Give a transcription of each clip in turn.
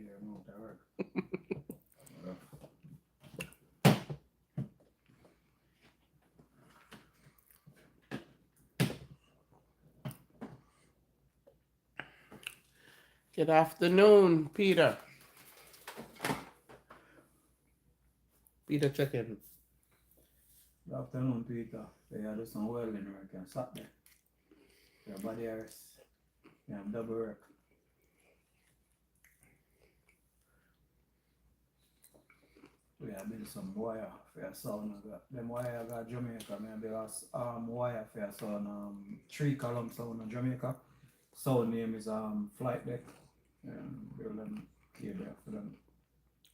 here, no, that work. Good afternoon, Peter. Peter chicken. Good afternoon, Peter. They are do some welding work and sat there. Your body rest. Yeah, double work. We have built some wire for your son. Them wire I got Jamaica. I built wire for your son. 3-column sound in Jamaica. Sound name is flight deck. Build them cable for them.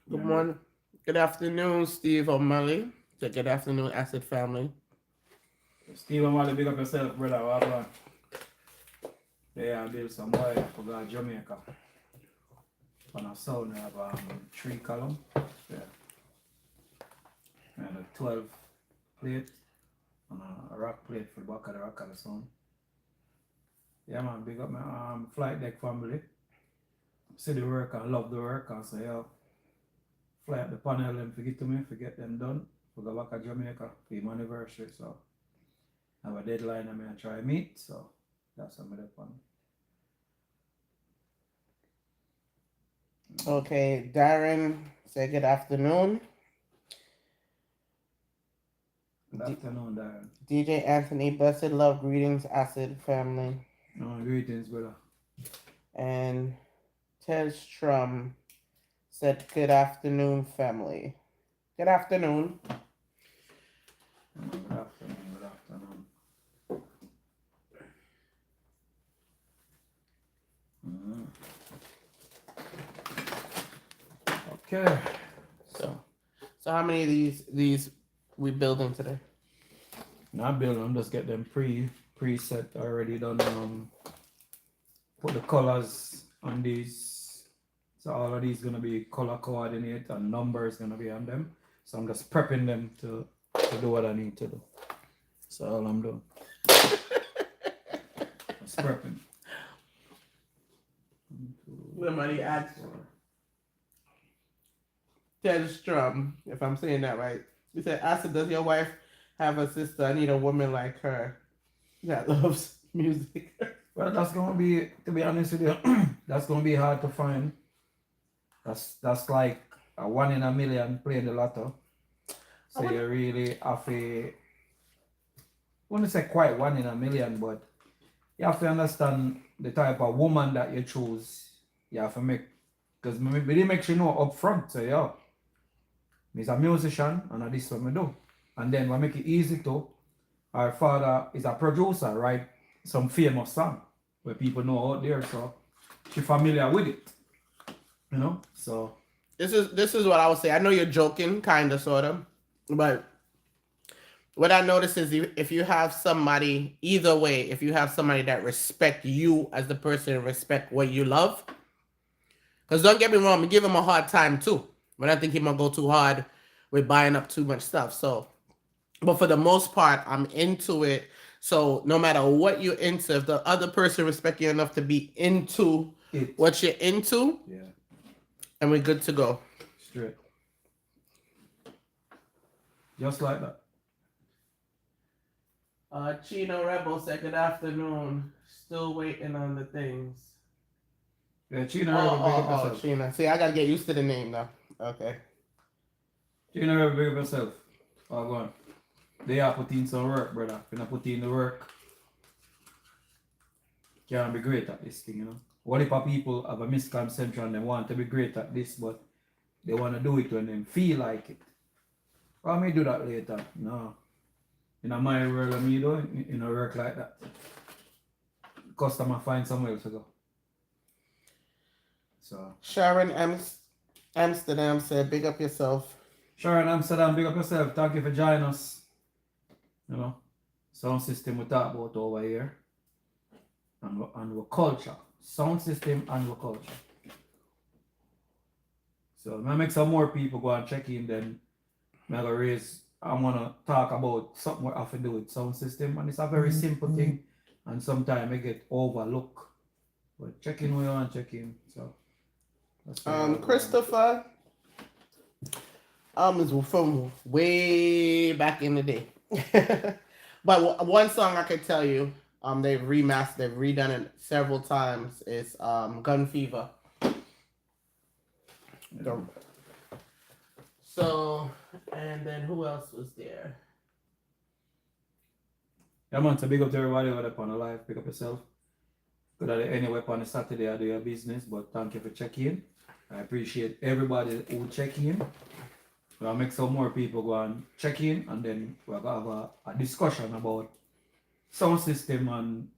Good morning. Good afternoon, Steve O'Malley. Good afternoon, Acid family. Steve O'Malley, big up yourself, brother. What on? Yeah, I built some wire for God Jamaica. On a sound I have 3-column. Yeah. And a 12 plate and a rock plate for the back of the rock of the sound. Yeah man, big up my flight deck family. See the work and love the work and say yo, fly up the panel and forget to me, forget them done. We go back to Jamaica for my anniversary, so I have a deadline I'm gonna try meet, so that's what I'm gonna plan. Okay, Darren, say good afternoon. Good afternoon, Darren. DJ Anthony, blessed love, greetings, Acid family. Greetings, brother. And Ted Strum said good afternoon, family. Good afternoon. Good afternoon, good afternoon. Okay. So how many of these we building today? Not building, I'm just get them preset already done. Put the colors on these. So all of these gonna be color coordinate and numbers gonna be on them. So I'm just prepping them to do what I need to do. That's all I'm doing. Just prepping. Somebody asked Ted Strum, if I'm saying that right. He said, Acid, does your wife have a sister? I need a woman like her that loves music. Well, that's gonna be, to be honest with you, that's gonna be hard to find. That's like a 1 in a million playing the lotto. So you really have to, I wouldn't say quite 1 in a million, but you have to understand the type of woman that you choose. You have to make, because we make sure you know up front. So yeah, he's a musician and this is what we do. And then we make it easy to, our father is a producer, right? Some famous song where people know out there, so she's familiar with it. You know? So This is what I would say. I know you're joking, kinda, sorta, but what I notice is if you have somebody, either way, if you have somebody that respect you as the person and respect what you love, because don't get me wrong, we give him a hard time too, but I think he might go too hard with buying up too much stuff. So, but for the most part, I'm into it. So no matter what you're into, if the other person respect you enough to be into what you're into, yeah, and we're good to go. Straight. Just like that. Chino Rebel said good afternoon. Still waiting on the things. Yeah, Chino Rebel, big up yourself. Chino. See, I gotta get used to the name now. Okay. Chino Rebel, big up yourself. Oh, go on. They are putting in some work, brother. If you not put in the work, you can't be great at this thing, you know. What if people have a misconception and they want to be great at this, but they want to do it when they feel like it? Well, I may do that later. No. In my world, me do it, in a work like that. Customer find somewhere else to go. So Sharon Amsterdam said, big up yourself. Sharon Amsterdam, big up yourself. Thank you for joining us. You know, sound system we talk about over here. And our culture. Sound system and our culture. So I make some more people go and check in, then I want to talk about something we have to do with sound system, and it's a very simple thing, and sometimes I get overlooked. But check in where you want to check in. So That's where I go. Christopher is from way back in the day. But one song I could tell you, they've remastered, they've redone it several times. Is Gun Fever. Yeah. So, and then who else was there? Yeah, man, so big up to everybody who up on the live. Pick up yourself. Good at anyway on a Saturday I do your business, but thank you for checking in. I appreciate everybody who check in. We'll make some more people go and check in, and then we're going to have a discussion about sound system and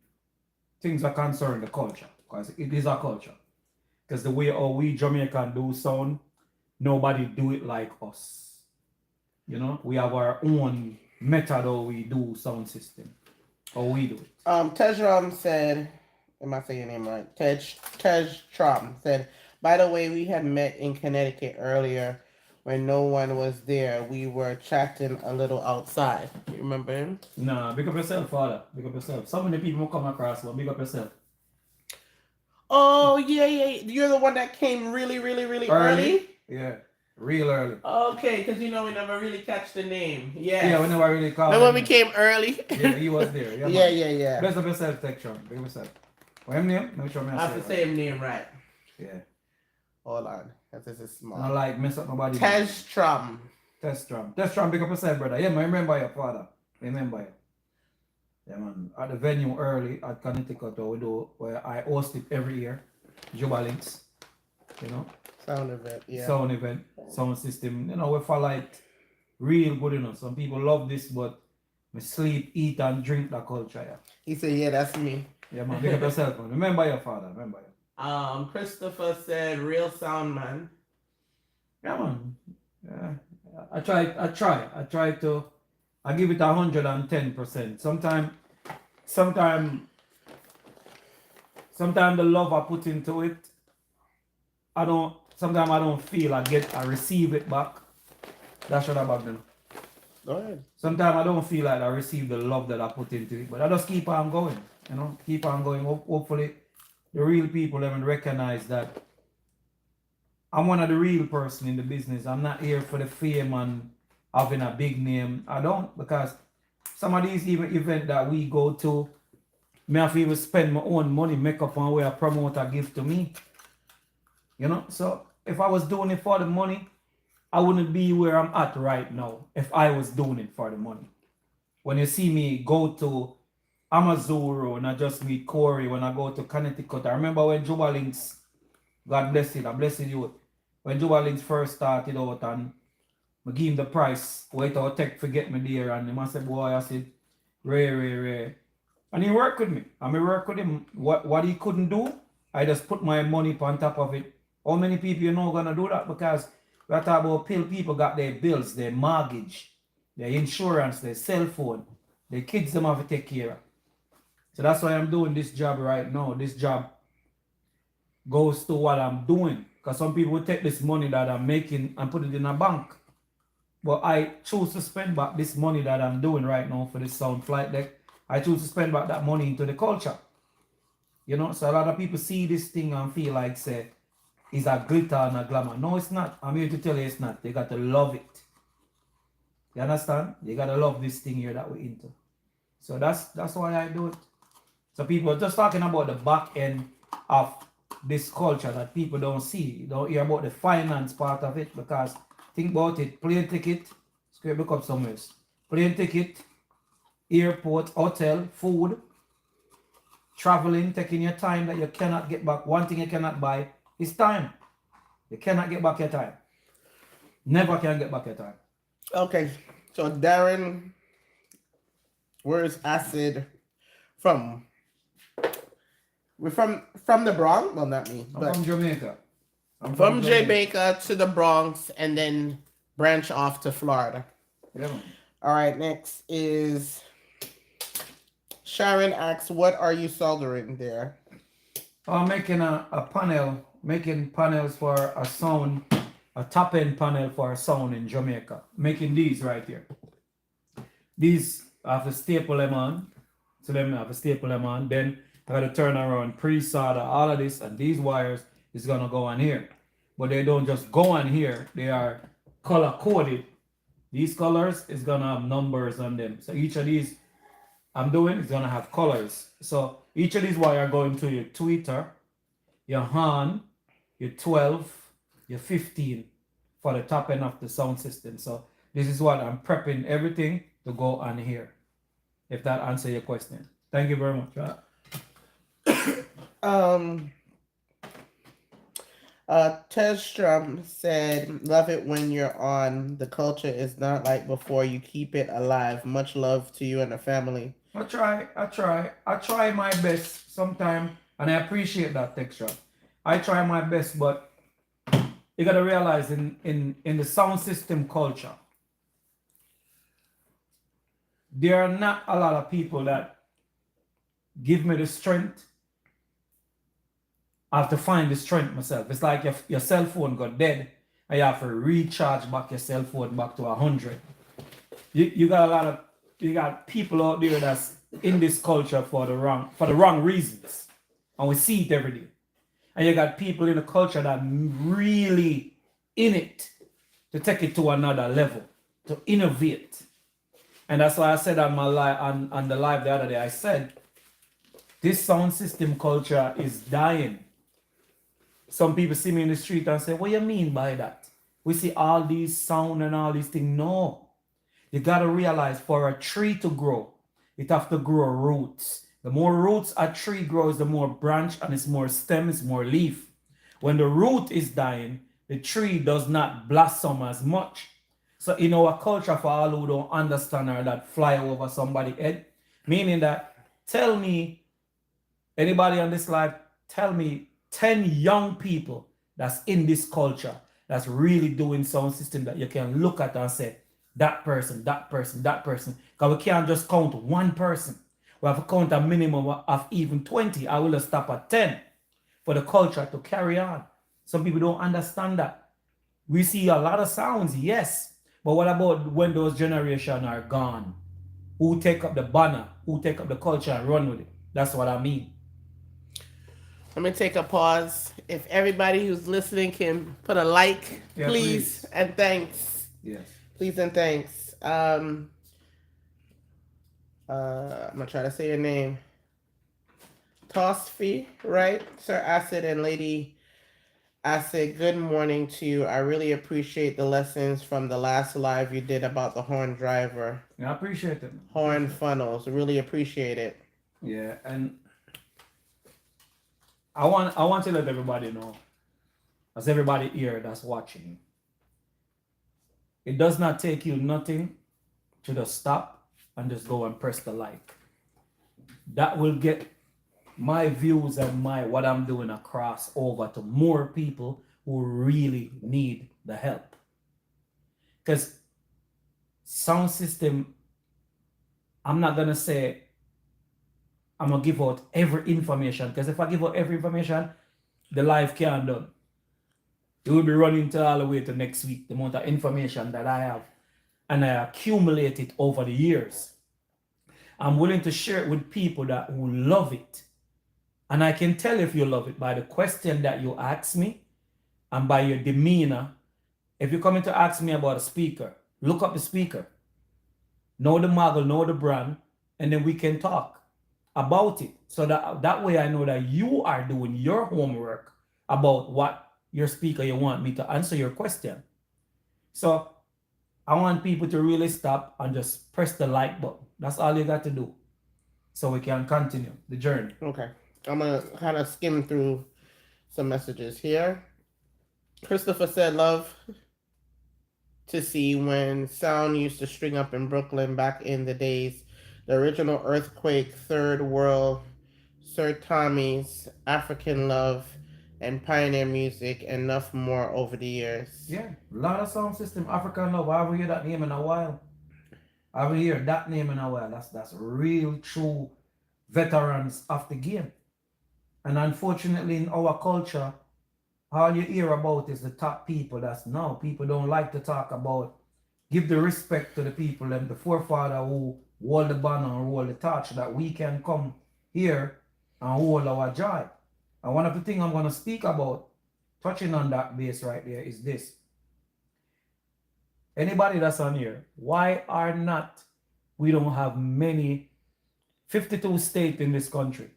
things that concern the culture, because it is a culture. Because the way how we Jamaican do sound, nobody do it like us. You know, we have our own method how we do sound system, how we do it. Tejram said, am I saying your name right? Tejram said, by the way, we had met in Connecticut earlier when no one was there. We were chatting a little outside. You remember him? Nah, big up yourself, father. Big up yourself. So many people come across, but big up yourself. Oh, yeah. You're the one that came really early? Yeah, real early. Okay, because we never really catch the name. Yeah. Yeah, we never really called Remember him. when we came early? Yeah, he was there. Yeah, Yeah. Bless up yourself, Tech Sean. Big up yourself. What's his name? Make sure I have to say his name right. Yeah. Hold on. This is small. I like mess up nobody. Tejram. Testram, big up yourself, brother. Yeah, man, remember your father. Remember you. Yeah, man. At the venue early at Connecticut, where I host it every year. Juba Links. You know? Sound event, yeah. Sound event, sound system. You know, we follow it real good, you know. Some people love this, but we sleep, eat, and drink the culture, yeah. He said, yeah, that's me. Yeah, man, big up yourself, man. Remember your father, remember you. Christopher said, real sound, man. Yeah, man. Yeah. I give it 110%. Sometimes the love I put into it, sometimes I don't feel I receive it back. That's what I'm doing. Go ahead. Sometimes I don't feel like I receive the love that I put into it, but I just keep on going, you know, keep on going. Hopefully the real people even recognize that I'm one of the real person in the business. I'm not here for the fame and having a big name. I don't, because some of these events that we go to, me have to even spend my own money, make up on where a promoter give to me. You know, so if I was doing it for the money, I wouldn't be where I'm at right now if I was doing it for the money. When you see me go to Amazuru and I just meet Corey, when I go to Connecticut, I remember when Juba Links, God bless it, I bless you. When Juba Links first started out and I give him the price, wait till tech forget me there, and he must say, boy, I said, Ray. And he worked with me. I mean, work with him. What he couldn't do, I just put my money on top of it. How many people you know gonna do that? Because we're talking about people got their bills, their mortgage, their insurance, their cell phone, their kids them have to take care of. So that's why I'm doing this job right now. This job goes to what I'm doing. Because some people take this money that I'm making and put it in a bank. But I choose to spend back this money that I'm doing right now for this sound flight deck. I choose to spend back that money into the culture. You know, so a lot of people see this thing and feel like, say, it's a glitter and a glamour. No, it's not. I'm here to tell you it's not. They got to love it. You understand? You got to love this thing here that we're into. So that's why I do it. So people are just talking about the back end of this culture that people don't see. You don't hear about the finance part of it, because think about it. Plane ticket, scrape look up somewhere else. Plane ticket, airport, hotel, food, traveling, taking your time that you cannot get back. One thing you cannot buy is time. You cannot get back your time. Never can get back your time. Okay, so Darren, where's Acid from? We're from the Bronx. Well, not me, I'm but from Jamaica. I'm from Jamaica to the Bronx and then branch off to Florida. Yeah, man. All right, next is Sharon asks, what are you soldering there? I'm making a panel, making panels for a sound, a top end panel for a sound in Jamaica. Making these right here. These I have to staple them on. So then I have to staple them on. Then I got to turn around, pre-solder all of this, and these wires is gonna go on here. but they don't just go on here. They are color coded. These colors is gonna have numbers on them. So each of these I'm doing is gonna have colors. So each of these wire are going to your tweeter, your horn, your 12, your 15 for the top end of the sound system. So this is what I'm prepping everything to go on here. If that answers your question. Thank you very much. Tedstrom said, "Love it when you're on. The culture is not like before. You keep it alive. Much love to you and the family." I try my best sometimes, and I appreciate that texture. I try my best, but you gotta realize in the sound system culture, there are not a lot of people that give me the strength. I have to find the strength myself. It's like your cell phone got dead and you have to recharge back your cell phone back to 100. You got people out there that's in this culture for the wrong reasons. And we see it every day. And you got people in the culture that really in it to take it to another level, to innovate. And that's why I said on my on the live the other day, I said this sound system culture is dying. Some people see me in the street and say, "What do you mean by that? We see all these sound and all these things." No. You got to realize for a tree to grow, it have to grow roots. The more roots a tree grows, the more branch and it's more stem, it's more leaf. When the root is dying, the tree does not blossom as much. So in our culture, for all who don't understand or that fly over somebody's head, meaning that tell me, anybody on this live, tell me 10 young people that's in this culture that's really doing sound system that you can look at and say, that person, that person, that person. Because we can't just count one person. We have to count a minimum of even 20. I will stop at 10 for the culture to carry on. Some people don't understand that. We see a lot of sounds, yes. But what about when those generations are gone? Who take up the banner? Who take up the culture and run with it? That's what I mean. Let me take a pause. If everybody who's listening can put a like, Yeah, please, and thanks. Yes. Please and thanks. I'm gonna try to say your name. Tosfi, right? Sir Acid and Lady Acid, good morning to you. I really appreciate the lessons from the last live you did about the horn driver. Yeah, I appreciate it. Horn funnels. Really appreciate it. Yeah, and I want to let everybody know, as everybody here that's watching, it does not take you nothing to just stop and just go and press the like. That will get my views and what I'm doing across over to more people who really need the help. Because sound system, I'm not gonna say I'm gonna give out every information, because if I give out every information, the live can't done. It will be running till all the way to next week, the amount of information that I have, and I accumulate it over the years. I'm willing to share it with people that who love it. And I can tell if you love it by the question that you ask me and by your demeanor. If you're coming to ask me about a speaker, look up the speaker, know the model, know the brand, and then we can talk about it. So that way I know that you are doing your homework about what your speaker you want me to answer your question. So I want people to really stop and just press the like button. That's all you got to do, so we can continue the journey. Okay. I'm going to kind of skim through some messages here. Christopher said, love to see when sound used to string up in Brooklyn back in the days. The original Earthquake, Third World, Sir Tommy's, African Love, and Pioneer Music, and enough more over the years. Yeah, a lot of sound system, African Love. I haven't heard that name in a while. That's real, true veterans of the game. And unfortunately, in our culture, all you hear about is the top people. People don't like to talk about, give the respect to the people and the forefather who hold the banner or hold the torch, that we can come here and hold our joy. And one of the things I'm going to speak about touching on that base right there is this. Anybody that's on here, why are not we don't have many 52 states in this country,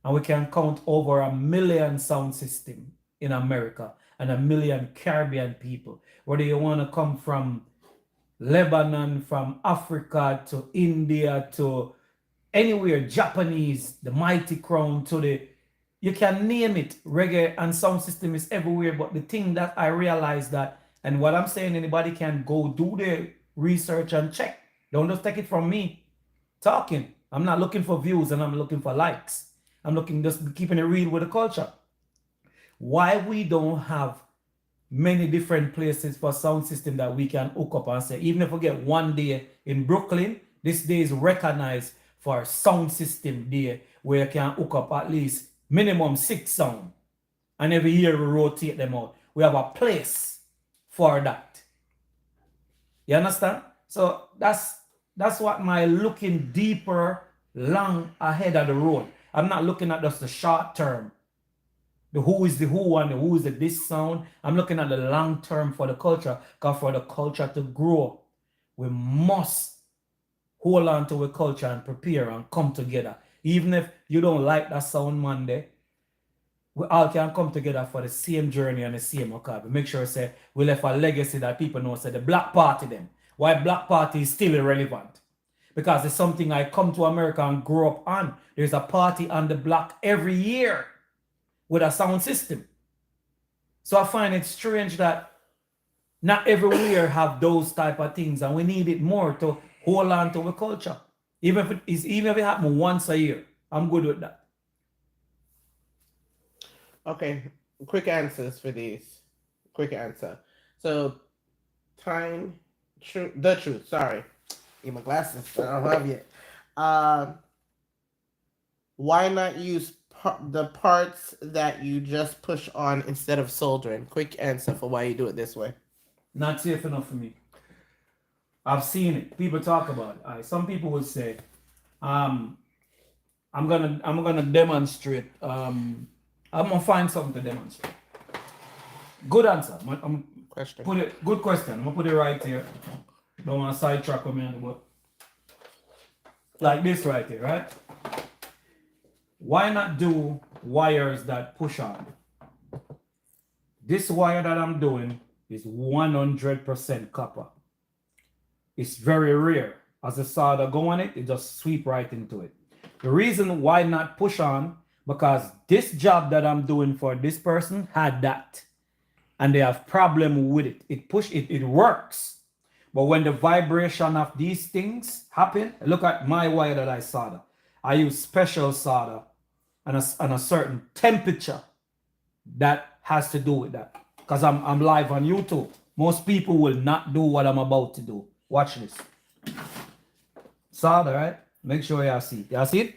and we can count over 1 million sound system in America and 1 million Caribbean people. Whether you want to come from Lebanon, from Africa to India to anywhere, Japanese, the Mighty Crown to the, you can name it, reggae and sound system is everywhere. But the thing that I realized that, and what I'm saying, anybody can go do the research and check. Don't just take it from me talking. I'm not looking for views and I'm looking for likes. I'm looking, just keeping it real with the culture. Why we don't have many different places for sound system that we can hook up and say, even if we get one day in Brooklyn, this day is recognized for sound system day where you can hook up at least minimum 6 sound. And every year we rotate them out. We have a place for that. You understand? So that's what my looking deeper, long ahead of the road. I'm not looking at just the short term. The who is the who and the who is the this sound. I'm looking at the long term for the culture. Because for the culture to grow, we must hold on to the culture and prepare and come together. Even if you don't like that sound Monday, we all can come together for the same journey and the same occasion. Make sure say we left a legacy that people know. Say the Black Party them. Why Black Party is still irrelevant? Because it's something I come to America and grow up on. There's a party on the block every year with a sound system. So I find it strange that not everywhere have those type of things, and we need it more to hold on to the culture. Even if it happens once a year, I'm good with that. Okay, quick answers for these. Quick answer. So, the truth. Sorry, get my glasses. I don't have yet. Why not use the parts that you just push on instead of soldering? Quick answer for why you do it this way. Not safe enough for me. I've seen it. People talk about it. Some people would say, I'm gonna demonstrate. I'm gonna find something to demonstrate. Good answer. Question. Good question. I'm gonna put it right here. Don't want to sidetrack me, but like this right here, right? Why not do wires that push on? This wire that I'm doing is 100% copper. It's very rare. As the solder go on it, it just sweep right into it. The reason why not push on, because this job that I'm doing for this person had that. And they have problem with it. It works. But when the vibration of these things happen, look at my wire that I solder. I use special solder and a certain temperature that has to do with that. Because I'm live on YouTube. Most people will not do what I'm about to do. Watch this. Solder, right? Make sure you see. You see it?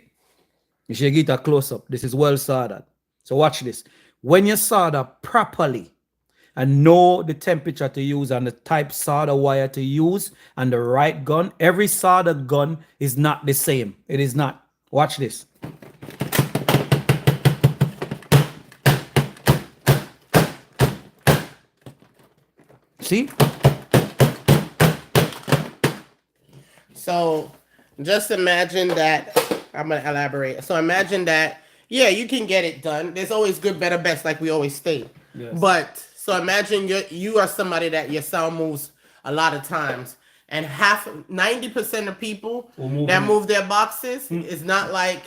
You should get a close up. This is well soldered. So watch this. When you solder properly and know the temperature to use and the type solder wire to use and the right gun, every solder gun is not the same. It is not. Watch this. See? So just imagine that. I'm going to elaborate. So imagine that, yeah, you can get it done. There's always good, better, best, like we always state. Yes. But so imagine you are somebody that your sound moves a lot of times. And 90% of people that move their boxes is not like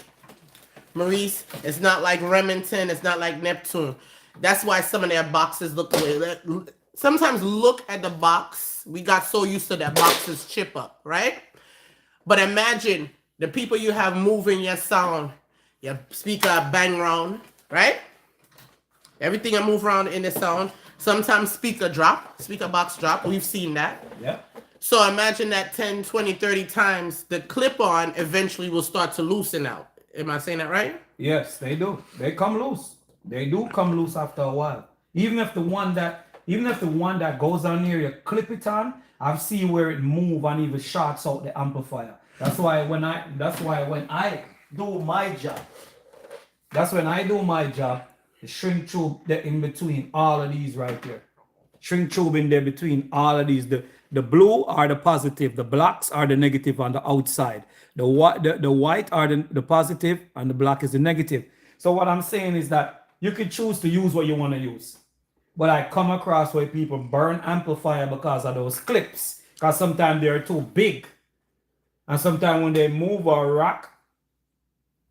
Maurice. It's not like Remington. It's not like Neptune. That's why some of their boxes look the way. Sometimes look at the box. We got so used to that boxes chip up, right? But imagine the people you have moving your sound, your speaker bang round, right? Everything I move around in the sound. Sometimes speaker box drop. We've seen that. Yeah. So imagine that 10, 20, 30 times, the clip-on eventually will start to loosen out. Am I saying that right? Yes, they do. They come loose. They do come loose after a while. Even if the one that goes on here, you clip it on, I've seen where it move and even shorts out the amplifier. That's why when I do my job, The shrink tube there in between all of these right here. Shrink tube in there between all of these. The blue are the positive, the blacks are the negative on the outside. The white are the positive, and the black is the negative. So what I'm saying is that you can choose to use what you want to use. But I come across where people burn amplifier because of those clips. Because sometimes they're too big. And sometimes when they move or rock,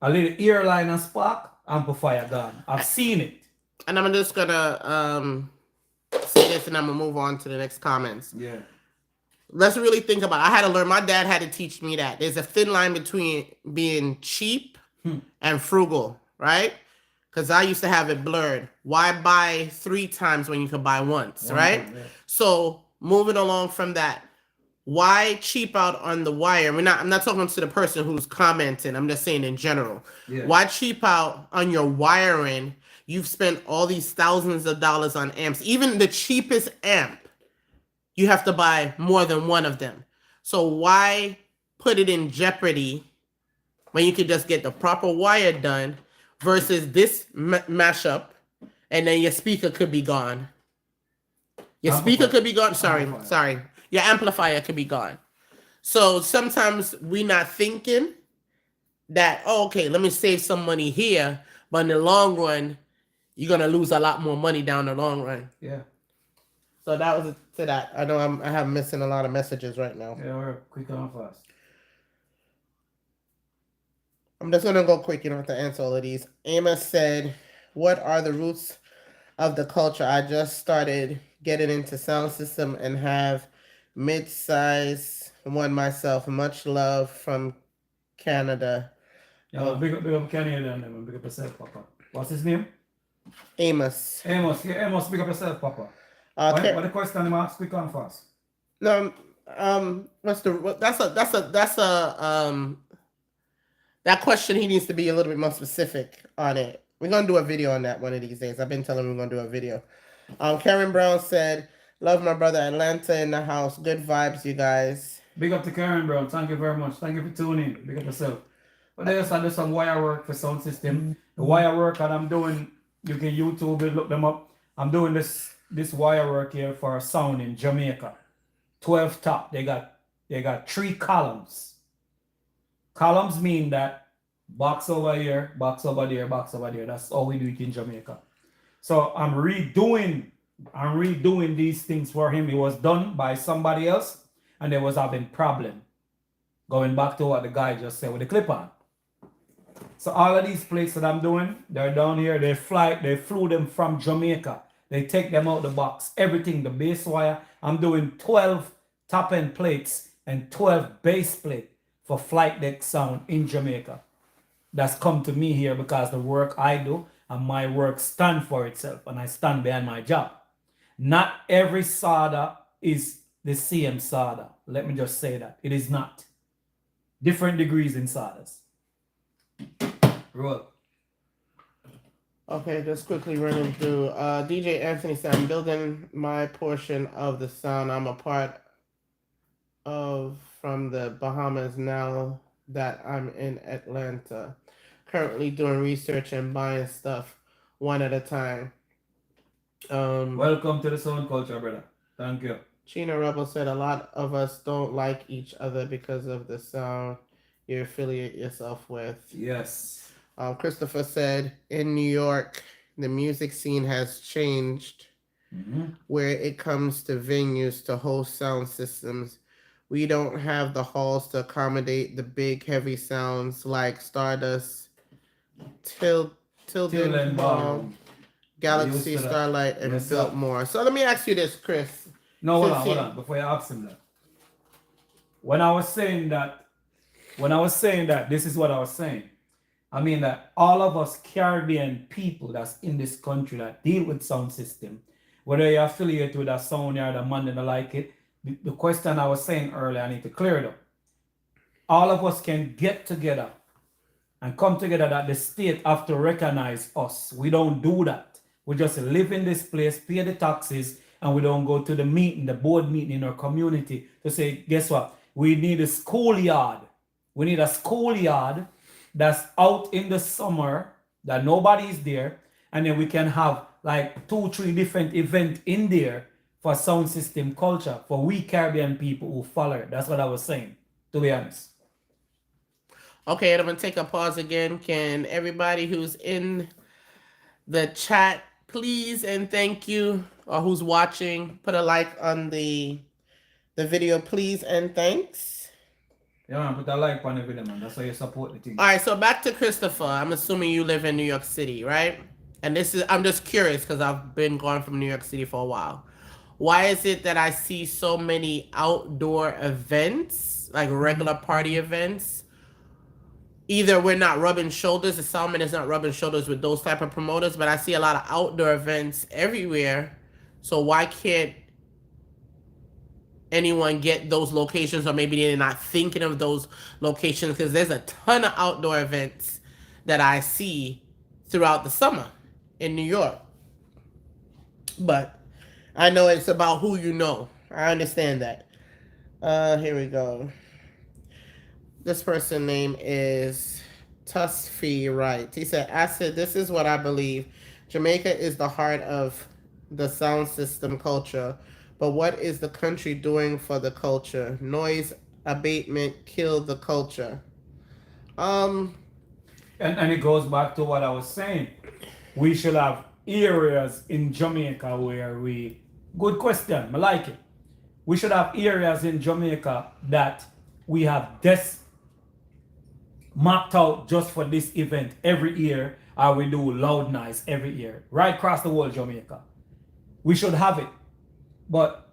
a little ear line and spark, amplifier gone. I've seen it. And I'm just gonna say this, and I'm gonna move on to the next comments. Yeah. Let's really think about it. I had to learn. My dad had to teach me that there's a thin line between being cheap and frugal, right? Because I used to have it blurred. Why buy 3 times when you could buy once, right? Yeah. So moving along from that, why cheap out on the wire? I'm not talking to the person who's commenting. I'm just saying in general. Yeah. Why cheap out on your wiring? You've spent all these thousands of dollars on amps. Even the cheapest amp, you have to buy more than one of them. So why put it in jeopardy when you could just get the proper wire done versus this mashup, and then your speaker could be gone. Your speaker could be gone. Sorry. Your amplifier could be gone. So sometimes we're not thinking that, oh, okay, let me save some money here, but in the long run, you're gonna lose a lot more money down the long run. Yeah. So that was to that. I know I have missing a lot of messages right now. Yeah, we're quick and fast. I'm just gonna go quick. You don't have to answer all of these. Amos said, "What are the roots of the culture? I just started getting into sound system and have mid-size one myself. Much love from Canada." Yeah, big up Canada and big up yourself, Papa. What's his name? Amos. Amos, big up yourself, Papa. What the question you ask? Quick and fast. No, that question, he needs to be a little bit more specific on it. We're gonna do a video on that one of these days. I've been telling him we're gonna do a video. Karen Brown said, "Love my brother Atlanta in the house. Good vibes, you guys." Big up to Karen Brown. Thank you very much. Thank you for tuning in. Big up yourself. But there's some wire work for sound system. The wire work that I'm doing, you can YouTube it, look them up. I'm doing this wire work here for sound in Jamaica. 12 top. They got 3 columns. Columns mean that box over here, box over there, box over there. That's how we do it in Jamaica. So I'm redoing these things for him. It was done by somebody else, and they was having problem. Going back to what the guy just said with the clip on. So all of these plates that I'm doing, they're down here. They flew them from Jamaica. They take them out the box. Everything, the base wire. I'm doing 12 top end plates and 12 base plate for flight deck sound in Jamaica. That's come to me here because the work I do and my work stand for itself, and I stand behind my job. Not every solder is the same solder. Let me just say that. It is not. Different degrees in solders. Roll. Okay, just quickly running through. DJ Anthony said, "I'm building my portion of the sound I'm a part of from the Bahamas now that I'm in Atlanta. Currently doing research and buying stuff one at a time." Welcome to the sound culture, brother. Thank you. Chino Rebel said, "A lot of us don't like each other because of the sound you affiliate yourself with." Yes. Christopher said, "In New York, the music scene has changed where it comes to venues to host sound systems. We don't have the halls to accommodate the big, heavy sounds like Stardust, Tilden Ball, Galaxy, Starlight, and Biltmore." So let me ask you this, Chris. No, hold on. Before you ask him that. When I was saying that, this is what I was saying. I mean that all of us Caribbean people that's in this country that deal with sound system, whether you're affiliated with a sound yard or man that like it, the question I was saying earlier, I need to clear it up. All of us can get together and come together that the state have to recognize us. We don't do that. We just live in this place, pay the taxes, and we don't go to the meeting, the board meeting in our community to say, guess what? We need a schoolyard. We need a schoolyard that's out in the summer that nobody's there, and then we can have like 2, 3 different events in there for sound system culture for we Caribbean people who follow it. That's what I was saying, to be honest. Okay, and I'm gonna take a pause again. Can everybody who's in the chat, please and thank you, or who's watching, put a like on the video, please and thanks. Yeah, man, put a like on the video, man. That's how you support the team. All right, so back to Christopher. I'm assuming you live in New York City, right? And I'm just curious because I've been gone from New York City for a while. Why is it that I see so many outdoor events, like regular party events? Either we're not rubbing shoulders, the Salmon is not rubbing shoulders with those type of promoters, but I see a lot of outdoor events everywhere. So why can't anyone get those locations, or maybe they're not thinking of those locations? Because there's a ton of outdoor events that I see throughout the summer in New York. But I know it's about who you know. I understand that. Here we go. This person's name is Tusfi Wright. He said, Acid, this is what I believe. Jamaica is the heart of the sound system culture. But what is the country doing for the culture? Noise abatement killed the culture. And it goes back to what I was saying. We should have areas in Jamaica where we... Good question. I like it. We should have areas in Jamaica that we have this mapped out just for this event every year, or we do loud noise every year, right across the whole Jamaica. We should have it. But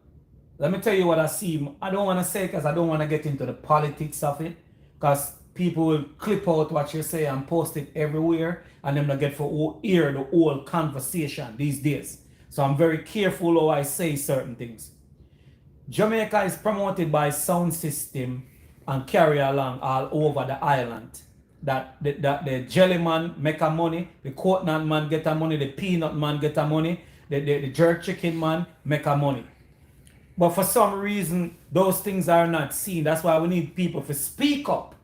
let me tell you what I see. I don't want to say because I don't want to get into the politics of it, because people will clip out what you say and post it everywhere, and then they get for hear the whole conversation these days. So I'm very careful how I say certain things. Jamaica is promoted by sound system and carry along all over the island. That the jelly man make a money, the coconut man get a money, the peanut man get a money, the jerk chicken man make a money. But for some reason, those things are not seen. That's why we need people to speak up.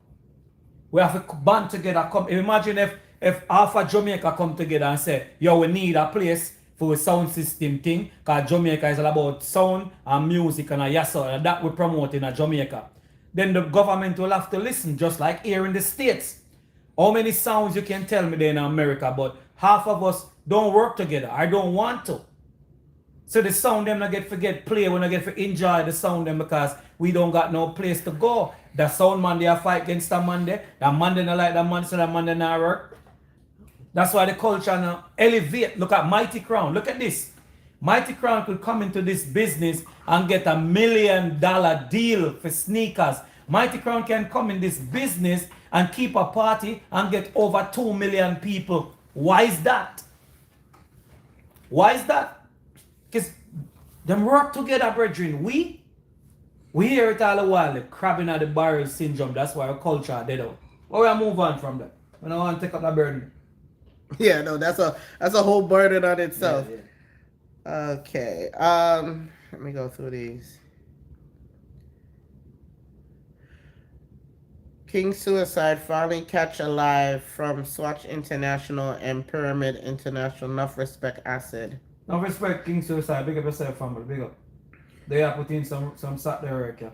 We have to band together. Imagine if half of Jamaica come together and say, yo, we need a place for a sound system thing, because Jamaica is all about sound and music and and that we promote in Jamaica. Then the government will have to listen, just like here in the States. How many sounds you can tell me there in America, but half of us don't work together. I don't want to. So the sound them not get forget play, we not get to enjoy the sound them because we don't got no place to go. The sound man they fight against the man there. The man they not like the man, so the man they not work. That's why the culture now elevate. Look at Mighty Crown. Look at this. Mighty Crown could come into this business and get $1 million deal for sneakers. Mighty Crown can come in this business and keep a party and get over 2 million people. Why is that? Why is that? Because them work together, brethren. We hear it all the while, the crabbing at the barrel syndrome. That's why our culture are dead out. But we'll move on from that. We don't want to take up that burden. Yeah, no, that's a whole burden on itself. Yeah. Okay. Let me go through these. King Suicide finally catch alive from Swatch International and Pyramid International. Enough respect, Acid. Enough respect, King Suicide. Big up yourself, family. Big up. They are putting some Saturday work, yeah.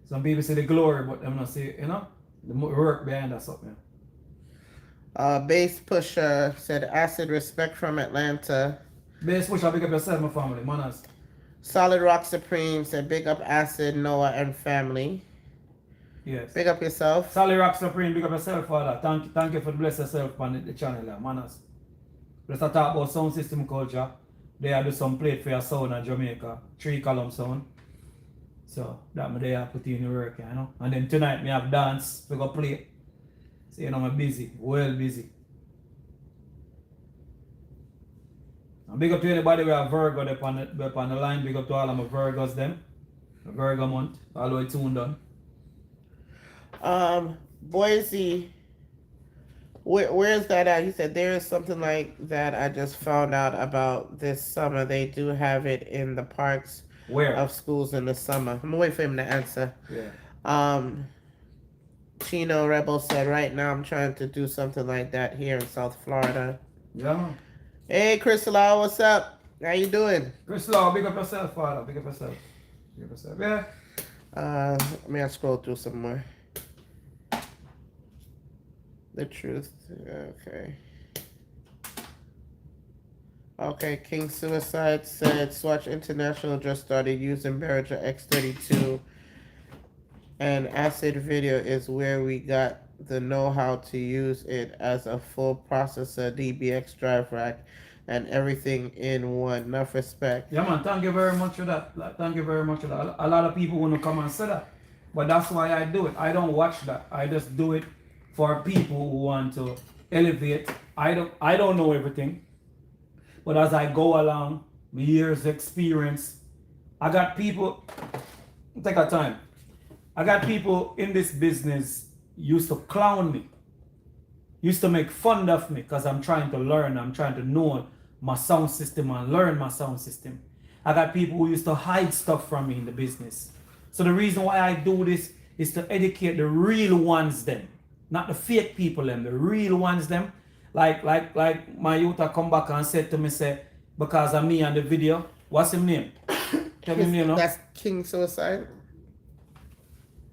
Some people see the glory, but them not see, you know, the work behind that something. Bass Pusher said, Acid, respect from Atlanta. Bass Pusher, big up yourself, my family. Manners. Solid Rock Supreme said, big up Acid, Noah, and family. Yes. Big up yourself. Solid Rock Supreme, big up yourself, Father. Thank you for the bless yourself on the channel, manners. Let's talk about sound system culture. They do some plate for your sound in Jamaica. 3-column sound. So that they are put in the work, you know. And then tonight me have dance, we go play. So you know I'm busy, well busy. And big up to anybody who have Virgo up on the line. Big up to all of my Virgos them. The Virgo month. All the way tuned on. Boise, where's that at? He said there is something like that I just found out about this summer. They do have it in the parks of schools in the summer. I'm gonna wait for him to answer. Yeah. Chino Rebel said right now I'm trying to do something like that here in South Florida. Yeah. Hey, Crystal, what's up? How you doing? Chris Law, big up yourself, father. Big up yourself. Big up yourself. Yeah. Let me scroll through some more. The truth. Okay. Okay, King Suicide said Swatch International just started using Behringer X32, and Acid Video is where we got the know-how to use it as a full processor DBX drive rack and everything in one. Enough respect. Yeah, man. Thank you very much for that. Thank you very much for that. A lot of people want to come and say that, but that's why I do it. I don't watch that. I just do it for people who want to elevate. I don't know everything. But as I go along, my years experience, I got people, take a time. I got people in this business used to clown me, used to make fun of me because I'm trying to learn, I'm trying to know my sound system and learn my sound system. I got people who used to hide stuff from me in the business. So the reason why I do this is to educate the real ones them, not the fake people them, the real ones them. Like my youth come back and said to me, say, because of me and the video, what's his name? Tell me name, no? That's King Suicide?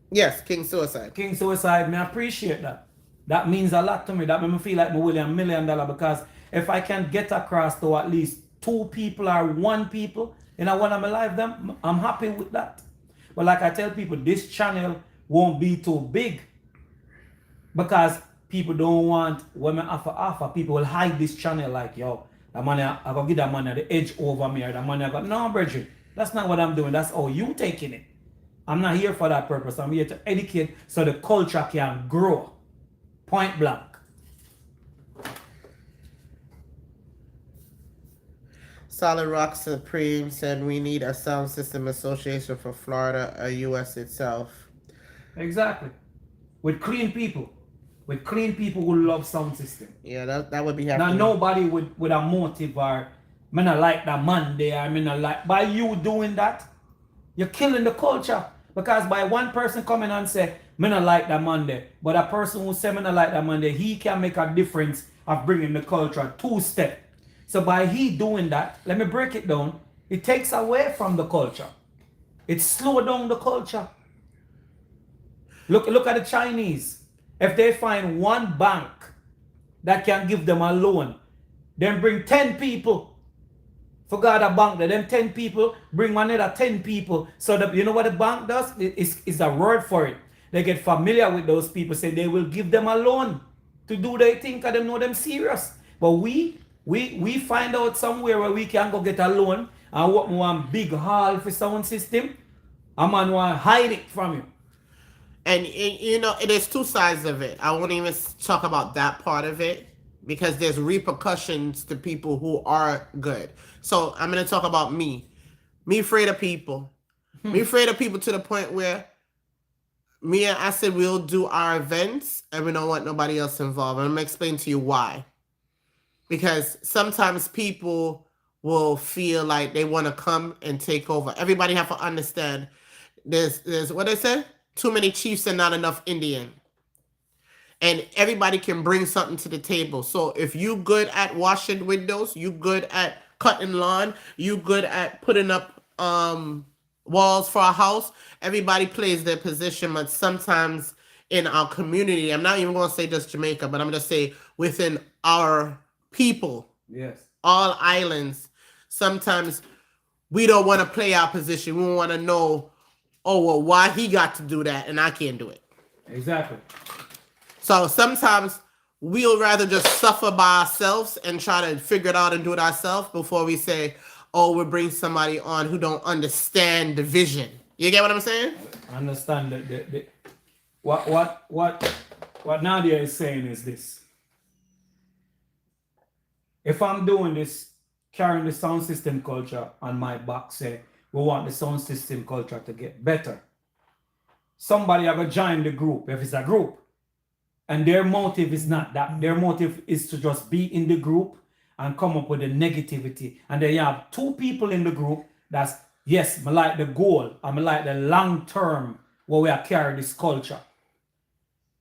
Yes, King Suicide. King Suicide, me appreciate that. That means a lot to me. That makes me feel like me winning $1 million because if I can get across to at least 2 people or 1 people in a one of my life, them, I'm happy with that. But like I tell people, this channel won't be too big because people don't want women offer. People will hide this channel like, yo, that money, I gotta give that money the edge over me or that money I got. No, Bridget, that's not what I'm doing. That's how you taking it. I'm not here for that purpose. I'm here to educate so the culture can grow. Point blank. Solid Rock Supreme said we need a sound system association for Florida, a US itself. Exactly. With clean people. With clean people who love sound system. Yeah, that would be happening. Now nobody with a motive or me not like that man there, me not like. By you doing that, you're killing the culture. Because by one person coming and say, me not like that man there, but a person who say me not like that man there, he can make a difference of bringing the culture 2 steps. So by he doing that, let me break it down. It takes away from the culture. It slows down the culture. Look at the Chinese. If they find one bank that can give them a loan, then bring 10 people. Forgot a bank there. Them 10 people bring another 10 people. So that you know what the bank does? It's a word for it. They get familiar with those people. Say they will give them a loan to do their thing because they know them serious. But we find out somewhere where we can go get a loan and what one big hall for sound system. A man want to hide it from you. And you know, there's 2 sides of it. I won't even talk about that part of it because there's repercussions to people who are good. So I'm going to talk about me. Me afraid of people. Me afraid of people to the point where me and Acid will do our events and we don't want nobody else involved. And I'm going to explain to you why. Because sometimes people will feel like they want to come and take over. Everybody have to understand. There's what they say? Too many chiefs and not enough Indian. And everybody can bring something to the table. So if you good at washing windows, you good at cutting lawn, you good at putting up walls for a house, everybody plays their position. But sometimes in our community, I'm not even going to say just Jamaica, but I'm going to say within our people, yes, all islands, sometimes we don't want to play our position. We want to know, oh, well, why he got to do that and I can't do it. Exactly. So sometimes we'll rather just suffer by ourselves and try to figure it out and do it ourselves before we say, oh, we'll bring somebody on who don't understand the vision. You get what I'm saying? I understand that what Nadia is saying is this. If I'm doing this, carrying the sound system culture on my back, say, we want the sound system culture to get better. Somebody have to join the group, if it's a group. And their motive is not that. Their motive is to just be in the group and come up with the negativity. And then you have 2 people in the group that's, yes, I like the goal. I like the long term where we are carrying this culture.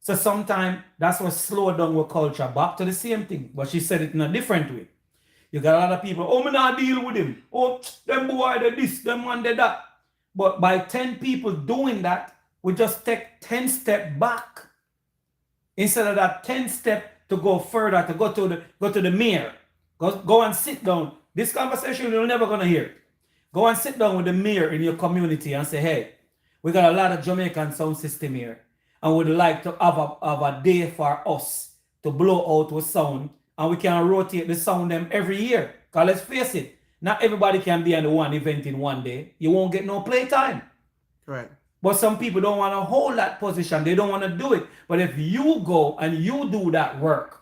So sometimes that's what slowed down with culture. Back to the same thing, but she said it in a different way. You got a lot of people, oh, me not deal with him. Oh, them boy, they this, them man, they that. But by 10 people doing that, we just take 10 steps back. Instead of that 10 step to go further, to go to the mayor. Go and sit down. This conversation you're never gonna hear. Go and sit down with the mayor in your community and say, hey, we got a lot of Jamaican sound system here, and would like to have a day for us to blow out with sound, and we can rotate the sound them every year. Because let's face it, not everybody can be on the one event in one day. You won't get no playtime. Right. But some people don't want to hold that position. They don't want to do it. But if you go and you do that work,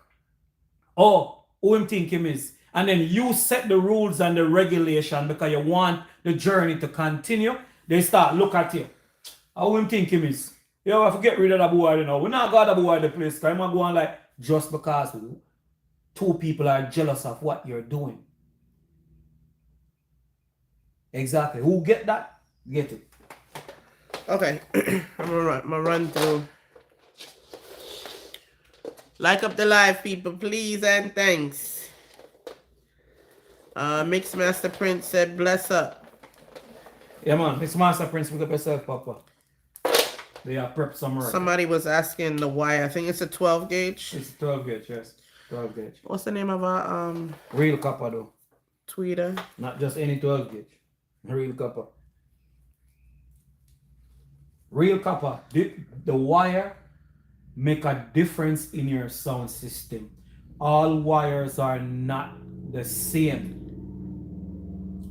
oh, who I'm thinking is, and then you set the rules and the regulation because you want the journey to continue, they start look at you. How I'm thinking is, you have to get rid of that boy, you know. We're not got that boy the place. Because I'm not going like, just because two people are jealous of what you're doing. Exactly. Who get that? Get it. Okay, I'm gonna run through. Like up the live, people, please and thanks. Mixmaster Prince said, "Bless up." Yeah, man. Mixmaster Prince, pick up yourself, Papa. They are prep some work. Somebody was asking the wire. I think it's a 12 gauge. It's 12 gauge, yes. 12 gauge. What's the name of our Real copper though. tweeter? Not just any 12 gauge. Real copper. Real copper. The wire make a difference in your sound system. All wires are not the same.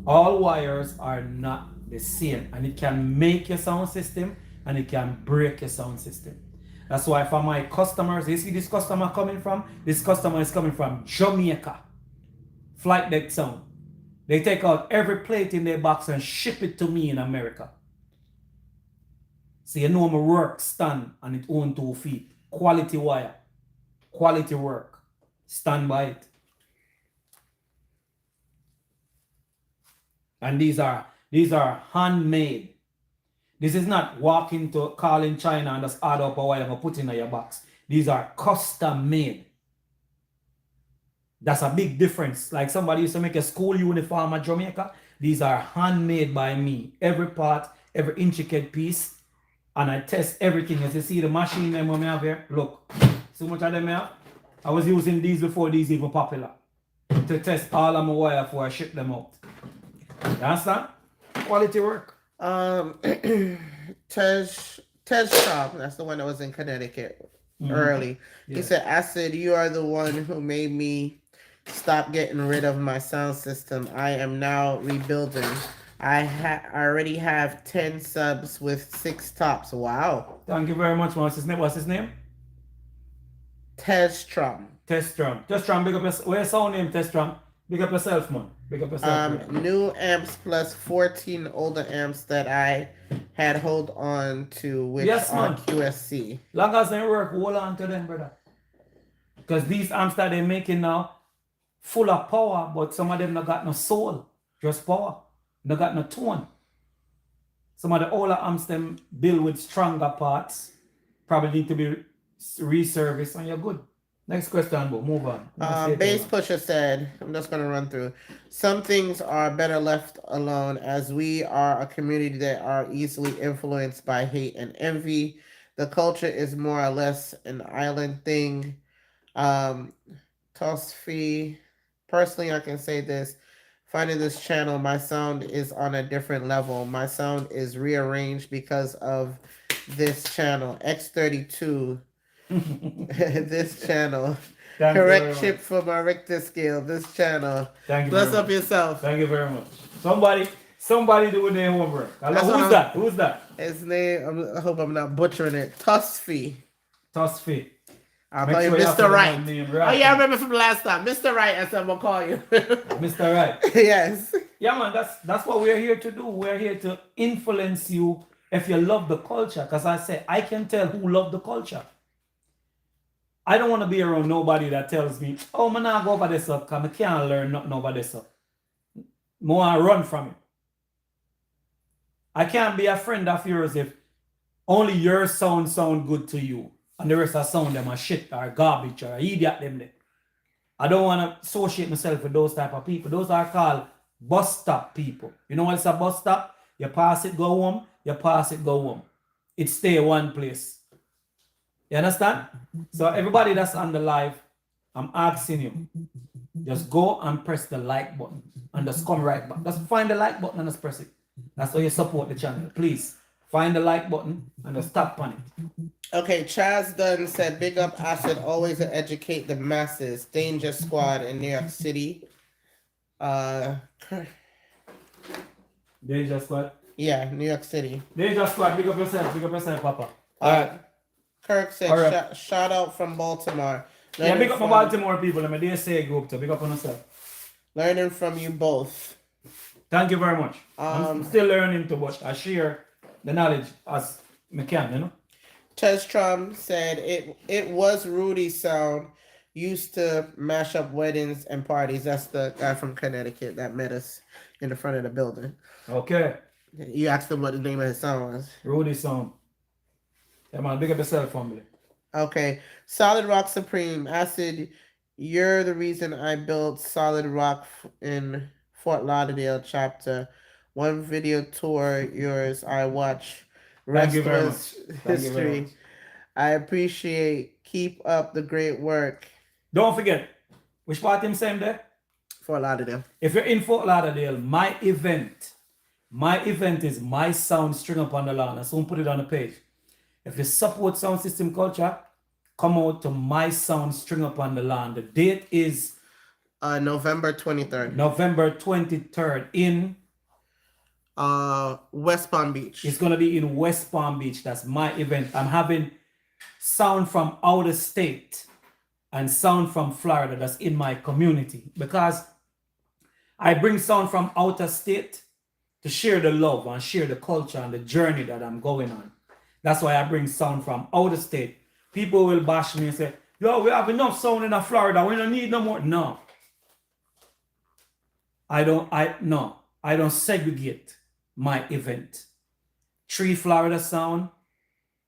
All wires are not the same. And it can make your sound system and it can break your sound system. That's why for my customers, you see this customer coming from? This customer is coming from Jamaica. Flight deck sound. They take out every plate in their box and ship it to me in America. So you know my work stand on its own 2 feet. Quality wire. Quality work. Stand by it. And these are handmade. This is not walking to call in China and just order up a wire and put in your box. These are custom made. That's a big difference. Like somebody used to make a school uniform at Jamaica. These are handmade by me. Every part, every intricate piece. And I test everything. As you see the machine them I have here, look. So much of them here. I was using these before these even popular. To test all of my wire before I ship them out. You understand? Quality work. Tej Shop, that's the one that was in Connecticut early. Yeah. He said, "Acid, you are the one who made me stop getting rid of my sound system. I am now rebuilding. I already have 10 subs with 6 tops." Wow. Thank you very much. What's his name? Testrom. Testrom, big up yourself. Where's your name, Testrom? Big up yourself, man. Big up yourself. New amps plus 14 older amps that I had hold on to, which are QSC. Long as they work, hold on to them, brother. Because these amps that they're making now, full of power, but some of them not got no soul, just power. They got no tone. Some of the older amps them build with stronger parts, probably need to be reserviced, and you're good. Next question, but move on. Bass Pusher said, I'm just going to run through. Some things are better left alone, as we are a community that are easily influenced by hate and envy. The culture is more or less an island thing. Tosfi, personally, I can say this. Finding this channel, my sound is on a different level. My sound is rearranged because of this channel. X32. This channel. Correct chip for my Richter scale. This channel. Thank you. Bless up yourself. Thank you very much. Somebody doing their homework. Who's that? His name, I hope I'm not butchering it. Tosfi. I'll call you Mr. Right. Oh yeah, I remember from last time. Mr. Right, that's what I'm gonna call you. Mr. Right. Yes. Yeah, man, that's what we're here to do. We're here to influence you if you love the culture. Because I say I can tell who love the culture. I don't want to be around nobody that tells me, oh, man, I go over this up because I can't learn nothing over this up. More I run from it. I can't be a friend of yours if only your sound good to you. and the rest of sound them are shit or garbage or idiot them there. I don't want to associate myself with those type of people. Those are called bus stop people. You know what's a bus stop? You pass it, go home. You pass it, go home. It stay one place. You understand? So everybody that's on the live, I'm asking you, just go and press the like button and just come right back. Just find the like button and just press it. That's how you support the channel. Please find the like button and just tap on it. Okay, Chaz Dunn said, big up Acid, always to educate the masses. Danger Squad in New York City. Danger Squad. Yeah, New York City. Danger Squad, big up yourself, Papa. Kirk said, shout out from Baltimore. Yeah, big up my Baltimore people. I'm a DSA group, so big up on yourself. Learning from you both. Thank you very much. I'm still learning to, but I share the knowledge as I can, you know. Testrom said it was Rudy's sound used to mash up weddings and parties. That's the guy from Connecticut that met us in the front of the building. Okay. You asked him what the name of his song was. Rudy's sound. Yeah, man, big up yourself, family. Okay. Solid Rock Supreme. Acid, you're the reason I built Solid Rock in Fort Lauderdale chapter. One video tour yours I watch. Thank you very much. History. I appreciate. Keep up the great work. Don't forget, which part him saying there? Fort Lauderdale. If you're in Fort Lauderdale, my event is My Sound String Up on the Lawn. I soon put it on the page. If you support sound system culture, come out to My Sound String Up on the Lawn. The date is November 23rd. November 23rd in West Palm Beach. It's gonna be in West Palm Beach. That's my event. I'm having sound from out of state and sound from Florida that's in my community, because I bring sound from outer state to share the love and share the culture and the journey that I'm going on. That's why I bring sound from outer state. People will bash me and say, yo, we have enough sound in Florida. We don't need no more. No. I don't segregate my event. 3 Florida sound,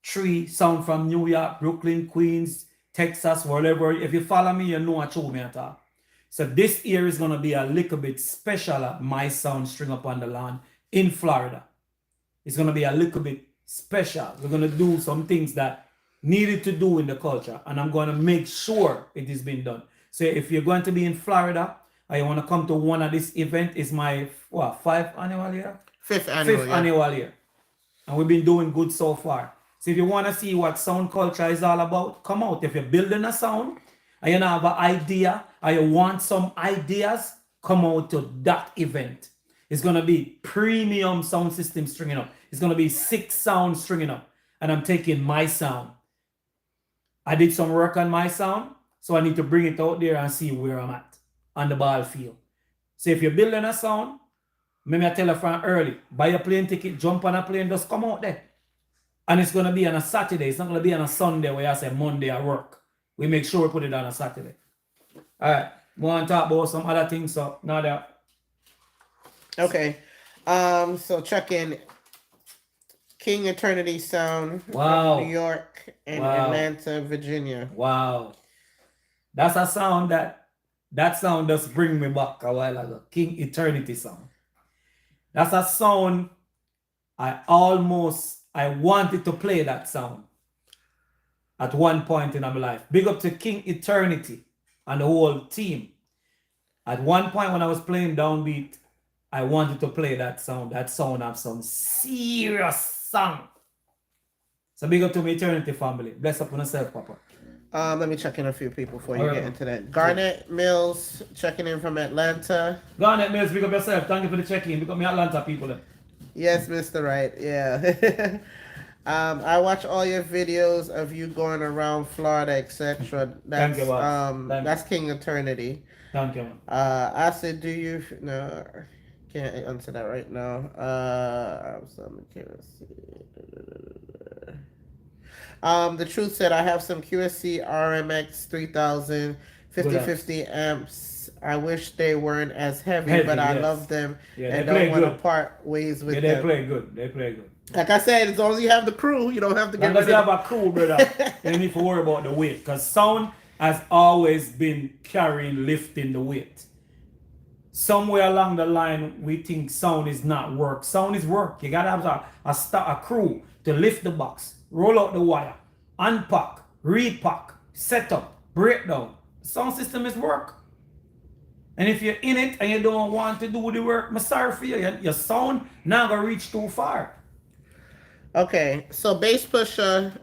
3 sound from New York, Brooklyn, Queens, Texas, wherever. If you follow me, you know what you me at all. So this year is going to be a little bit special at My Sound String Up on the Lawn in Florida. It's going to be a little bit special. We're going to do some things that needed to do in the culture, and I'm going to make sure it is being done. So if you're going to be in Florida and you want to come to one of this event, is my 5th annual year? 5th annual year. And we've been doing good so far. So if you want to see what sound culture is all about, come out. If you're building a sound and you have an idea or you want some ideas, come out to that event. It's going to be premium sound system stringing up. It's going to be 6 sounds stringing up. And I'm taking my sound. I did some work on my sound, so I need to bring it out there and see where I'm at on the ball field. So if you're building a sound, maybe I tell you from early, buy a plane ticket, jump on a plane, just come out there. And it's going to be on a Saturday. It's not going to be on a Sunday where I say Monday I work. We make sure we put it on a Saturday. All right. We want to talk about some other things. So now that. Okay. So check in. King Eternity Sound. Wow. New York and Atlanta, Virginia. Wow. That's a sound that sound just bring me back a while ago. King Eternity Sound. That's a sound I wanted to play that sound at one point in my life. Big up to King Eternity and the whole team. At one point when I was playing downbeat, I wanted to play that sound. That sound have some serious sound. So big up to my Eternity family. Bless up on yourself, Papa. Let me check in a few people before you get into that. Garnet Mills checking in from Atlanta. Garnet Mills, big up yourself. Thank you for the check-in. Big up my Atlanta people then. Yes, Mr. Right. Yeah. I watch all your videos of you going around Florida, etc. That's Thank you, that's King Eternity. Thank you. I said, do you no? Can't answer that right now. I'm curious. The truth said I have some QSC RMX 3000 5050 amps I wish they weren't as heavy, Heavy, but I yes. love them Yeah, and they play don't want to good. part ways with Yeah, them. they play good. They play good. Like I said, as long as you have the crew, you don't have to get Unless rid you of have a crew, brother, you don't need to worry about the weight. Because sound has always been carrying, lifting the weight. Somewhere along the line, we think sound is not work. Sound is work. You gotta have a crew to lift the box, roll out the wire, unpack, repack, set up, breakdown. Sound system is work. And if you're in it and you don't want to do the work, I'm sorry for you. Your sound not gonna reach too far. Okay, so Bass Pusher,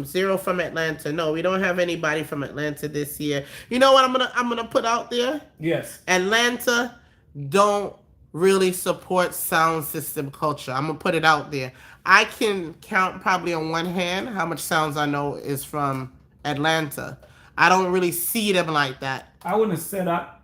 0 from Atlanta. No, we don't have anybody from Atlanta this year. You know what I'm gonna put out there? Yes. Atlanta don't really support sound system culture. I'm gonna put it out there. I can count probably on one hand how much sounds I know is from Atlanta. I don't really see them like that. I wouldn't say that.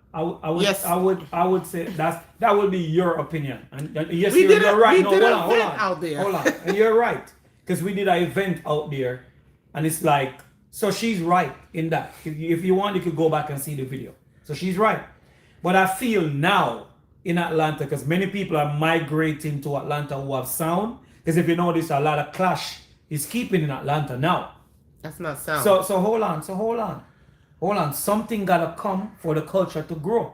Yes. I would say that would be your opinion. And yes, We did you're a- right. we No, did hold an on, hold event on, out there. hold on. And you're right because we did an event out there, and it's like so she's right in that. If you want, you could go back and see the video. So she's right. But I feel now in Atlanta because many people are migrating to Atlanta who have sound. Because if you notice, a lot of clash is keeping in Atlanta now. That's not sound. So hold on. Something gotta come for the culture to grow.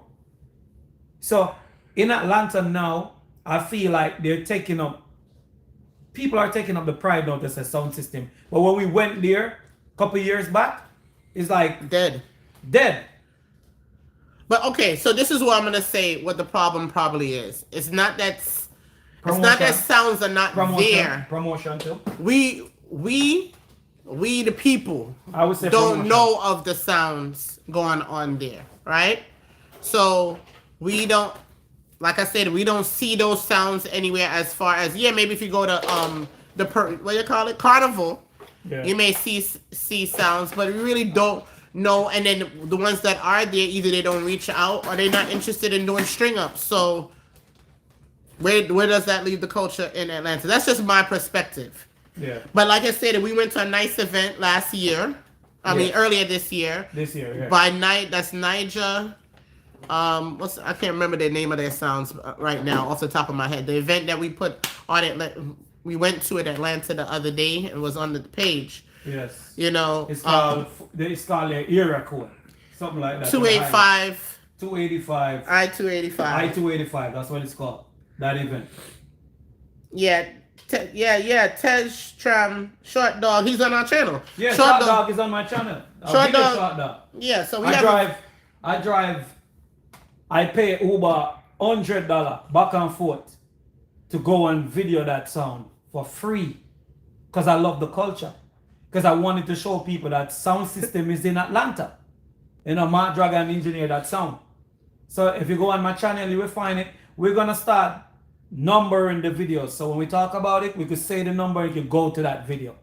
So in Atlanta now, I feel like people are taking up the pride now to say sound system. But when we went there a couple years back, it's like dead. But okay, so this is what I'm gonna say. What the problem probably is. It's not that sounds are not there. Promotion too. We the people I would say don't promotion. know of the sounds going on there, right? So we don't, like I said, we don't see those sounds anywhere. As far as maybe if you go to what do you call it, Carnival, Yeah. you may see sounds, but we really don't know. And then the ones that are there, either they don't reach out or they're not interested in doing string ups. So where does that leave the culture in Atlanta? That's just my perspective. Yeah. But like I said, we went to a nice event last year. I mean, earlier this year. Yeah. By night, that's Niger. I can't remember the name of their sounds right now off the top of my head. The event that we put on it, we went to it Atlanta the other day and was on the page. Yes. You know, It's called the era code, something like that. 285. 285. I-285. That's what it's called. That event. Yeah. Tej Tram Short Dog. He's on our channel. Yeah, Short Dog is on my channel. Short Dog. Short Dog. Yeah, so I pay Uber $100 back and forth to go and video that sound for free because I love the culture. Because I wanted to show people that sound system is in Atlanta. You know, Mark Dragon engineered that sound. So if you go on my channel, you will find it. We're going to start numbering the videos. So when we talk about it, we could say the number and you could go to that video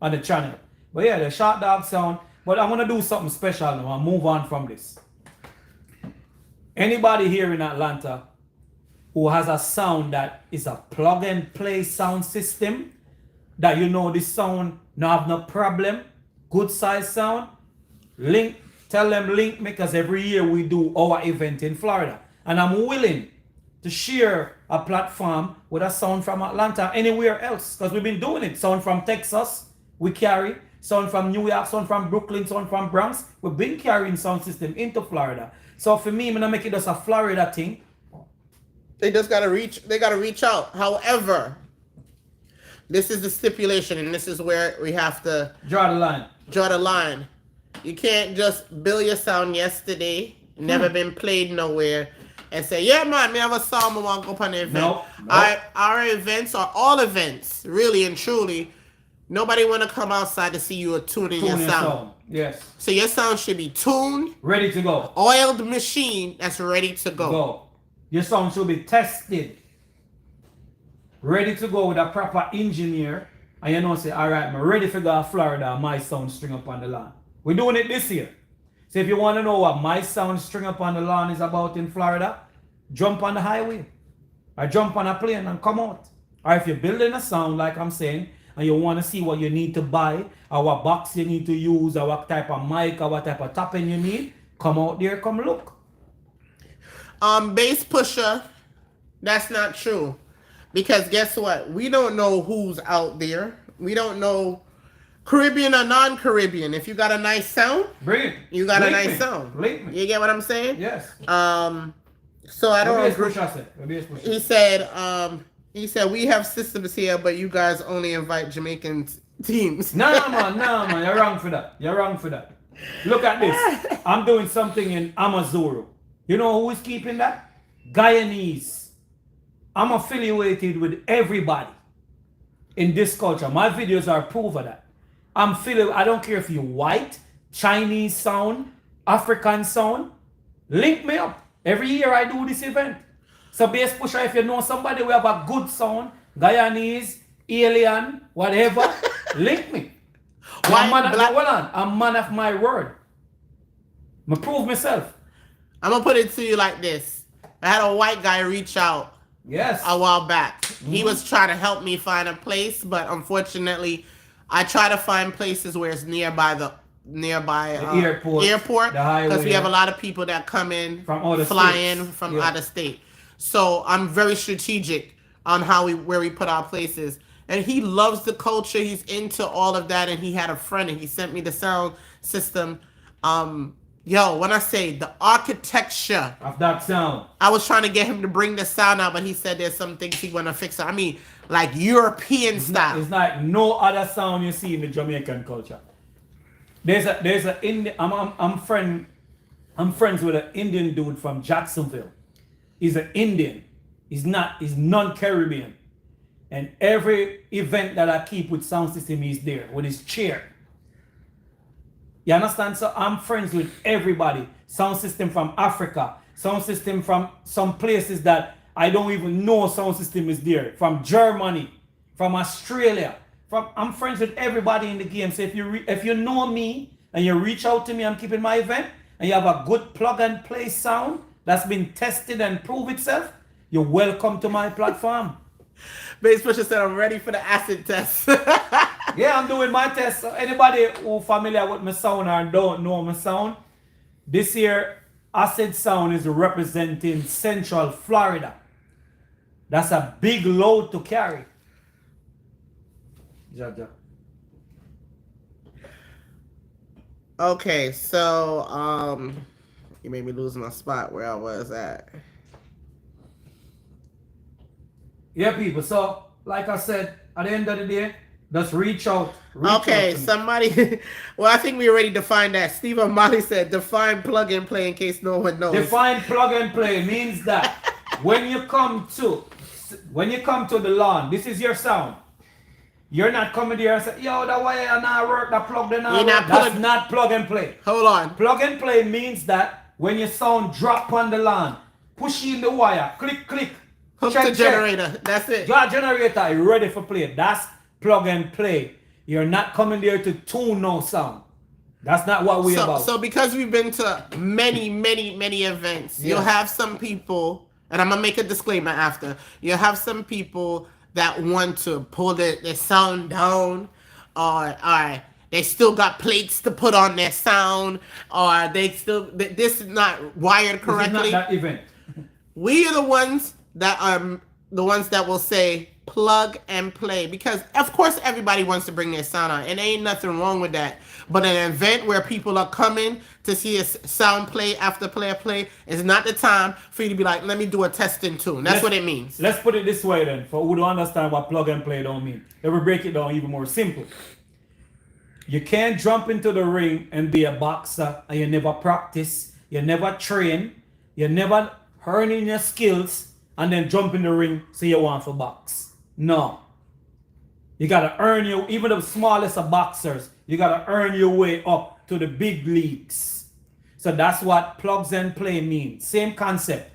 on the channel. But yeah, the Short Dog sound. But I'm going to do something special now. I'll move on from this. Anybody here in Atlanta who has a sound that is a plug and play sound system, that you know this sound not have no problem, good size sound, tell them link me because every year we do our event in Florida. And I'm willing to share a platform with a sound from Atlanta, anywhere else, because we've been doing it. Sound from Texas, we carry. Sound from New York, sound from Brooklyn, sound from Bronx. We've been carrying sound system into Florida. So for me, I'm gonna make it just a Florida thing. They gotta reach out. However, this is the stipulation, and this is where we have to Draw the line. You can't just build your sound yesterday, never been played nowhere, and say, yeah, man, me have a song, I want to go up on the event. Nope. Our events are all events, really and truly. Nobody want to come outside to see you tuning your sound. Yes. So your sound should be tuned, Ready to go. oiled machine that's ready to go. Your sound should be tested. Ready to go with a proper engineer. And you know, say, all right, I'm ready to go to Florida, my sound string up on the lawn. We're doing it this year. So if you want to know what my sound string up on the lawn is about in Florida, jump on the highway. Or jump on a plane and come out. Or if you're building a sound, like I'm saying, and you want to see what you need to buy, or what box you need to use, or what type of mic, or what type of tapping you need, come out there, come look. Bass pusher, that's not true. Because guess what? We don't know who's out there. We don't know Caribbean or non-Caribbean. If you got a nice sound, Bring it. you got a Link nice me. sound. Link me. You get what I'm saying? Yes. So I don't agree. He said we have systems here, but you guys only invite Jamaican teams. No, man. You're wrong for that. Look at this. I'm doing something in Amazuru. You know who is keeping that? Guyanese. I'm affiliated with everybody in this culture. My videos are proof of that. I don't care if you're white, Chinese sound, African sound. Link me up. Every year I do this event. So bass pusher, if you know somebody who have a good sound, Guyanese, alien, whatever, link me. I'm a man of my word. I prove myself. I'm gonna put it to you like this. I had a white guy reach out a while back. He was trying to help me find a place, but unfortunately, I try to find places where it's nearby the airport, because we have a lot of people that come in fly in from out of state. So I'm very strategic on where we put our places. And he loves the culture. He's into all of that. And he had a friend and he sent me the sound system. When I say the architecture of that sound, I was trying to get him to bring the sound out, but he said there's some things he want to fix. I mean, like European style. It's like no other sound you see in the Jamaican culture. There's a Indian. I'm friends with an Indian dude from Jacksonville. He's an Indian. He's non-Caribbean. And every event that I keep with sound system, he's there with his chair. You understand? So I'm friends with everybody. Sound system from Africa. Sound system from some places that I don't even know sound system is there. From Germany. From Australia. I'm friends with everybody in the game. So if you know me and you reach out to me, I'm keeping my event, and you have a good plug and play sound that's been tested and proved itself, you're welcome to my platform. Bass Pusher said I'm ready for the acid test. Yeah, I'm doing my test. So anybody who familiar with my sound or don't know my sound, this year acid sound is representing Central Florida. That's a big load to carry. Ja. Okay, so you made me lose my spot where I was at. Yeah, people. So, like I said, at the end of the day, just reach out. Somebody. Well, I think we already defined that. Steve O'Malley said, "Define plug and play in case no one knows." Define plug and play means that when you come to the lawn, this is your sound. You're not coming there and say, "Yo, that wire not work. That plug not work." That's not plug and play. Hold on. Plug and play means that when your sound drop on the lawn, push in the wire, click. Hook the generator. That's it. Your generator is ready for play. That's plug and play. You're not coming there to tune no sound. That's not what we're about. So because we've been to many events, you'll have some people, and I'm going to make a disclaimer after, you'll have some people that want to pull their sound down, or they still got plates to put on their sound, or this is not wired correctly. This is not that event. We are the ones that will say plug and play, because of course everybody wants to bring their sound on, and ain't nothing wrong with that. But an event where people are coming to see a sound play after play is not the time for you to be like, let me do a testing tune. That's what it means. Let's put it this way then, for who don't understand what plug and play don't mean. Let me break it down even more simple. You can't jump into the ring and be a boxer and you never practice, you never train, you never earning your skills, and then jump in the ring so you want to box. No. You got to earn even the smallest of boxers, you got to earn your way up to the big leagues. So that's what plugs and play means. Same concept.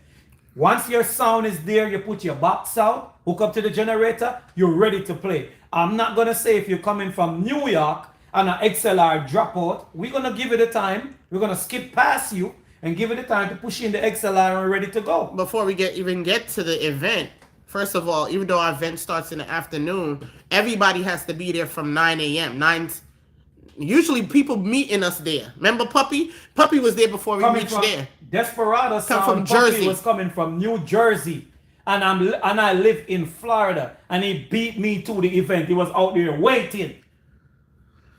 Once your sound is there, you put your box out, hook up to the generator, you're ready to play. I'm not going to say if you're coming from New York and an XLR drop out, we're going to give it a time. We're going to skip past you and give it the time to push in the XLR and we're ready to go. Before we even get to the event, first of all, even though our event starts in the afternoon, everybody has to be there from 9 a.m. 9 Usually people meeting us there. Remember Puppy? Puppy was there before we reached there. Desperado Come sound from Puppy Jersey. was coming from New Jersey. And I live in Florida. And he beat me to the event. He was out there waiting.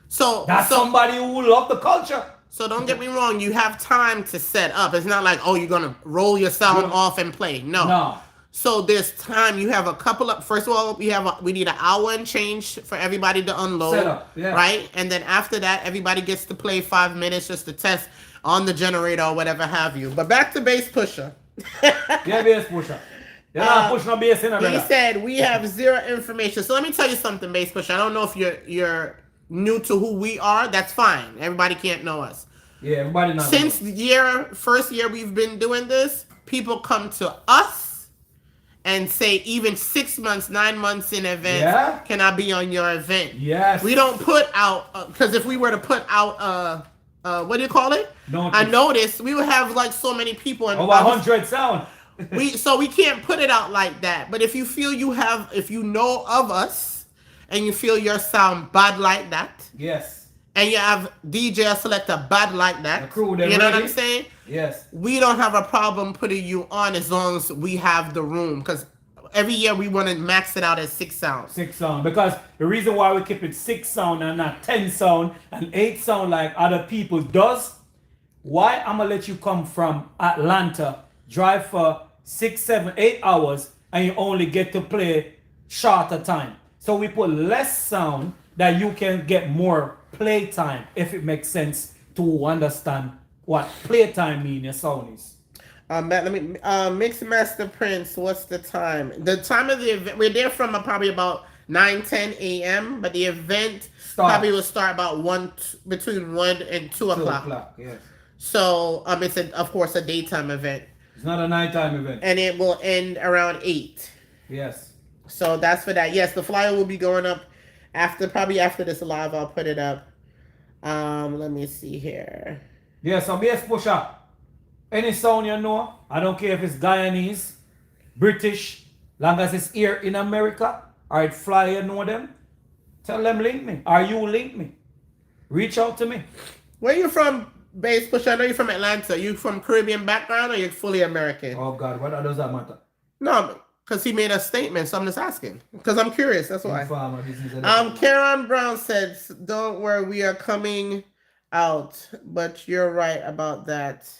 So That's somebody who love the culture. So don't get me wrong, you have time to set up. It's not like, oh, you're gonna roll your sound off and play. No. So there's time. You have a couple of. First of all, we need an hour and change for everybody to unload. Set up, yeah. Right, and then after that, everybody gets to play 5 minutes just to test on the generator or whatever have you. But back to Bass Pusher. Yeah, Bass Pusher. You're not pushing no bass in. He said we have zero information. So let me tell you something, Bass Pusher. I don't know if you're new to who we are. That's fine. Everybody can't know us. Yeah, everybody knows. Since the first year we've been doing this, people come to us and say even 6 months, 9 months in advance, can I be on your event? Yes. We don't put out, because if we were to put out, what do you call it? Notice. A notice, we would have like so many people. And over 100 sound. So we can't put it out like that. But if you feel if you know of us and you feel your sound bad like that. Yes. And you have DJ selector bad like that. The crew, you know ready? what I'm saying? Yes. We don't have a problem putting you on as long as we have the room. Because every year we want to max it out at 6 sounds. 6 sound. Because the reason why we keep it 6 sound and not 10 sound and 8 sound like other people does, why I'm going to let you come from Atlanta, drive for 6, 7, 8 hours, and you only get to play shorter time. So we put less sound that you can get more playtime, if it makes sense to understand what playtime mean your sound is. Let me Mix Master Prince, what's the time? The time of the event, we're there from probably about 9-10 a.m. but the event probably will start about between 1 and 2 o'clock. 2 o'clock, yes. So it's of course a daytime event. It's not a nighttime event. And it will end around 8. Yes. So that's for that. Yes, the flyer will be going up probably after this live. I'll put it up. Let me see here. Yeah, so Bass Pusher, any sound you know, I don't care if it's Guyanese, British, long as it's here in America, or it fly, you know them, tell them link me, or you link me. Reach out to me. Where you from, Bass Pusher? I know you're from Atlanta. You from Caribbean background or you're fully American? Oh God, what does that matter? No, because he made a statement, so I'm just asking. Because I'm curious, that's why. Farmer, Karen Brown said, don't worry, we are coming out. But you're right about that.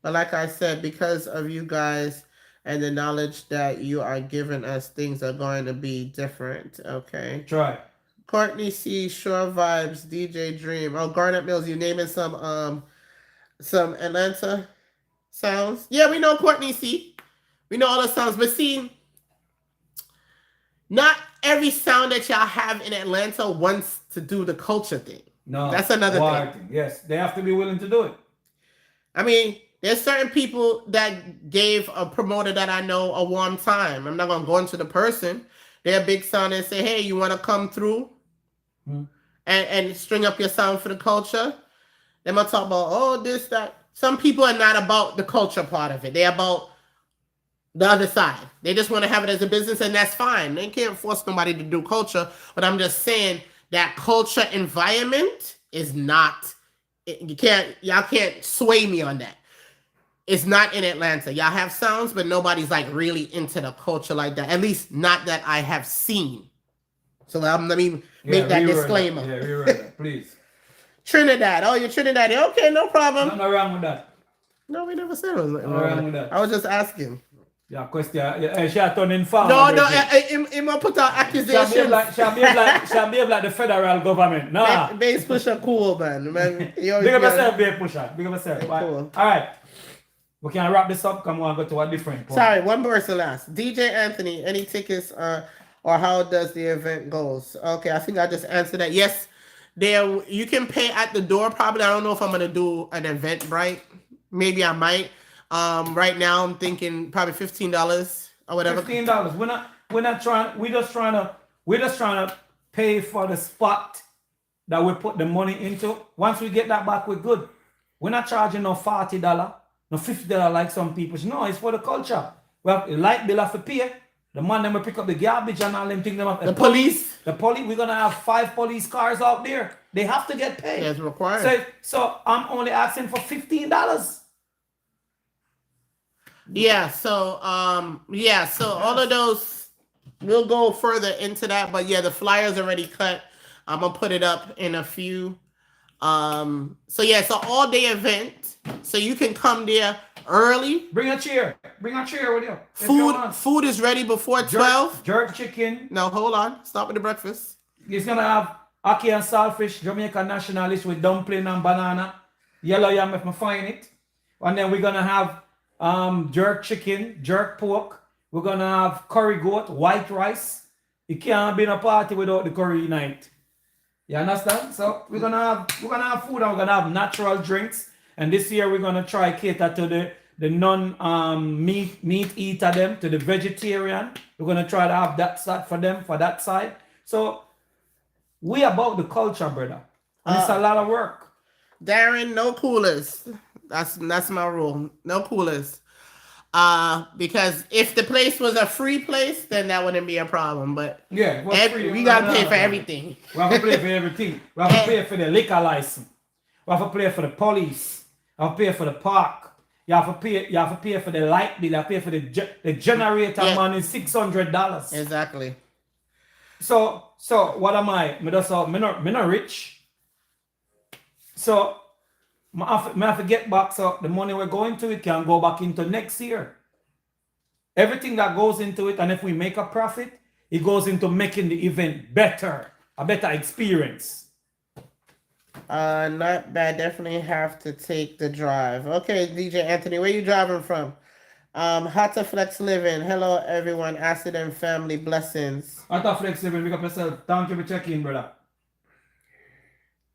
But like I said, because of you guys and the knowledge that you are giving us, things are going to be different. Okay. Try. Courtney C, Shore Vibes, DJ Dream. Oh, Garnet Mills, you naming some Atlanta sounds? Yeah, we know Courtney C. We know all the sounds, but see, not every sound that y'all have in Atlanta wants to do the culture thing. No, that's another thing. Yes, they have to be willing to do it. I mean, there's certain people that gave a promoter that I know a warm time. I'm not going to go into the person. They're a big sound and say, hey, you want to come through and string up your sound for the culture? They might talk about, oh, this, that. Some people are not about the culture part of it. They're about the other side. They just want to have it as a business, and that's fine. They can't force nobody to do culture, but I'm just saying that culture environment is not, y'all can't sway me on that. It's not in Atlanta. Y'all have sounds, but nobody's like really into the culture like that. At least not that I have seen. So let me make that disclaimer. Yeah, reword that, please. Trinidad. Oh, you're Trinidad. Okay, no problem. Nothing wrong with that. No, we never said it was nothing wrong with that. I was just asking. Yeah, question. She turned in farm. No, he might put out accusations. She'll behave like the federal government. Nah. Bass Pusher cool, man. Big up yourself, Bass Pusher. Big up yourself. Cool. All right. We can wrap this up. Come on, go to a different point. Sorry, one person last. DJ Anthony, any tickets or how does the event goes? Okay, I think I just answered that. Yes, there you can pay at the door. Probably. I don't know if I'm gonna do an Eventbrite. Maybe I might. Right now I'm thinking probably $15 or whatever. $15. We're not trying. We're just trying to pay for the spot that we put the money into. Once we get that back, we're good. We're not charging no $40, no $50 like some people. No, it's for the culture. Well, the light bill have to pay. The man them will pick up the garbage and all them things. The police. We're gonna have 5 police cars out there. They have to get paid. It's required. So I'm only asking for $15. Yeah, so all of those, we'll go further into that, but yeah, the flyer's already cut. I'm gonna put it up in a few. So yeah, it's an all-day event, so you can come there early. Bring a chair with you. Food is ready before 12. Jerk chicken. No, hold on. Stop with the breakfast. It's gonna have ackee and saltfish, Jamaican national dish with dumpling and banana. Yellow yam if I find it. And then we're gonna have jerk chicken, jerk pork. We're gonna have curry goat, white rice. You can't be in a party without the curry night. You understand? So we're gonna have food and we're gonna have natural drinks. And this year we're gonna try cater to the non meat eater them, to the vegetarian. We're gonna try to have that side for them for that side. So we about the culture, brother. And it's a lot of work. Darren, no coolers. That's my rule. No coolers. Because if the place was a free place, then that wouldn't be a problem. But yeah, we gotta pay for everything. We have to pay for everything. We have to pay for the liquor license. We have to pay for the police. We have to pay for the park. You have to pay for the light bill. You have to pay for the generator money, $600. Exactly. So what am I? Me not rich. So I have to get back, so the money we're going to it can go back into next year. Everything that goes into it, and if we make a profit, it goes into making the event better, a better experience. Not bad. Definitely have to take the drive. Okay, DJ Anthony, where you driving from? Hata Flex Living. Hello, everyone. Acid and family blessings. Hata Flex Living, pick up yourself. Thank you for checking, brother.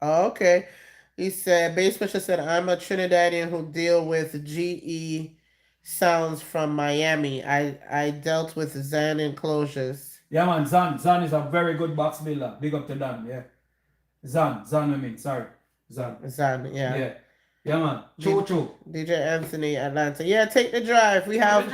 Oh, okay. He said, Bass Pusher said, I'm a Trinidadian who deal with GE sounds from Miami. I dealt with Zan enclosures. Yeah, man. Zan is a very good box builder. Big up to Dan, yeah. Zan, sorry. Zan, yeah. Yeah, man. True. DJ Anthony, Atlanta. Yeah, take the drive. We have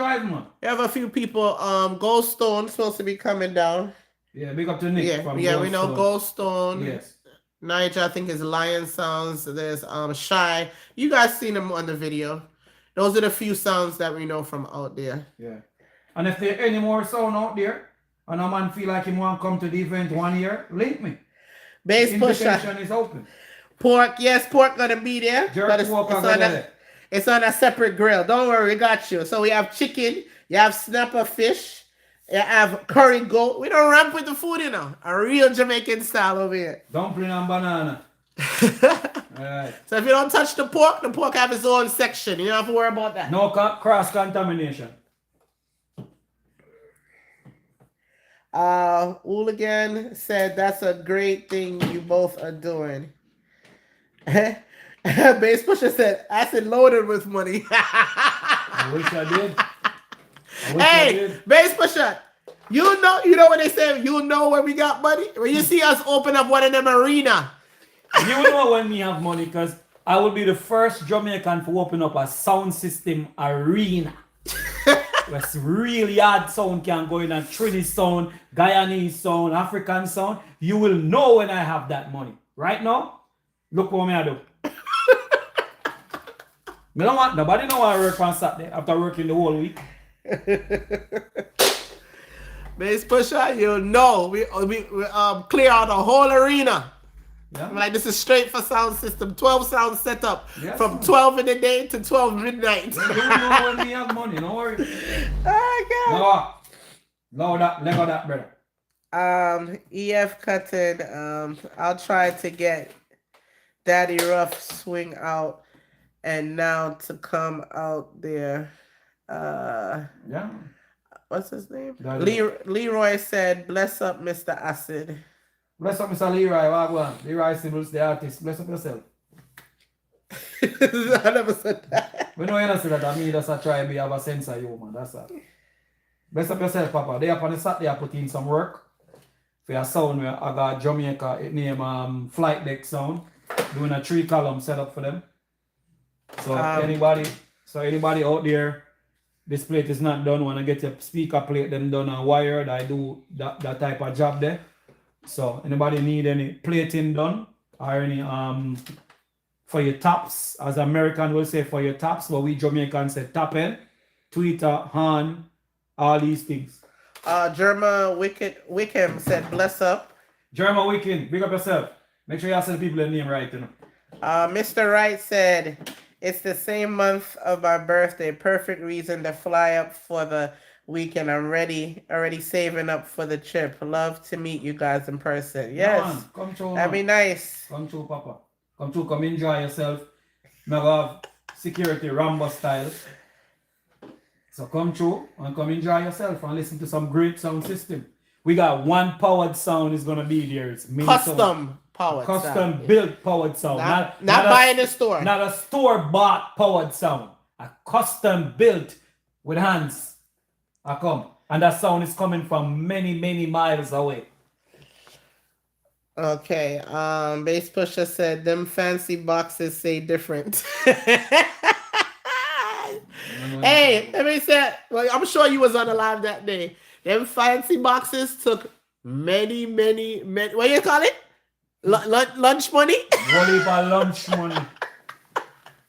a few people. Goldstone supposed to be coming down. Yeah, big up to Nick. Yeah, we know Goldstone. Yes. Nigel, I think, is Lion Sounds. There's Shy. You guys seen them on the video. Those are the few sounds that we know from out there. Yeah. And if there are any more sound out there, and a man feel like he want to come to the event 1 year, link me. Bass Pusher. Invitation is open. Pork, yes, pork gonna be there. It's on a separate grill. Don't worry, we got you. So we have chicken, you have snapper fish, you have curry goat. We don't ramp with the food, you know. A real Jamaican style over here. Dumpling and banana. Alright. So if you don't touch the pork have its own section. You don't have to worry about that. No cross contamination. Hooligan said that's a great thing you both are doing. Bass Pusher said acid loaded with money. I wish I did. Hey, Bass Pusher, you know what they say, you know where we got money? When you see us open up one of them arena. You know when we have money, because I will be the first Jamaican to open up a sound system arena. Where really hard sound can go in, a Trini sound, Guyanese sound, African sound. You will know when I have that money. Right now, look what I do. Nobody know I work on Saturday after working the whole week. Bass Pusher, you know, we clear out the whole arena. Yeah. Like, this is straight for sound system. 12 sound setup from 12 in the day to 12 midnight. You know when we have money, don't worry. Oh, God. Load that, brother. EF Cutton, I'll try to get Daddy Rough swing out and now to come out there. Yeah. What's his name? Leroy said, bless up, Mr. Acid. Bless up, Mr. Leroy. Wagwan. Leroy Symbols, the artist. Bless up yourself. I never said that. We know you don't say that. I mean, that's a try to have a sense of humor. That's all. Bless up yourself, Papa. They up on the Saturday, I put in some work for your sound. Where I got Jamaica, it name Flight Deck Sound. Doing a 3-column setup for them. So anybody out there, this plate is not done. When I get your speaker plate them done and wired, I do that type of job there. So anybody need any plating done, or any for your tops, as American will say for your tops, but we Jamaicans say tapping, Twitter, Han, all these things. Germa Wickham said, bless up. Jeremy Weekend, big up yourself. Make sure you ask the people the name right, you know. Mr. Wright said, it's the same month of my birthday. Perfect reason to fly up for the weekend. I'm already saving up for the trip. Love to meet you guys in person. Yes. Man, come through. That'd be nice. Come through, Papa. Come through, come enjoy yourself. Now have security Rambo style. So come through and come enjoy yourself and listen to some great sound system. We got one powered sound is gonna be there. It's Custom powered custom sound. built powered sound. Not buying a store. Not a store bought powered sound. A custom built with hands. I come. And that sound is coming from many, many miles away. Okay. Bass Pusher said them fancy boxes say different. Hey, let me say, well, I'm sure you was on the live that day. Them fancy boxes took many, what you call it? Lunch money? Whole heap of lunch money.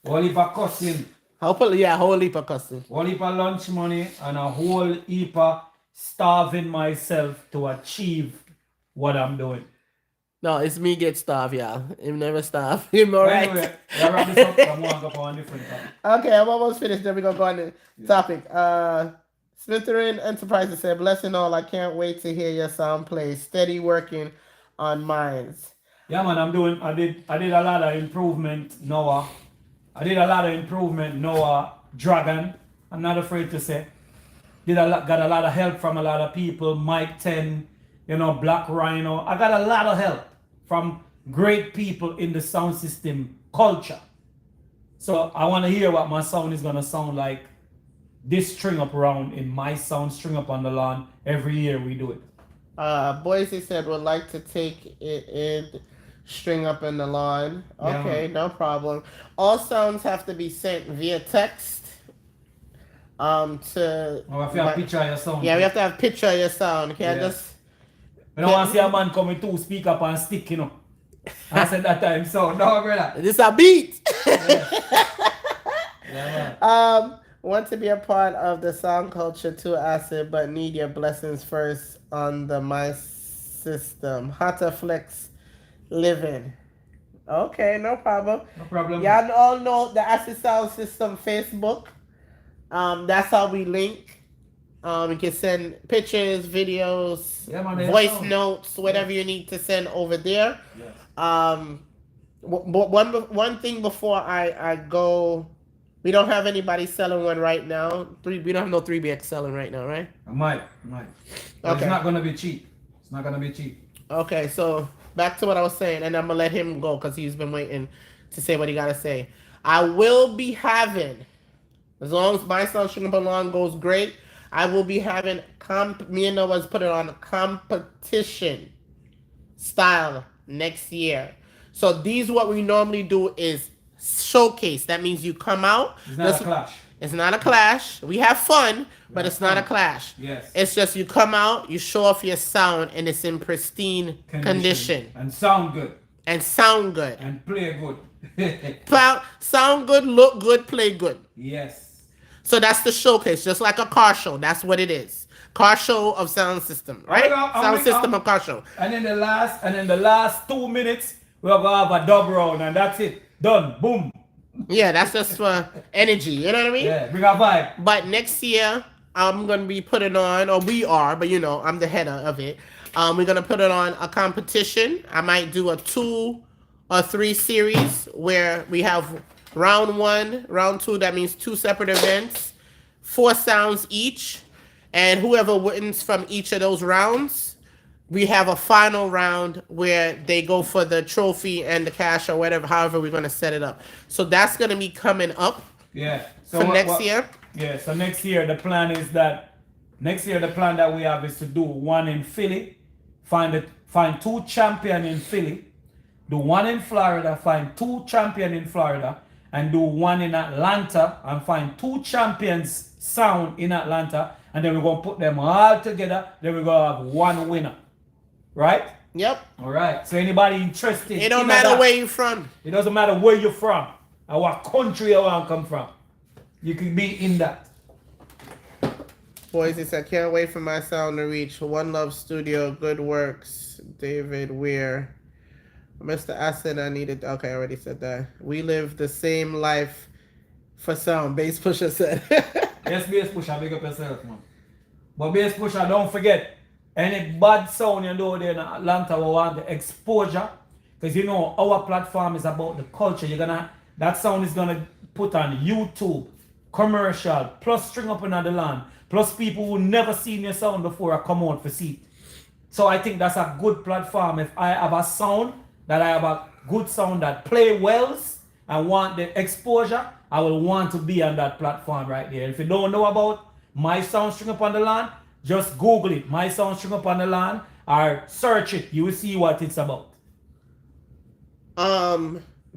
Whole heap of cussing. Hopefully, yeah, whole heap of cussing. Whole heap of lunch money and a whole heap of starving myself to achieve what I'm doing. No, it's me get starved, y'all. Him never starve. Him alright. Anyway, I wrap this up. I'm going to go on a different topic. Okay, I'm almost finished. Then we're gonna go on the topic. Smitherin Enterprises said, blessing all, I can't wait to hear your sound play. Steady working on mines. Yeah, man, I did a lot of improvement, Noah. Noah Dragon. I'm not afraid to say. Got a lot of help from a lot of people. Mike 10, Black Rhino. I got a lot of help from great people in the sound system culture. So I want to hear what my sound is gonna sound like this string up round in my sound string up on the lawn. Every year we do it. Boise said would like to take it in string up in the lawn. Okay, no problem. All sounds have to be sent via text. If you have a picture of your sound. Yeah, we have to have a picture of your sound. Can't just. I don't want to see a man come with 2 speak up and stick, I said that time, so no, brother. This a beat. Yeah, Want to be a part of the sound culture too, Acid, but need your blessings first on the My System. Hotter Flex Living. Okay, no problem. No problem. Y'all all know the Acid Sound System Facebook. That's how we link. You can send pictures, videos, voice notes, whatever you need to send over there. Yes. One thing before I go, we don't have anybody selling one right now. We don't have no 3BX selling right now, right? I might. But Okay. It's not gonna be cheap. Okay, so back to what I was saying, and I'm gonna let him go because he's been waiting to say what he gotta say. I will be having, as long as my sound string along goes great, I will be having me and Noah's put it on a competition style next year. So these what we normally do is showcase. That means you come out. It's not a clash. It's not a clash. We have fun, but it's not a clash. Yes. It's just you come out, you show off your sound, and it's in pristine condition. And sound good. And sound good. And play good. Sound good, look good, play good. Yes. So that's the showcase, just like a car show. That's what it is. Car show of sound system, right? Sound system of car show. And in the last 2 minutes, we're gonna have a dub round, and that's it. Done. Boom. Yeah, that's just for energy. You know what I mean? Yeah, bring a vibe. But next year, I'm gonna be putting on, or we are, but I'm the header of it. We're gonna put it on a competition. I might do a 2 or 3 series where we have round 1, round 2. That means 2 separate events, 4 sounds each, and whoever wins from each of those rounds, we have a final round where they go for the trophy and the cash or whatever, however we're gonna set it up. So that's gonna be coming up. Yeah. So next year. Yeah. So next year the plan that we have is to do 1 in Philly, find 2 champions in Philly, do 1 in Florida, find 2 champions in Florida, and do 1 in Atlanta and find 2 champions sound in Atlanta, and then we're gonna put them all together. Then we're gonna have 1 winner, right? Yep. All right. So anybody interested? It don't in matter that, where you from. It doesn't matter where you're from or what country you want to come from. You can be in that. Boys, he said, can't wait for my sound to reach One Love Studio. Good works. David Weir. Mr. Acid, I needed. Okay, I already said that. We live the same life for sound. Bass Pusher said. Yes, Bass Pusher, big up yourself, man. But Bass Pusher, don't forget, any bad sound you know there in Atlanta we want the exposure. Because you know our platform is about the culture. That sound is gonna put on YouTube, commercial, plus string up another land, plus people who never seen your sound before are come out for see it. So I think that's a good platform. If I have a sound that I have a good sound that play wells and want the exposure, I will want to be on that platform right there. If you don't know about my sound string up on the land, just Google it, my sound string up on the land, or search it. You will see what it's about.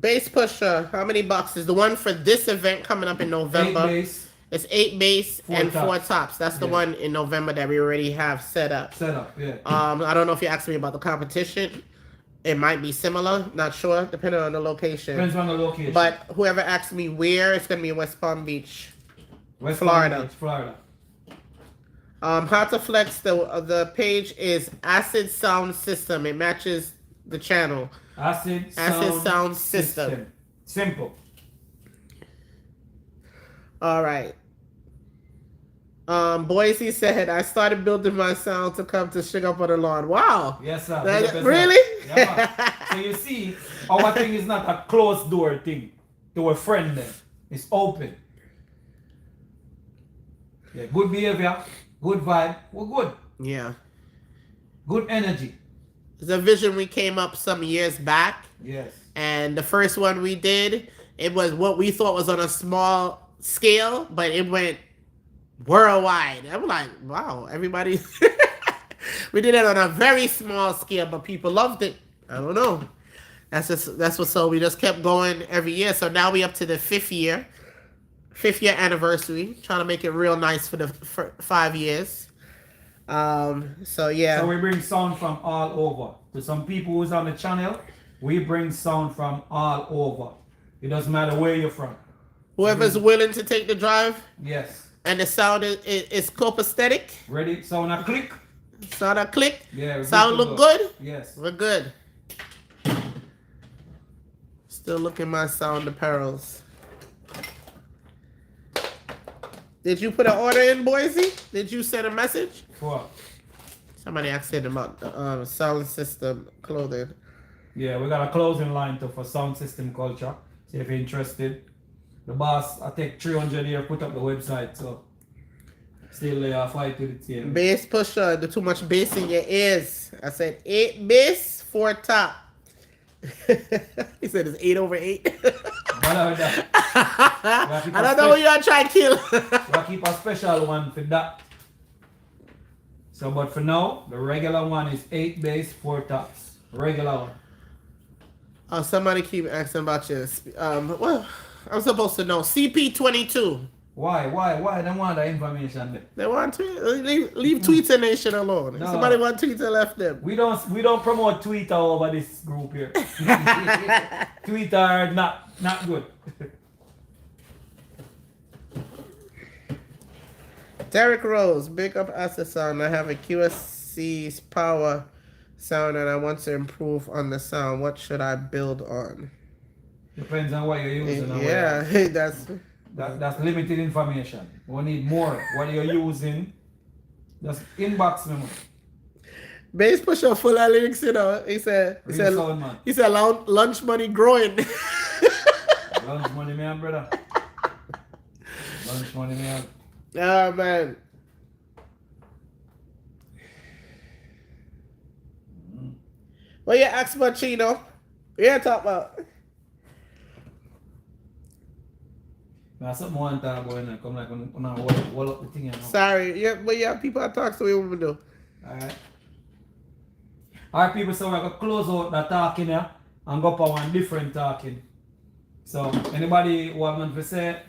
Bass Pusher, how many boxes? The one for this event coming up in November. 8 bass. It's 8 bass and 4 tops. tops. That's the Yeah. one in November that we already have set up. Yeah. I don't know if you asked me about the competition. It might be similar, not sure, depending on the location. Depends on the location. But whoever asked me where, it's gonna be in West Palm Beach. West Florida. Palm Beach, Florida. How to flex the page is Acid Sound System. It matches the channel. Acid Sound System. Simple. All right. Boise said, I started building my sound to come to Sugar up on the lawn. Wow. Yes, sir. Really? Yeah, so you see, our thing is not a closed door thing to a friend then. It's open. Yeah, good behavior, good vibe, we're good. Yeah. Good energy. It's a vision we came up some years back. Yes. And the first one we did, it was what we thought was on a small scale, but it went worldwide. I'm like, wow, everybody. We did it on a very small scale, but people loved it. I don't know. That's what. So we just kept going every year. So now we up to the fifth year anniversary. Trying to make it real nice for 5 years. So yeah. So we bring sound from all over. To some people who's on the channel, we bring sound from all over. It doesn't matter where you're from. Whoever's willing to take the drive. Yes. And the sound is copacetic. Ready? Sound a click? Sound a click. Yeah. Sound look good? Yes. We're good. Still looking my sound apparels. Did you put an order in, Boise? Did you send a message? What? Somebody asked him about the sound system clothing. Yeah, we got a closing line for sound system culture. So if you're interested, the boss, I take 300 here, put up the website, so still fight with it here. Bass Pusher, the too much bass in your ears. I said 8 bass, 4 top. He said it's 8 over 8. I don't know what you're trying to kill. We'll keep a special one for that. So, but for now, the regular one is 8 bass, 4 tops. Regular one. Oh, somebody keep asking about your. Well, I'm supposed to know. CP22. Why? They want that information there. They want to leave Twitter Nation alone. No. Somebody want Twitter, left them. We don't promote Twitter over this group here. Twitter not good. Derek Rose, big up Acid Sound. I have a QSC's power sound and I want to improve on the sound. What should I build on? Depends on what you're using. Yeah, that's limited information. We need more. What you're using, just inbox me. Bass Pusher full of lyrics, you know. He said lunch money growing. Lunch money, man, brother. Lunch money, man. Oh man. What you ask about, Chino? What you talk about? Now something one time going on, come like when I wall up the thing, you know. Sorry, yeah, but yeah, people I talk to, what we do. Alright, people, so we're gonna close out the talking here and go for one different talking. So anybody want to say?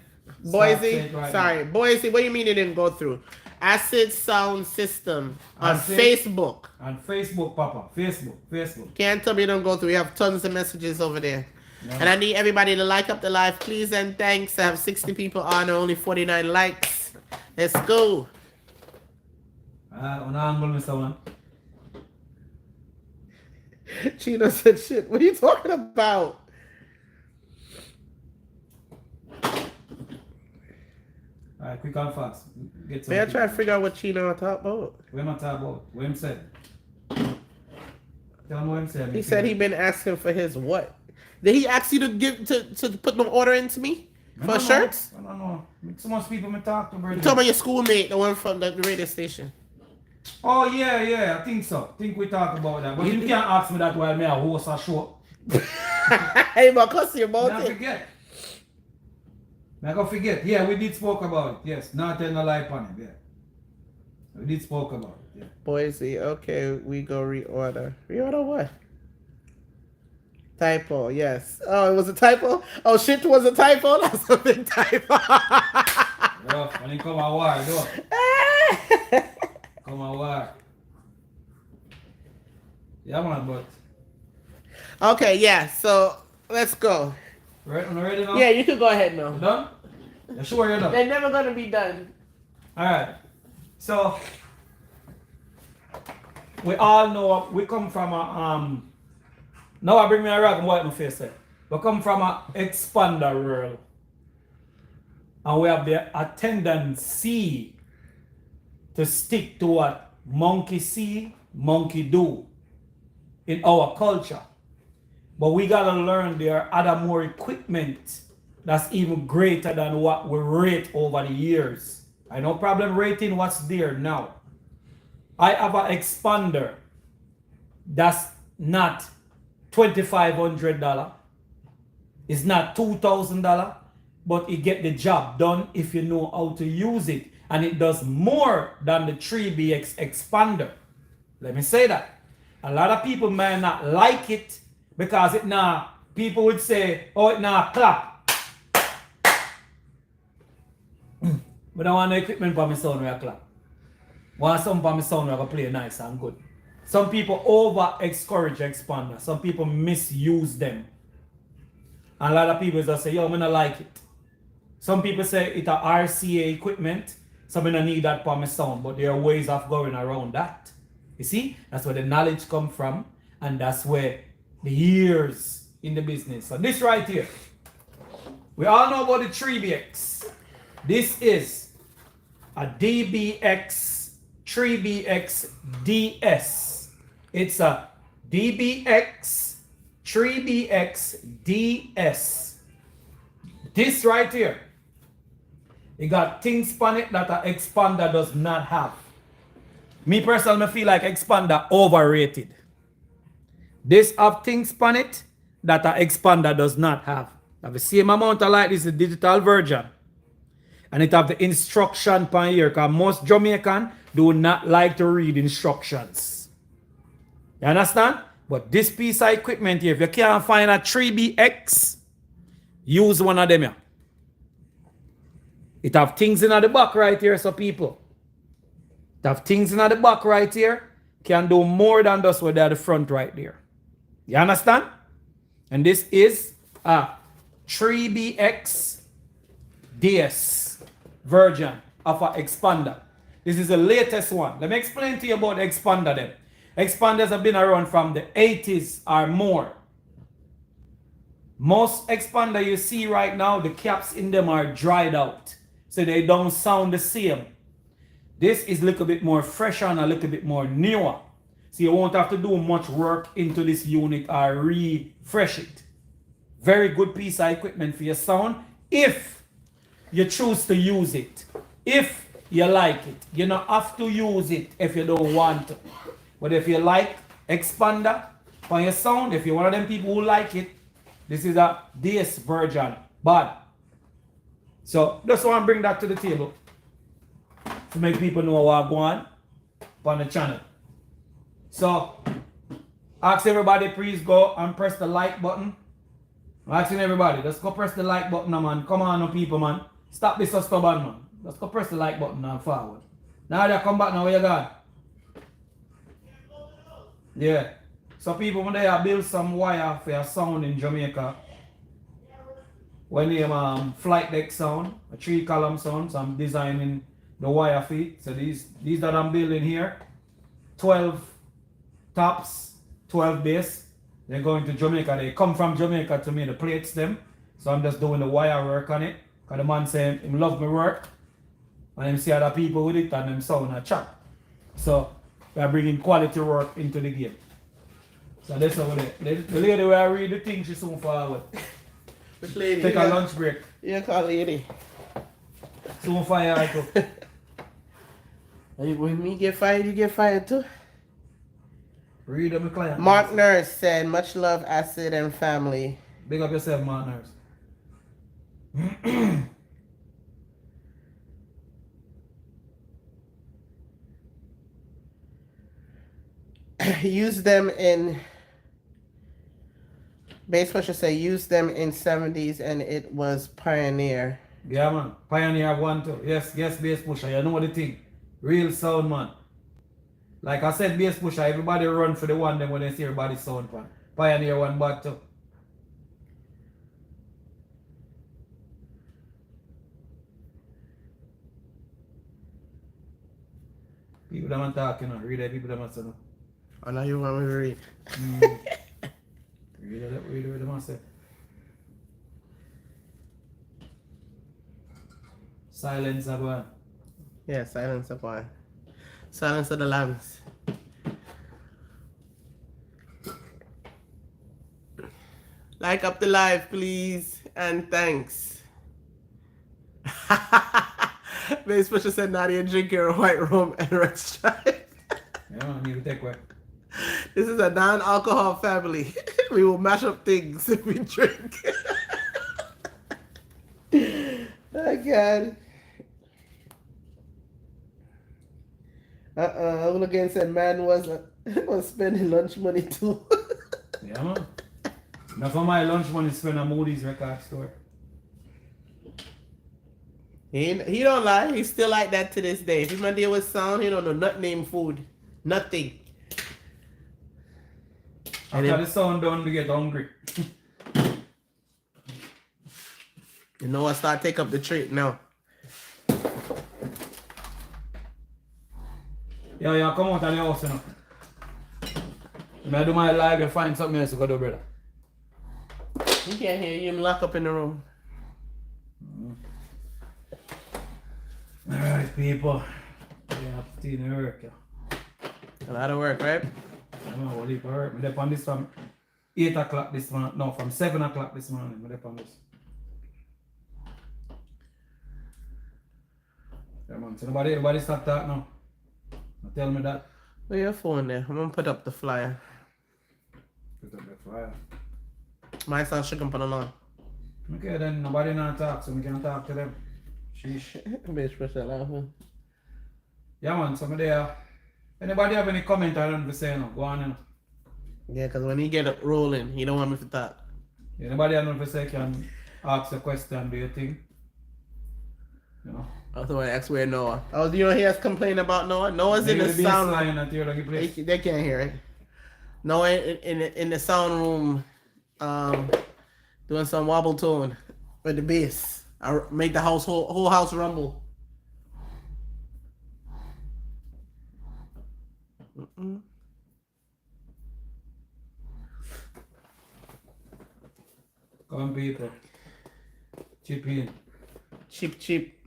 Boise, sorry, Boise, what do you mean it didn't go through? Acid Sound System on Acid. Facebook. On Facebook, Papa. Facebook. Can't tell me you don't go through. We have tons of messages over there. No. And I need everybody to like up the live, please and thanks. I have 60 people on, only 49 likes. Let's go. Chino said, shit, what are you talking about? Alright, quick and fast. Get Man, I try to figure out what Chino talk about. What am I talking about? What him said? Tell him what him said. He said he been asking for his what? Did he ask you to give to put no order into me for shirts? I don't know. So much people me talk to, bro. You talking about your schoolmate, the one from the radio station. Oh yeah, I think so. I think we talk about that. But you can't ask me that while me a host a show. Hey, but cuss you about Not it. forget. Not gonna forget. Yeah, we did spoke about it. Yes, not telling a lie on it. Yeah, we did spoke about it. Yeah. Boise, okay, we go reorder. Reorder what? Typo, yes. Oh, it was a typo? Oh, shit was a typo? That's a big typo. Yo, when you come a war, go. Come a war. Yeah, man, but. Okay, yeah, so let's go. Right, on ready now? Yeah, you can go ahead now. You done? You sure you're done? They're never gonna be done. Alright. So we all know we come from a now I bring me a rag and wipe my face there. We come from a expander world. And we have the a tendency to stick to what monkey see, monkey do in our culture. But we gotta learn there are other more equipment that's even greater than what we rate over the years. I no problem rating what's there now. I have an expander that's not $2,500. It's not $2,000, but it get the job done if you know how to use it. And it does more than the 3BX expander. Let me say that. A lot of people may not like it because it now, people would say, oh, it now clap. But I want no equipment for my sound where I clap. Want some for my sound where I play nice and good. Some people over encourage expander. Some people misuse them. And a lot of people just say, yo, I don't like it. Some people say it's a RCA equipment, so I don't need that for my sound. But there are ways of going around that. You see? That's where the knowledge comes from. And that's where the years in the business. So this right here. We all know about the 3BX. This is a DBX 3BX DS. It's a DBX 3BX DS. This right here, it got things on it that an expander does not have. Me personally feel like expander overrated. This have things on it that an expander does not have. Have the same amount of light is the digital version. And it have the instruction pan here, because most Jamaican do not like to read instructions. You understand? But this piece of equipment here, if you can't find a 3BX, use one of them here. It have things in the back right here, so people. It have things in the back right here, can do more than just what they're at the front right there. You understand? And this is a 3BX DS version of an expander. This is the latest one. Let me explain to you about the expander then. Expanders have been around from the 80s or more. Most expander you see right now, the caps in them are dried out. So they don't sound the same. This is a little bit more fresher and a little bit more newer. So you won't have to do much work into this unit or refresh it. Very good piece of equipment for your sound if you choose to use it. If you like it. You don't have to use it if you don't want to. But if you like expander for your sound, if you're one of them people who like it, this is a DS version. But so just want to bring that to the table to make people know what going on the channel. So ask everybody, please go and press the like button. I'm asking everybody, just go press the like button, man. Come on, no people, man. Stop this so stubborn, man. Just go press the like button and forward. Now they come back now, where you gone? Yeah. So people when they build some wire for your sound in Jamaica. When they flight deck sound, a 3-column sound, so I'm designing the wire feet. So these that I'm building here, 12 tops, 12 base. They're going to Jamaica. They come from Jamaica to me, the plates them. So I'm just doing the wire work on it. Cause the man saying he love my work. And him see other people with it and them sound a chat. So we're bringing quality work into the game. So that's how the lady where I read the thing, she soon forward. Which lady? Take a lunch break. You call lady. Soon fire I go. When me get fired, you get fired too. Read up my client. Mark Nurse said, much love, Acid and family. Big up yourself, Mark Nurse. Use them in Bass Pusher say use them in 70s and it was Pioneer. Yeah, man. Pioneer one too. Yes, Bass Pusher. You know the thing. Real sound, man. Like I said, Bass Pusher, everybody run for the one them when they see everybody sound pan. Pioneer one bad too. People that want to talk, you know. Read it, people that want to know. I know you want me to read. Read it, them want to say. Silence again. Yeah, silence of one. Silence of the lambs. Like up the live, please, and thanks. Bass Pusher said Nadia drink your white rum and red stripe. Yeah, man, need to take one. This is a non-alcohol family. We will mash up things if we drink. Oh God. Look again said man was spending lunch money too. Yeah, man. Now for my lunch money spent on Moody's record store. He don't lie. He's still like that to this day. If he's gonna deal with sound, he don't know nothing named food. Nothing. After the sound done, we get hungry. You know what? Start take up the treat now. Yeah, come out of the house, you know. When I do my live, you find something else to go do, brother. He can't hear you. I'm locked up in the room. Alright, people. Yeah, team work, yeah. A lot of work, right? I don't know what it work. I'm on this from 8 o'clock this morning. No, from 7 o'clock this morning. I'm on this. Yeah, man. So nobody stop talking now. Now tell me that. Where your phone there? I'm gonna put up the flyer. Put up the flyer. My son should come put it on. Okay, then nobody not talk, so we can talk to them. Sheesh. Bitch, push that laughing. Yeah, man. So there. Anybody have any comment I don't say no? Go on, you know. Yeah, because when he get it rolling, he don't want me to talk. Anybody I don't say can ask a question, do you think? You know. Otherwise, that's where Noah. Oh, do you hear us complain about Noah? Noah's in the sound room. They can't hear it. Noah in the sound room, doing some wobble tone with the bass. I make the whole house rumble. Mm-mm. Come people. Chip in. Cheap.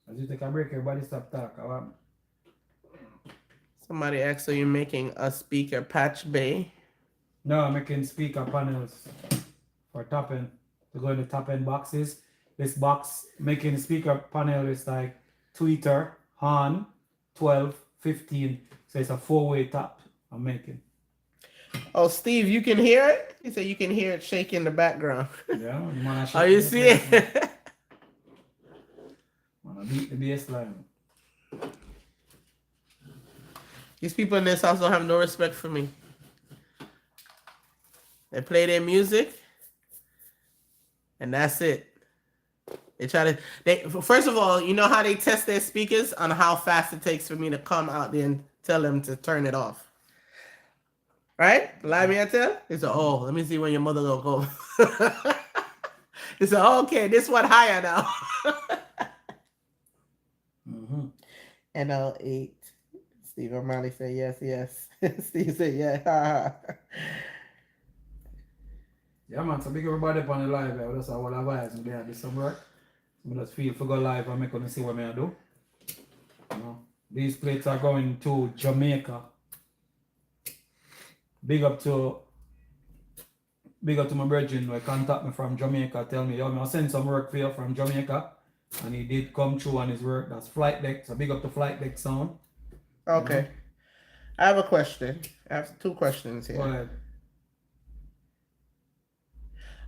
As you take a break, everybody stop talking. Somebody asked, are you making a speaker patch bay? No, I'm making speaker panels for top end to go in the top end boxes. This box making speaker panel is like tweeter, horn, 12, 15. So it's a 4-way top I'm making. Oh, Steve, you can hear it? He said you can hear it shake in the background. Yeah, man. Oh, you see it? Man, I beat the bass line. These people in this house don't have no respect for me. They play their music, and that's it. They try to. They first of all, you know how they test their speakers on how fast it takes for me to come out there and tell them to turn it off. Right? Lie me, I tell. They said, "Oh, let me see when your mother gonna go." They said, oh, "Okay, this one higher now." NL8. Steve O'Malley said yes, yes. Steve said yeah. Yeah, man, so big everybody up on the live. I just have all advice and they have this some work. I just feel for go live and make them see what I do. You know, these plates are going to Jamaica. Big up to my brethren who contact me from Jamaica, tell me, yo, I'll send some work for you from Jamaica. And he did come through on his work. That's Flight Deck. So big up to Flight Deck Sound. Okay. You know? I have a question. I have 2 questions here. Go ahead.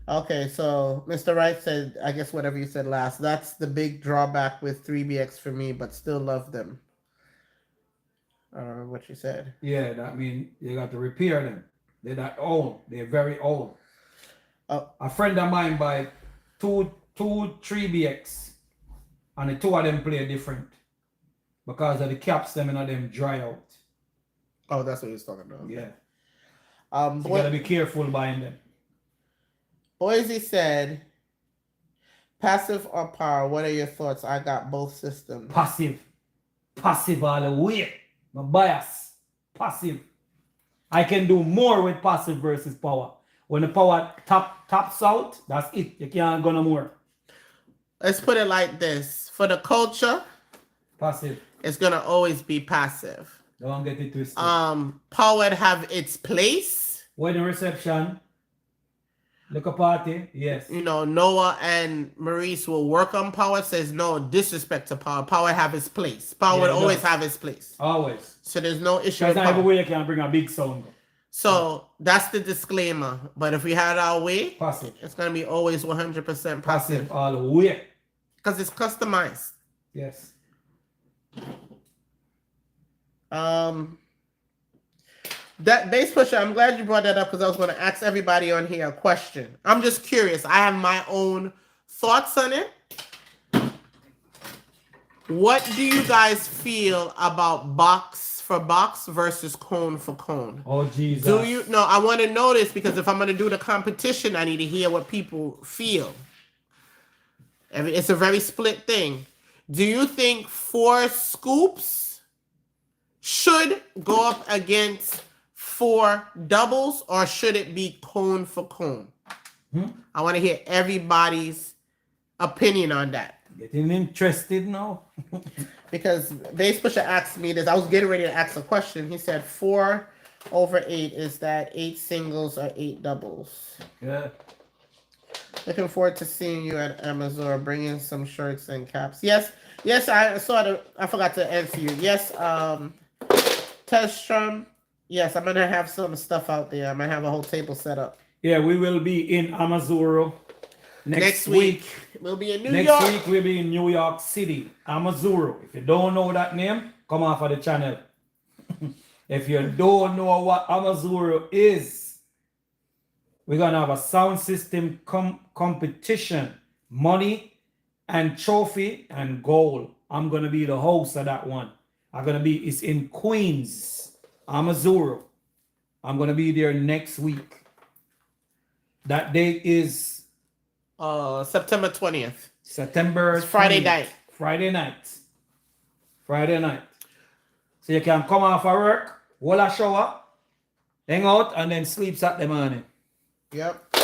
Okay, so Mr. Wright said, I guess whatever you said last, that's the big drawback with 3BX for me, but still love them. I don't remember what you said. Yeah, that means you got to repair them. They're that old. They're very old. A friend of mine buy two 3BX, and the 2 of them play different because of the caps them and them dry out. Oh, that's what he was talking about. Okay. Yeah. So you gotta be careful buying them. Boise said, passive or power, what are your thoughts? I got both systems. Passive all the way. My bias, passive. I can do more with passive versus power. When the power taps out, that's it. You can't go no more. Let's put it like this. For the culture, passive. It's gonna always be passive. Don't get it twisted. Power have its place. Wedding reception. Liquor party, yes. You know, Noah and Maurice will work on power. Says no disrespect to power. Power have its place. Power will always have its place. Always. So there's no issue. Because not everywhere you can bring a big sound. So that's the disclaimer. But if we had our way, passive. It's gonna be always 100% passive all the way. Because it's customized. Yes. That bass pusher, I'm glad you brought that up because I was going to ask everybody on here a question. I'm just curious. I have my own thoughts on it. What do you guys feel about box for box versus cone for cone? Oh, Jesus. Do you? No, I want to know this because if I'm going to do the competition, I need to hear what people feel. It's a very split thing. Do you think 4 scoops should go up against 4 doubles, or should it be cone for cone? I want to hear everybody's opinion on that. Getting interested now. Because Bass Pusher asked me this. I was getting ready to ask a question. He said 4/8 is that 8 singles or 8 doubles? Yeah. Looking forward to seeing you at Amazon, bringing some shirts and caps. Yes, I saw I forgot to answer you. Yes, Testrum. Yes, I'm gonna have some stuff out there. I'm gonna have a whole table set up. Yeah, we will be in Amazuro next week. We'll be in New York. Next week we'll be in New York City, Amazuro. If you don't know that name, come off of the channel. If you don't know what Amazuro is, we're gonna have a sound system competition, money and trophy and gold. I'm gonna be the host of that one. It's in Queens, Amazuro. I'm gonna be there next week. That date is September 20th. September. It's Friday 20th. night. Friday night. So you can come off of work, hold a shower, hang out, and then sleep Saturday morning. Yep.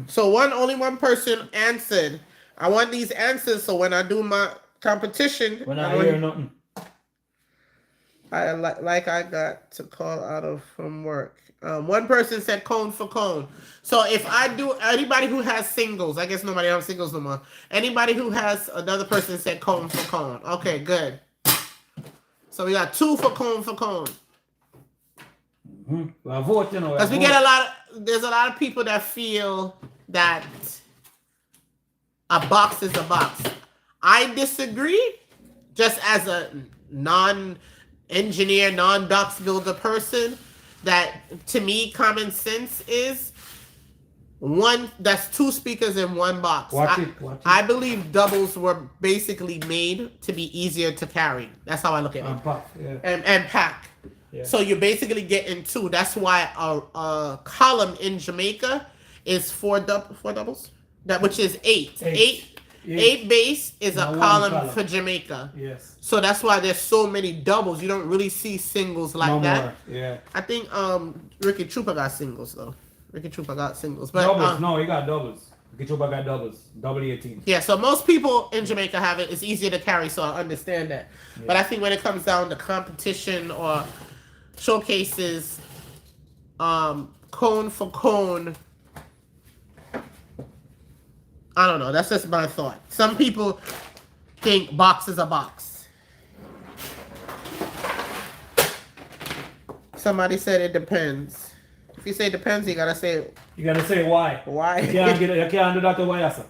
So only one person answered. I want these answers so when I do my competition, when I hear nothing. I got to call out from work. One person said cone for cone. So if I do, anybody who has singles, I guess nobody has singles no more. Anybody who has, another person said cone for cone. Okay, good. So we got 2 for cone for cone. Well, vote, you know. Because there's a lot of people that feel that a box is a box. I disagree. Just as a non-engineer, non-box builder person, that to me, common sense is That's 2 speakers in one box. Watch it. I believe doubles were basically made to be easier to carry. That's how I look at it. And pack. Yeah. So you're basically getting 2. That's why a column in Jamaica is 4 doubles. Which is 8. 8 bass is a column for Jamaica. Yes. So that's why there's so many doubles. You don't really see singles like that. More. Yeah. I think Ricky Trooper got singles though. Ricky Trooper got singles, but doubles. No, he got doubles. Ricky Trooper got doubles. Double 18. Yeah. So most people in Jamaica have it. It's easier to carry, so I understand that. Yeah. But I think when it comes down to competition or showcases, cone for cone. I don't know. That's just my thought. Some people think box is a box. Somebody said it depends. If you say depends, you gotta say. You gotta say why. Why? You can't do that to why, sir.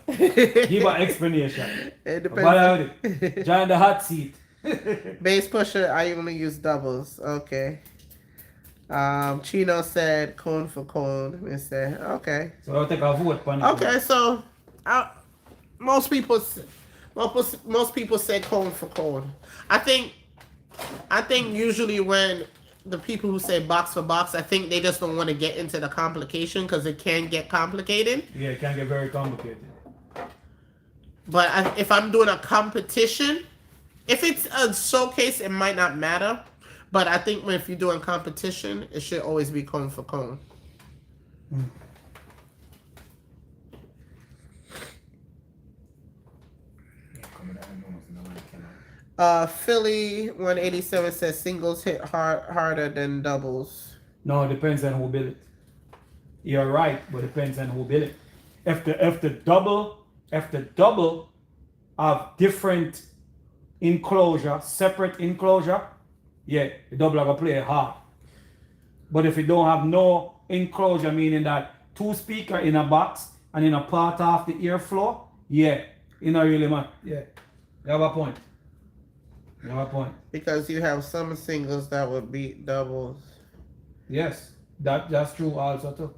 Give an explanation. It depends. Join the hot seat. Bass pusher, I only use doubles. Okay. Chino said cone for cone. We said okay. So I'll take a vote. Okay, so. Most people say cone for cone. I think usually when the people who say box for box, I think they just don't want to get into the complication because it can get complicated. Yeah, it can get very complicated. But if I'm doing a competition, if it's a showcase, it might not matter. But I think if you're doing competition, it should always be cone for cone. Philly 187 says singles hit harder than doubles. No, it depends on who build it. You're right, but it depends on who build it. If the double have different enclosure, separate enclosure, yeah, the double are gonna play hard. But if you don't have no enclosure, meaning that 2 speaker in a box and in a part of the airflow, yeah, you know really man. Yeah. You have a point. Because you have some singles that would beat doubles. Yes, that's true also too.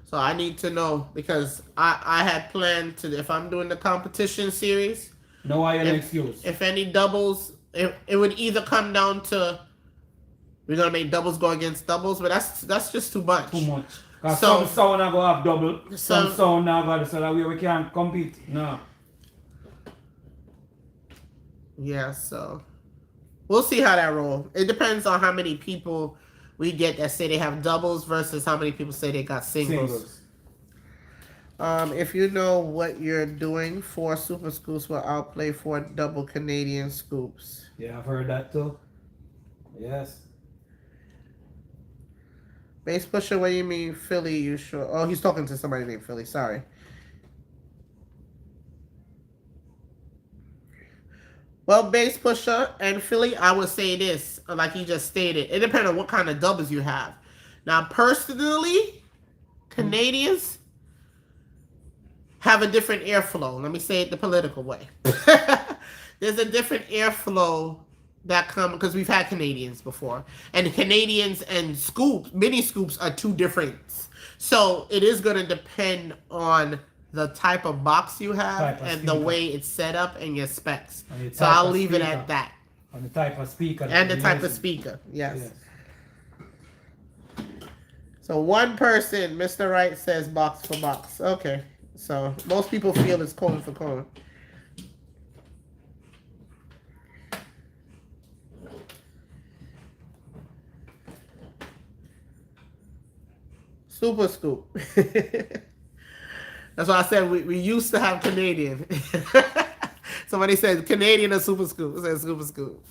So I need to know because I had planned to, if I'm doing the competition series. No, I have an excuse. If any doubles, it would either come down to we're gonna make doubles go against doubles, but that's just too much. So, some sound are gonna have double, some sound are gonna, so that we can't compete. No. Yeah, so we'll see how that roll. It depends on how many people we get that say they have doubles versus how many people say they got singles. If you know what you're doing, 4 super scoops will outplay 4 double Canadian scoops. Yeah, I've heard that too. Yes. Bass pusher, what do you mean Philly? You sure? Oh, he's talking to somebody named Philly. Sorry. Well, bass pusher and Philly, I would say this, like he just stated. It depends on what kind of doubles you have. Now, personally, Canadians have a different airflow. Let me say it the political way. There's a different airflow that come because we've had Canadians before. And Canadians and scoops, mini scoops are 2 different. So it is going to depend on the type of box you have and the way it's set up and your specs. So I'll leave it at that. And the type of speaker. And the type of speaker, yes. So one person, Mr. Wright, says box for box. Okay. So most people feel it's cone for cone. Super scoop. That's why I said we used to have Canadian. Somebody said Canadian or super scoop. I said super scoop.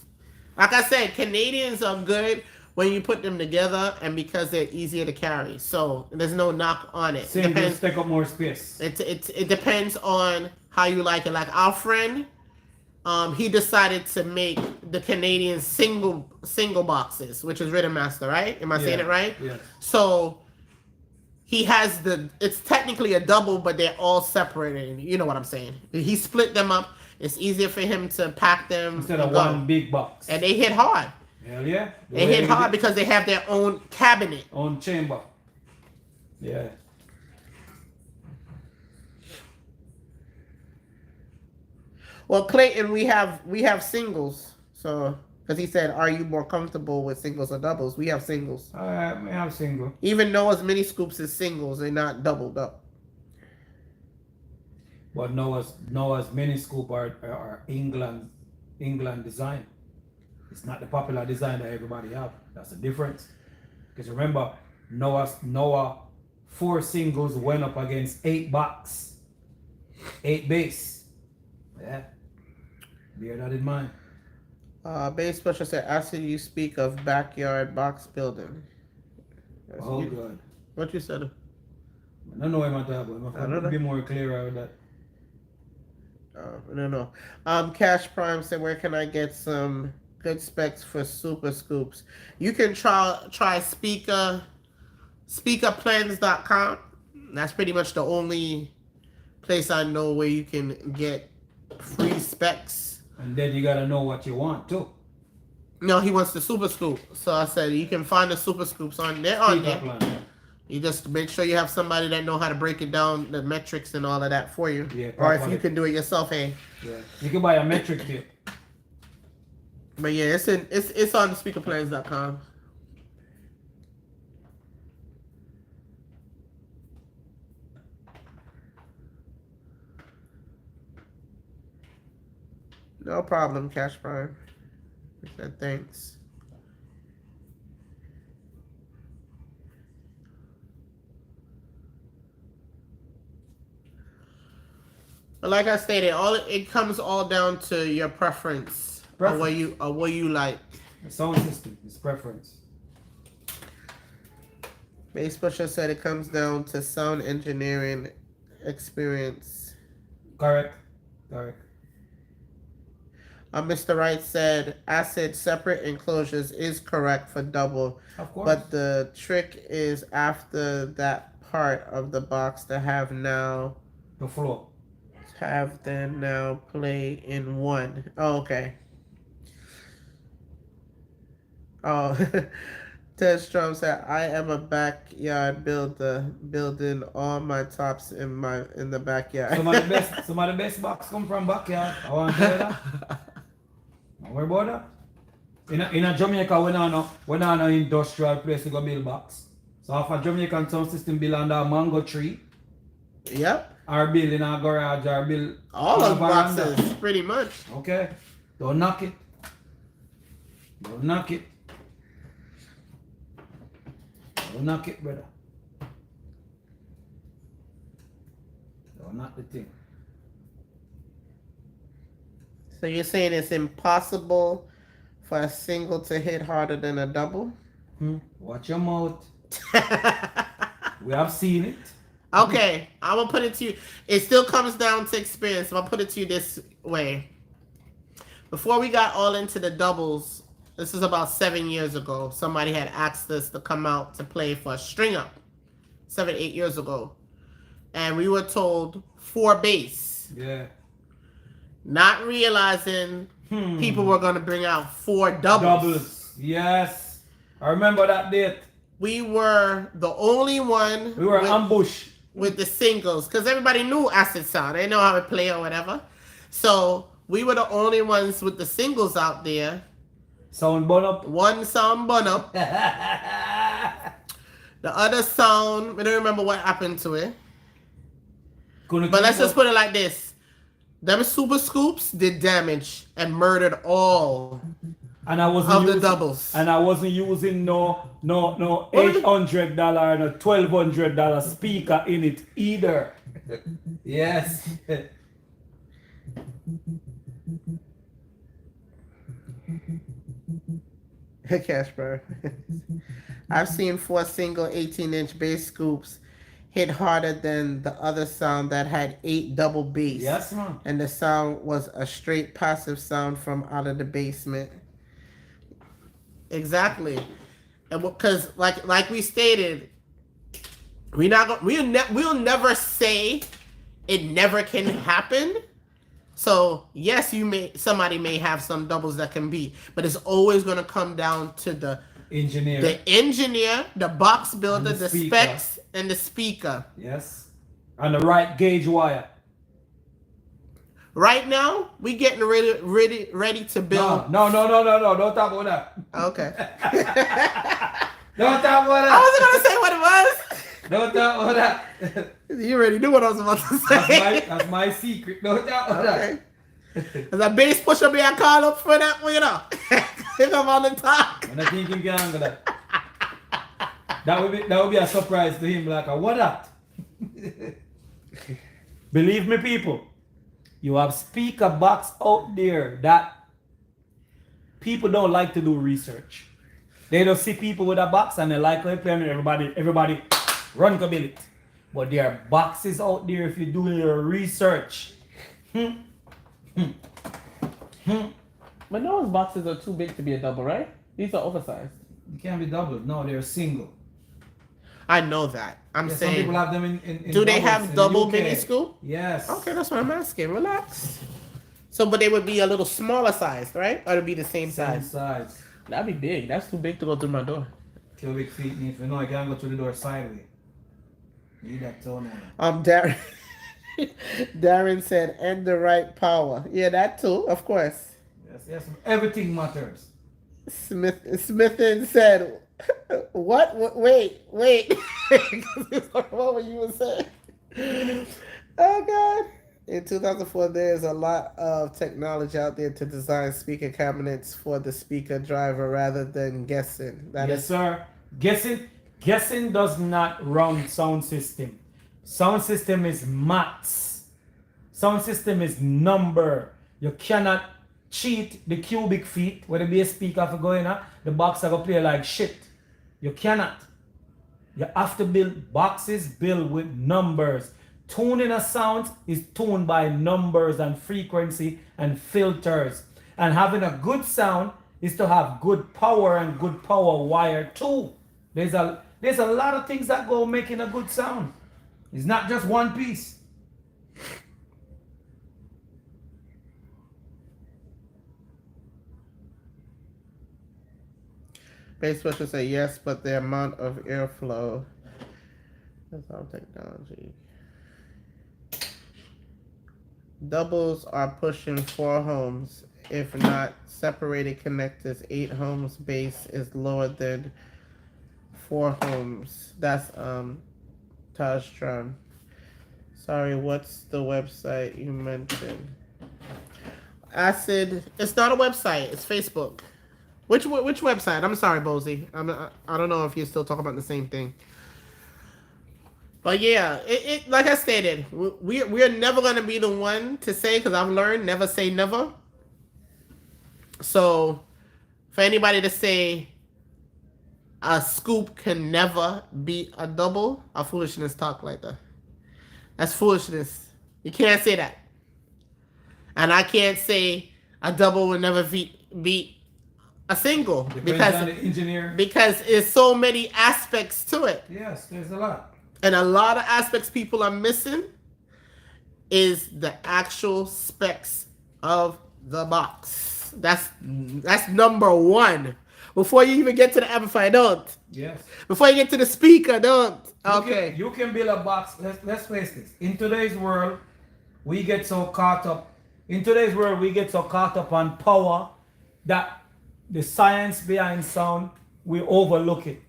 Like I said, Canadians are good when you put them together and because they're easier to carry. So there's no knock on it. Same, just take up more space. It depends on how you like it. Like our friend, he decided to make the Canadian single boxes, which is Rhythm Master, right? Am I saying it right? Yeah. So he has it's technically a double, but they're all separated. You know what I'm saying? He split them up. It's easier for him to pack them instead of one big box. And they hit hard. Hell yeah. They hit hard because they have their own cabinet. Own chamber. Yeah. Well, Clayton, we have singles. So, because he said, "Are you more comfortable with singles or doubles?" We have singles. I have single. Even Noah's mini scoops is singles; they're not doubled up. But Noah's mini scoop are England design. It's not the popular design that everybody have. That's the difference. Because remember, Noah 4 singles went up against 8 box, 8 base. Yeah. Bear that in mind. Base Special said, after you speak of backyard box building. Oh, God. What you said? I don't know what I'm talking about. I don't know. Be more clear with that. I don't know. Cash Prime said, where can I get some good specs for super scoops? You can try speakerplans.com. That's pretty much the only place I know where you can get free specs. And then you gotta know what you want too. No, he wants the super scoop. So I said you can find the super scoops on there. Plan. You just make sure you have somebody that know how to break it down, the metrics and all of that for you. Yeah, or if you can do it yourself, hey. Yeah. You can buy a metric tip. But yeah, it's on speakerplans.com. No problem, Cash Prime. I said thanks. But like I stated, it comes all down to your preference. Or what you like. The sound system is preference. Bass Pusher said it comes down to sound engineering experience. Correct. Mr. Wright said acid separate enclosures is correct for double. Of course. But the trick is after that part of the box to have now the flow. Have them now play in one. Oh, okay. Oh, Ted Strom said, I am a backyard builder, building all my tops in the backyard. Some of the best box come from backyard. I want to tell you that. Don't worry about that. In a Jamaica, we not no industrial place to go build box. So if a Jamaican sound system build under a mango tree, yep. Or build in a garage, or build all those boxes, pretty much. Okay. Don't knock it. Don't knock it, brother. Don't knock the thing. So you're saying it's impossible for a single to hit harder than a double? Watch your mouth. We have seen it. Okay, I'm gonna put it to you. It still comes down to experience. I'm gonna put it to you this way. Before we got all into the doubles, this is about 7 years ago. Somebody had asked us to come out to play for a string up 7-8 years ago. And we were told 4 bass. Yeah. Not realizing people were gonna bring out 4 doubles. Yes. I remember that date. We were the only one. We were ambushed with the singles, because everybody knew acid sound. They know how to play or whatever. So we were the only ones with the singles out there. Sound bun up. One sound bun up. The other sound, I don't remember what happened to it. But let's just put it like this. Them super scoops did damage and murdered all the doubles. And I wasn't using no $800, no $1,200 speaker in it either. Yes. Casper. I've seen 4 single 18-inch bass scoops hit harder than the other sound that had 8 double bass. Yes, man. And the sound was a straight passive sound from out of the basement. Exactly. And because like we stated, we'll never say it never can happen, So yes, somebody may have some doubles that can beat, but it's always going to come down to the engineer, the box builder, the specs, and the speaker. Yes. And the right gauge wire. Right now, we getting ready to build. No. Don't talk about that. Okay. Don't talk about that. I wasn't gonna say what it was. Don't talk about that. You already knew what I was about to say. That's my secret. Don't talk about that. As a bass pusher, me I call up for that, you know. If I'm on the top. And I think you can handle that. That would be a surprise to him. Like, what that? Believe me, people. You have speaker box out there that people don't like to do research. They don't see people with a box and they like how they play, and everybody run to build it. But there are boxes out there if you're doing your research. But those boxes are too big to be a double, right? These are oversized. You can't be doubled. No, they're single. I know that. I'm saying. Some people have them in do they have double UK. mini scoop? Yes. Okay, that's what I'm asking. Relax. So, but they would be a little smaller size, right? Or it'd be the same size? That'd be big. That's too big to go through my door. Cubic feet. If you know, I can't go through the door sideways. Need that tone Darren. Darren said, and the right power. Yeah, that too, of course. Yes. Everything matters. Smithin said, what? Wait. What were you saying? Oh, God. In 2004, there's a lot of technology out there to design speaker cabinets for the speaker driver rather than guessing. Yes, sir. Guessing does not run sound system. Sound system is maths. Sound system is number. You cannot cheat the cubic feet where the bass speaker for going on. The box are gonna play like shit. You cannot. You have to build boxes built with numbers. Tuning a sound is tuned by numbers and frequency and filters. And having a good sound is to have good power and good power wire too. There's a lot of things that go making a good sound. It's not just one piece. Bass special say yes, but the amount of airflow. That's all technology. Doubles are pushing 4 ohms. If not separated connectors, 8 ohms base is lower than 4 ohms. That's Tajtron. Sorry, what's the website you mentioned? Acid. It's not a website. It's Facebook. Which website? I'm sorry, Bozy. I don't know if you're still talking about the same thing. But yeah, it like I stated, we're never gonna be the one to say, because I've learned never say never. So for anybody to say a scoop can never be a double, a foolishness talk like that. That's foolishness. You can't say that. And I can't say a double will never beat a single. Depends on the engineer. Because there's so many aspects to it. Yes, there's a lot. And a lot of aspects people are missing is the actual specs of the box. That's number one. Before you even get to the amplifier, don't. Yes. Before you get to the speaker, don't. Okay. You can build a box. Let's face this. In today's world, we get so caught up. On power that the science behind sound, we overlook it.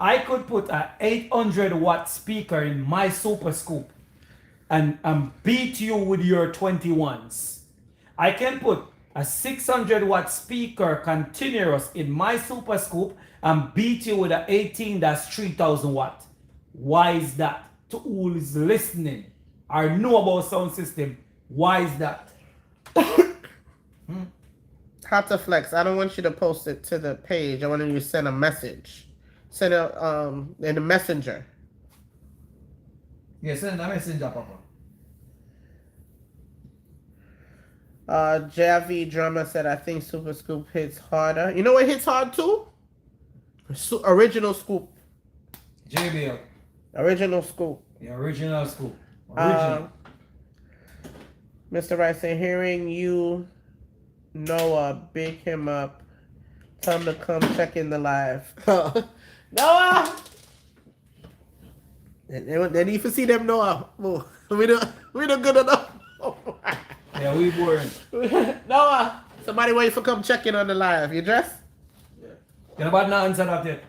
I could put an 800 watt speaker in my Super Scoop and beat you with your 21s. I can put a 600 watt speaker continuous in my Super Scoop and beat you with an 18 that's 3000 watt. Why is that? To who is listening or know about sound system, why is that? How to flex. I don't want you to post it to the page. I want you to send a message. Send it in the messenger. Yeah, send a messenger, Papa. Javi Drummer said, I think Super Scoop hits harder. You know what hits hard too? Original Scoop. JBL. Original Scoop. Yeah, original Scoop. Mr. Rice said, hearing you, Noah, big him up. Tell him to come check in the live. Noah! They need to see them, Noah. Oh, we don't good enough. Yeah, we weren't. Noah, somebody wait for come check in on the live. You dressed? Can nobody not answer that yet?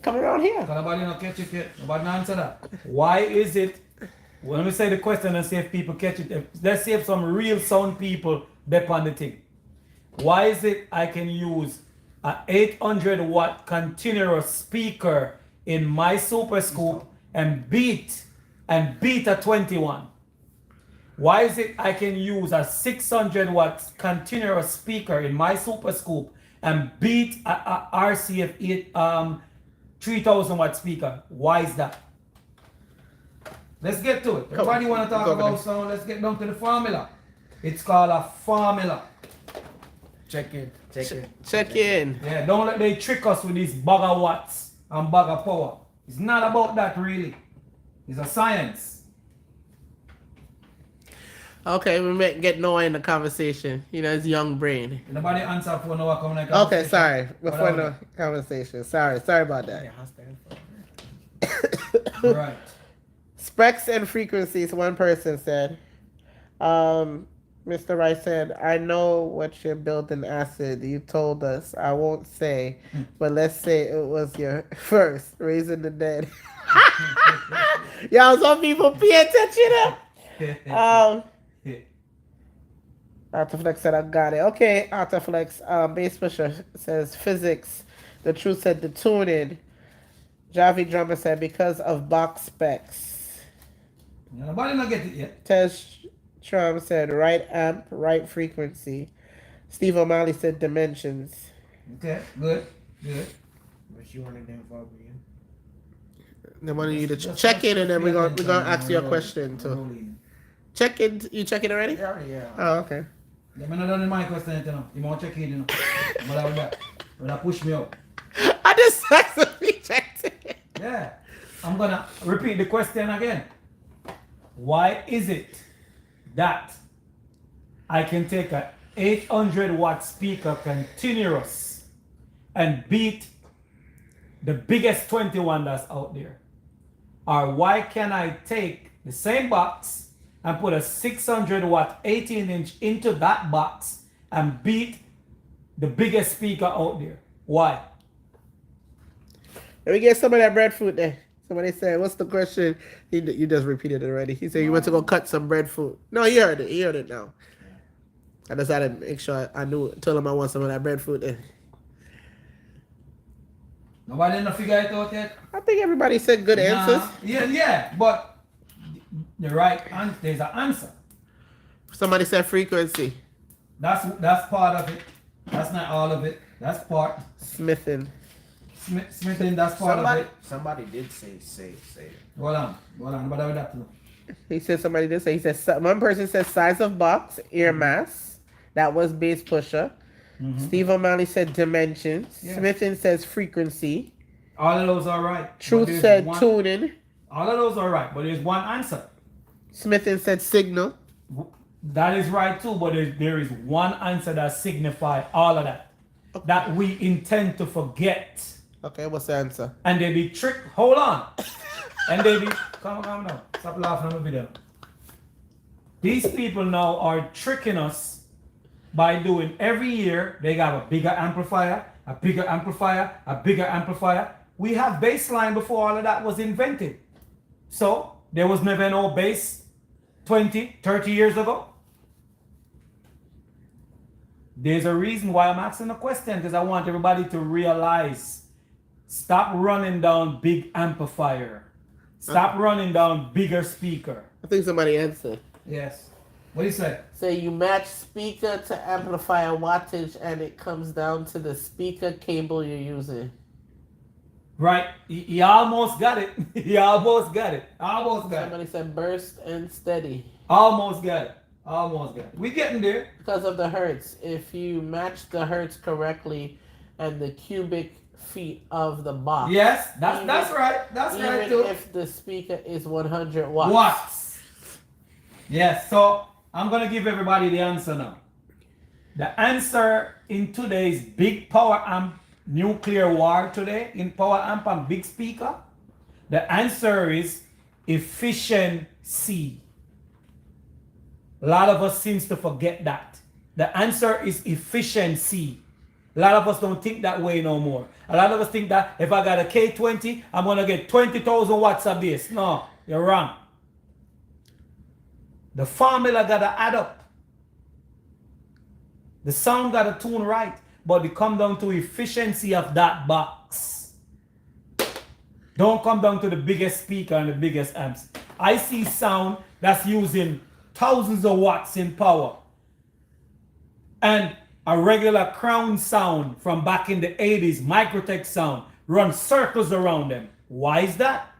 Come around here. Can nobody not catch it yet? Nobody not answer that. Why is it? Well, let me say the question and see if people catch it. Let's see if some real sound people dep on the thing. Why is it I can use a 800 watt continuous speaker in my Super Scoop and beat a 21? Why is it I can use a 600 watt continuous speaker in my Super Scoop and beat a RCF 3000 watt speaker? Why is that? Let's get to it. Everybody want to talk about sound? Let's get down to the formula. It's called a formula. Check in. Check in. Yeah, don't let they trick us with these bag of watts and bag of power. It's not about that really. It's a science. Okay, we might get Noah in the conversation. You know, his young brain. Nobody answer for Noah coming like Okay, sorry. Before the conversation. Sorry about that. Right. Specs and frequencies, one person said. Mr. Rice said, I know what you're building acid. You told us. I won't say, but let's say it was your first, raising the dead. Y'all, some people pay attention. Artaflex said, I got it. Okay, Artaflex. Bass Pusher says, physics. The truth said, the tuning. Javi Drummer said, because of box specs. Nobody not get it yet. Tez Trum said, right amp, right frequency. Steve O'Malley said, dimensions. Okay, good. But you want to then involve me in? They want you to check in, and then we're gonna ask you a question too. Check in. You check in already? Yeah. Oh, okay. Let me know done my question, you know. You want to check in, you know. But I will push me up. I just actually checked it. Yeah. I'm gonna repeat the question again. Why is it that I can take a 800 watt speaker continuous and beat the biggest 21 that's out there? Or why can I take the same box and put a 600 watt 18 inch into that box and beat the biggest speaker out there? Why? Let me get some of that breadfruit there. Somebody said, what's the question? You just repeated it already. He said you went to go cut some breadfruit. No, you heard it. You heard it now. I just had to make sure I knew. Told him I want some of that breadfruit there. Nobody didn't figure it out yet? I think everybody said good answers. Yeah, but the right answer, there's an answer. Somebody said frequency. That's part of it. That's not all of it. That's part. Smithing. Smithing, that's part of it. Somebody did say it. Hold on. What are we that to? He said somebody did say. He said one person said size of box, ear mass. That was Bass Pusher. Mm-hmm. Steve O'Malley said dimensions. Yeah. Smithing says frequency. All of those are right. Truth said tuning. All of those are right, but there's one answer. Smithing said signal. That is right too, but there is one answer that signifies all of that. Okay. That we intend to forget. Okay, what's the answer? And they be tricked. Hold on. And they be calm down. Stop laughing on the video. These people now are tricking us by doing every year they got a bigger amplifier, a bigger amplifier, a bigger amplifier. We have baseline before all of that was invented. So there was never no bass 20, 30 years ago. There's a reason why I'm asking the question, because I want everybody to realize, stop running down big amplifier. Stop running down bigger speaker. I think somebody answered. Yes. What do you say? Say you match speaker to amplifier wattage and it comes down to the speaker cable you're using. Right. You almost got it. You almost got it. Almost got Somebody said burst and steady. Almost got it. Almost got it. We getting there. Because of the hertz. If you match the hertz correctly and the cubic feet of the box. Yes, that's right. That's right too. Even if the speaker is 100 watts. Yes. So I'm gonna give everybody the answer now. The answer in today's big power amp nuclear war today in power amp and big speaker, the answer is efficiency. A lot of us seems to forget that. The answer is efficiency. A lot of us don't think that way no more. A lot of us think that if I got a K20, I'm gonna get 20,000 watts of bass. No, you're wrong. The formula gotta add up. The sound gotta tune right, but it come down to efficiency of that box. Don't come down to the biggest speaker and the biggest amps. I see sound that's using thousands of watts in power, and a regular Crown sound from back in the 80s, Microtech sound, run circles around them. Why is that?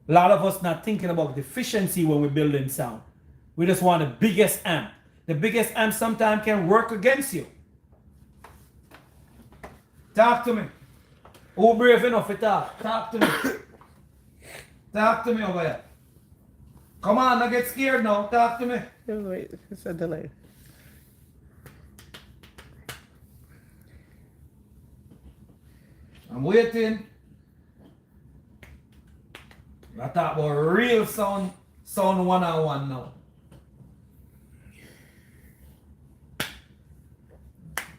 A lot of us not thinking about the efficiency when we're building sound. We just want the biggest amp. The biggest amp sometimes can work against you. Talk to me. Who brave enough to talk? Talk to me. Talk to me over here. Come on, don't get scared now. Talk to me. Wait, it's a delay. I'm waiting. I talk about real sound one-on-one now.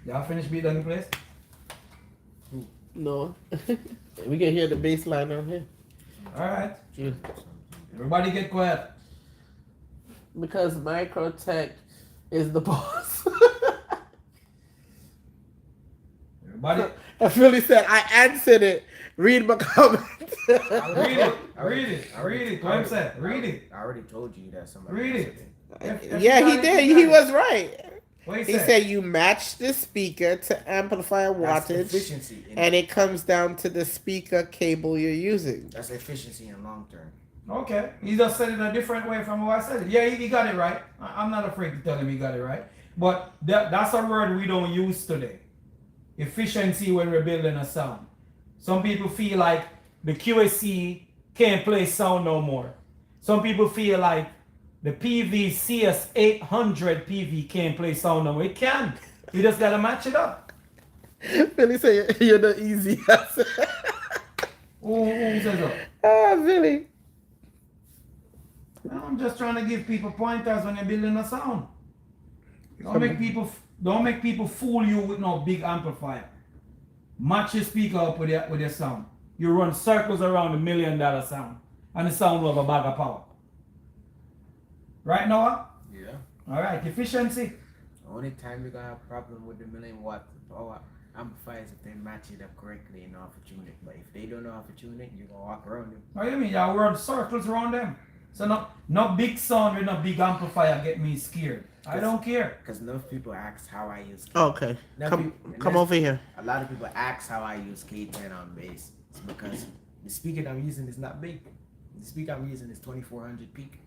Y'all finished beat on the place? No. We can hear the bass line on here. Alright. Yeah. Everybody get quiet. Because Microtech is the boss. Everybody. I really said I answered it. Read my comment. Read it. Read it. What I'm saying. Read it. I already told you that somebody. Read it. Yeah, he did. He was right. What He said you match the speaker to amplifier That's wattage, efficiency. and it comes down to the speaker cable you're using. That's efficiency in long term. Okay. He just said it a different way from what I said it. Yeah, he got it right. I'm not afraid to tell him he got it right. But that's a word we don't use today. Efficiency when we're building a sound. Some people feel like the QSC can't play sound no more. Some people feel like the PV CS800 PV can't play sound no more. It can. You just gotta match it up. Billy said you're the easiest. Who says that? Ah, Billy. I'm just trying to give people pointers when you're building a sound. Don't make people fool you with no big amplifier. Match your speaker up with your sound. You run circles around $1 million sound, and the sound will have a bag of power. Right, Noah? Yeah. All right, efficiency. The only time you're gonna have a problem with the 1,000,000 watt power amplifiers if they match it up correctly and know how to tune it. But if they don't know how to tune it, you're gonna walk around them. What do you mean? You run circles around them. So no big sound with no big amplifier get me scared. I don't care. Because enough people ask how I use Okay. Come over here. A lot of people ask how I use K10 on bass. It's because the speaker that I'm using is not big. The speaker I'm using is 2400 peak.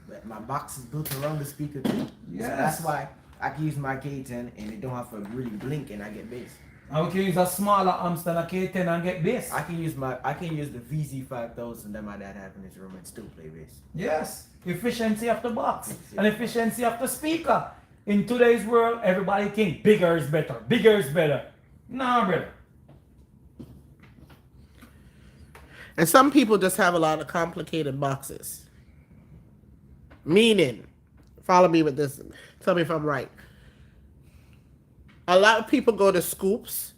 But my box is built around the speaker too. Yes. So that's why I can use my K10 and it don't have to really blink and I get bass. I can use a smaller amp than a K10 and get bass. I can use the VZ5000 that my dad have in his room and still play bass. Yes, efficiency of the box and efficiency of the speaker. In today's world, everybody think bigger is better. Bigger is better. Nah, brother. And some people just have a lot of complicated boxes. Meaning, follow me with this. Tell me if I'm right. A lot of people go to scoops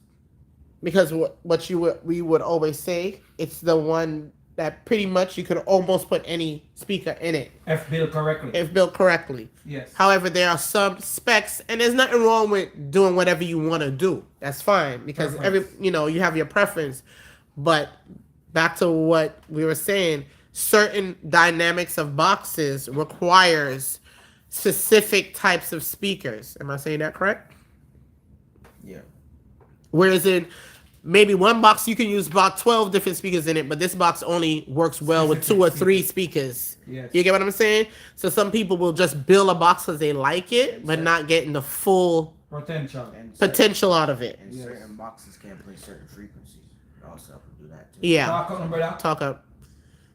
because we would always say it's the one that pretty much you could almost put any speaker in it. If built correctly. If built correctly. Yes. However, there are some specs, and there's nothing wrong with doing whatever you want to do. That's fine because you have your preference. But back to what we were saying, certain dynamics of boxes requires specific types of speakers. Am I saying that correct? Yeah. Whereas in maybe one box you can use about 12 different speakers in it, but this box only works well with 2 or 3 speakers. Yes. You get what I'm saying? So some people will just build a box because they like it, but not getting the full Potential. potential out of it. And certain boxes can't play certain frequencies. You also have to do that too. Yeah. Talk up, brother. Talk up.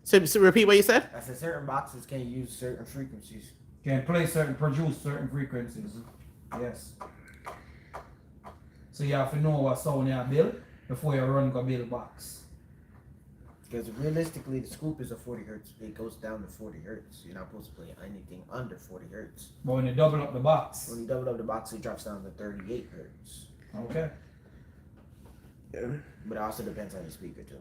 So repeat what you said. I said certain boxes can use certain frequencies. Can produce certain frequencies. Yes. So you have to know what sound you build before you run go build box. Because realistically, the scoop is a 40 hertz. It goes down to 40 hertz. You're not supposed to play anything under 40 hertz. But when you double up the box. When you double up the box, it drops down to 38 hertz. Okay. But it also depends on the speaker too.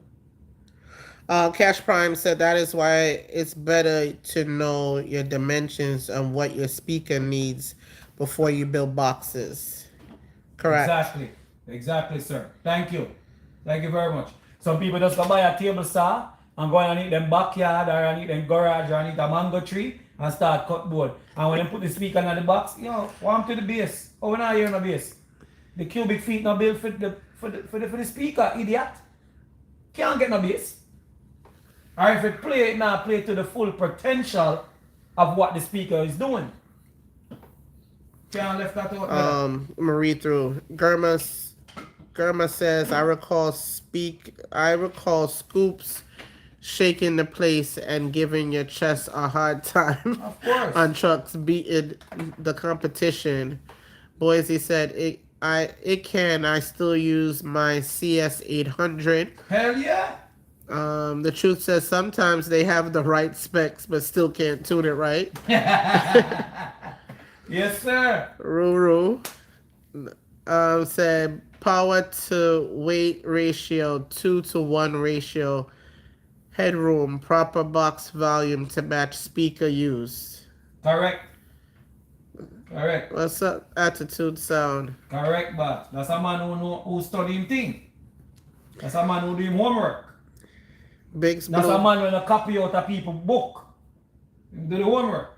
Cash Prime said that is why it's better to know your dimensions and what your speaker needs before you build boxes. Correct. Exactly, sir. Thank you very much. Some people just go buy a table saw and go and eat them backyard or and eat them garage or and eat a mango tree and start cut board. And when they put the speaker in the box, warm to the bass. Oh, we're not hearing the bass. The cubic feet not built for the speaker, idiot. Can't get no bass. Or if it play to the full potential of what the speaker is doing. Can't left that out. I'm gonna read through. Germa says, I recall scoops shaking the place and giving your chest a hard time. Of course. On trucks beating the competition. Boise said I still use my CS800. Hell yeah. The truth says sometimes they have the right specs but still can't tune it right. Yes, sir. Ruru said power to weight ratio 2-to-1 ratio, headroom, proper box volume to match speaker use. Correct. What's up, attitude sound? Correct, but that's a man who studying thing. That's a man who doing homework. Biggs That's Blue. a man when a copy out a people book. Do the homework.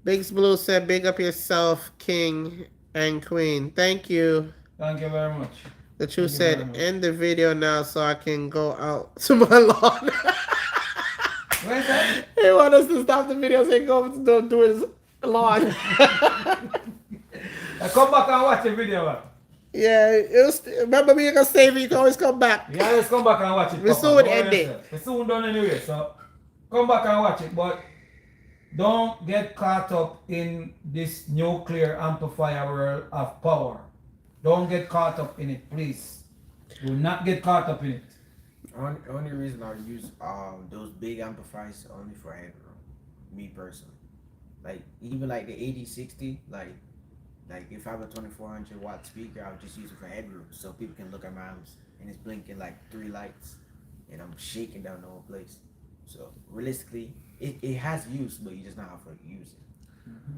Biggs Blue said, big up yourself, king and queen. Thank you. Thank you very much. The truth Thank you very said, much. end the video now so I can go out to my lawn. Where's that? He want us to stop the video so he can go do his lawn. Come back and watch the video, man. Yeah, remember me, you can save it, you can always come back. Yeah, let's come back and watch it. We Papa. soon Don't end worry it. yourself. It's soon done anyway, so come back and watch it. But don't get caught up in this nuclear amplifier world of power. Don't get caught up in it, please. Do not get caught up in it. Only reason I use those big amplifiers only for headroom. Me personally, like even like the 8060, like if I have a 2400 watt speaker, I'll just use it for headroom so people can look at my arms and it's blinking like 3 lights and I'm shaking down the whole place. So realistically, it has use, but you just know how to use it. Mm-hmm.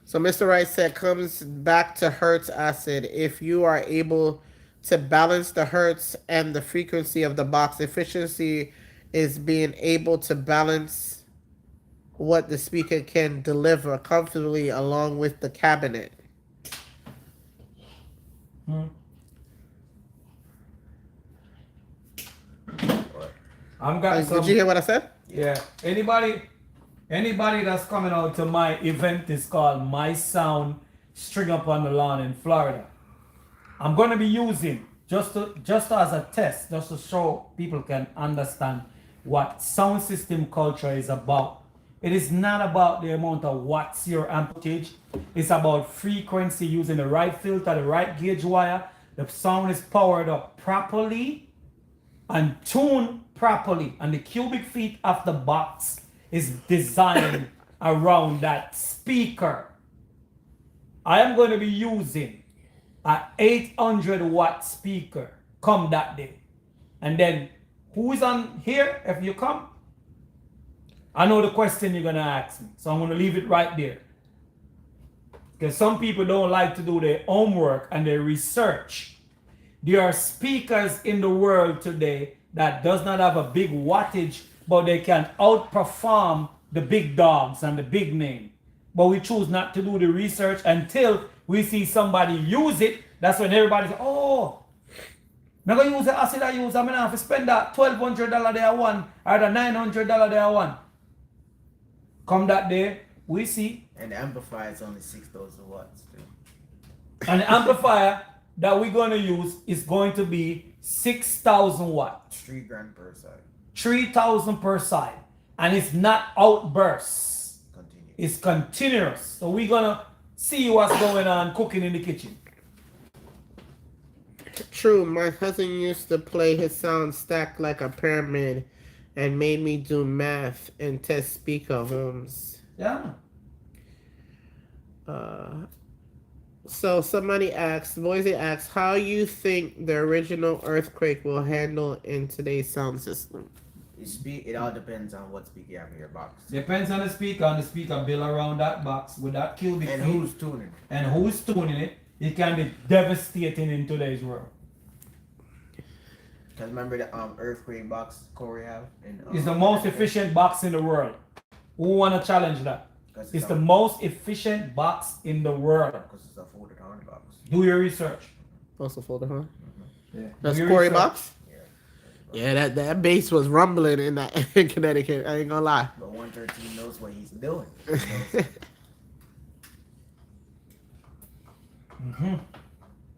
So Mr. Wright said, comes back to hertz acid. If you are able to balance the hertz and the frequency of the box, efficiency is being able to balance what the speaker can deliver comfortably along with the cabinet. I'm got some. Did you hear what I said? Yeah. Anybody that's coming out to my event is called My Sound String Up on the Lawn in Florida. I'm gonna be using just as a test, just to show people can understand what sound system culture is about. It is not about the amount of watts your amplitude. It's about frequency, using the right filter, the right gauge wire. The sound is powered up properly and tuned properly, and the cubic feet of the box is designed around that speaker. I am going to be using an 800 watt speaker come that day. And then who is on here if you come? I know the question you're going to ask me, so I'm going to leave it right there. Because some people don't like to do their homework and their research. There are speakers in the world today that does not have a big wattage, but they can outperform the big dogs and the big name. But we choose not to do the research until we see somebody use it. That's when everybody says, oh, I'm going to use the acid I use. I'm going to have to spend that $1,200 there one or the $900 there one. Come that day, we see. And the amplifier is only 6,000 watts too. And the amplifier that we're going to use is going to be 6,000 watts. $3,000 per side. 3,000 per side. and it's not outbursts. Continue. It's continuous. So we're gonna see what's going on cooking in the kitchen. True, my cousin used to play his sound stacked like a pyramid and made me do math and test speaker homes. Yeah. So somebody asked, Boise asked, how you think the original earthquake will handle in today's sound system? It all depends on what speaker you have in your box. Depends on the speaker and the speaker built around that box with that cubic And feet. who's tuning? And who's tuning it. It can be devastating in today's world. Because remember the earthquake box Corey have? It's the most efficient box in the world. Who wanna challenge that? It's the most efficient box in the world. Because it's a folded horn box. Do your research. Also folder, huh? Yeah. That's Do your Corey research. box? Yeah, that bass was rumbling in that in Connecticut. I ain't gonna lie. But 113 knows what he's doing.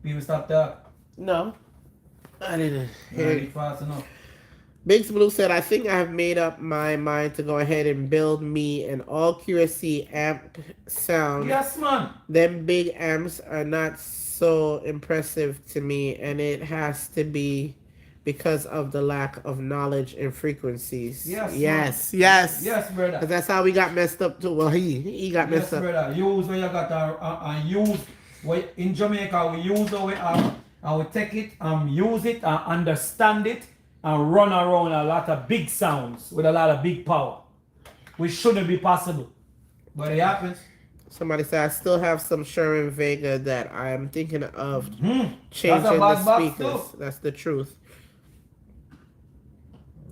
People stop that. No. I didn't hear Really it. fast enough. Biggs Blue said, I think I have made up my mind to go ahead and build me an all QSC amp sound. Yes, man. Them big amps are not so impressive to me, and it has to be because of the lack of knowledge and frequencies. Yes, Yes. Yes, brother. Because that's how we got messed up too. Well, he got Yes, messed up. brother. Use what you got and use what in Jamaica we use what we have and we take it and use it and understand it and run around a lot of big sounds with a lot of big power. Which shouldn't be possible. But it happens. Somebody said, I still have some Sherman Vega that I am thinking of changing That's a bad the box speakers. too. That's the truth.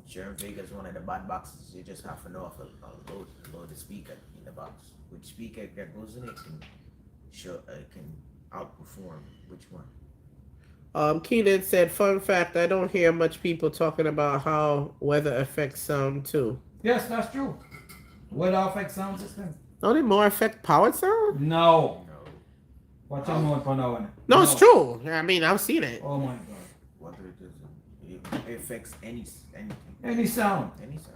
Sharon Vega's one of the bad boxes. You just have to know if a load the speaker in the box. Which speaker that goes in it can outperform which one. Keenan said, fun fact, I don't hear much people talking about how weather affects sound too. Yes, that's true. Weather affects sound system. Don't it more affect powered sound? No. No. Watch your mouth for now. No, it's true. I mean, I've seen it. Oh my god. Whether it doesn't, it affects anything. Any sound. Any sound.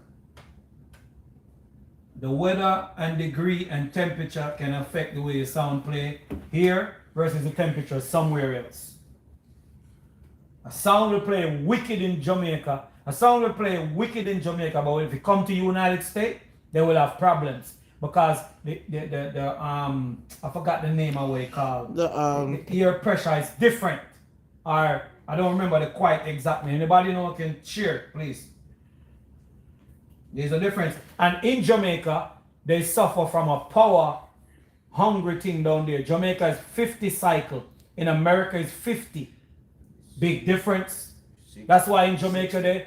The weather and degree and temperature can affect the way your sound play here versus the temperature somewhere else. A sound will play wicked in Jamaica. A sound will play wicked in Jamaica, but if it come to United States, they will have problems because the I forgot the name of what it called. The Air pressure is different. Or I don't remember the quite exactly. Anybody know can cheer, please. There's a difference. And in Jamaica, they suffer from a power hungry thing down there. Jamaica is 50 cycle. In America is 50. Big difference. That's why in Jamaica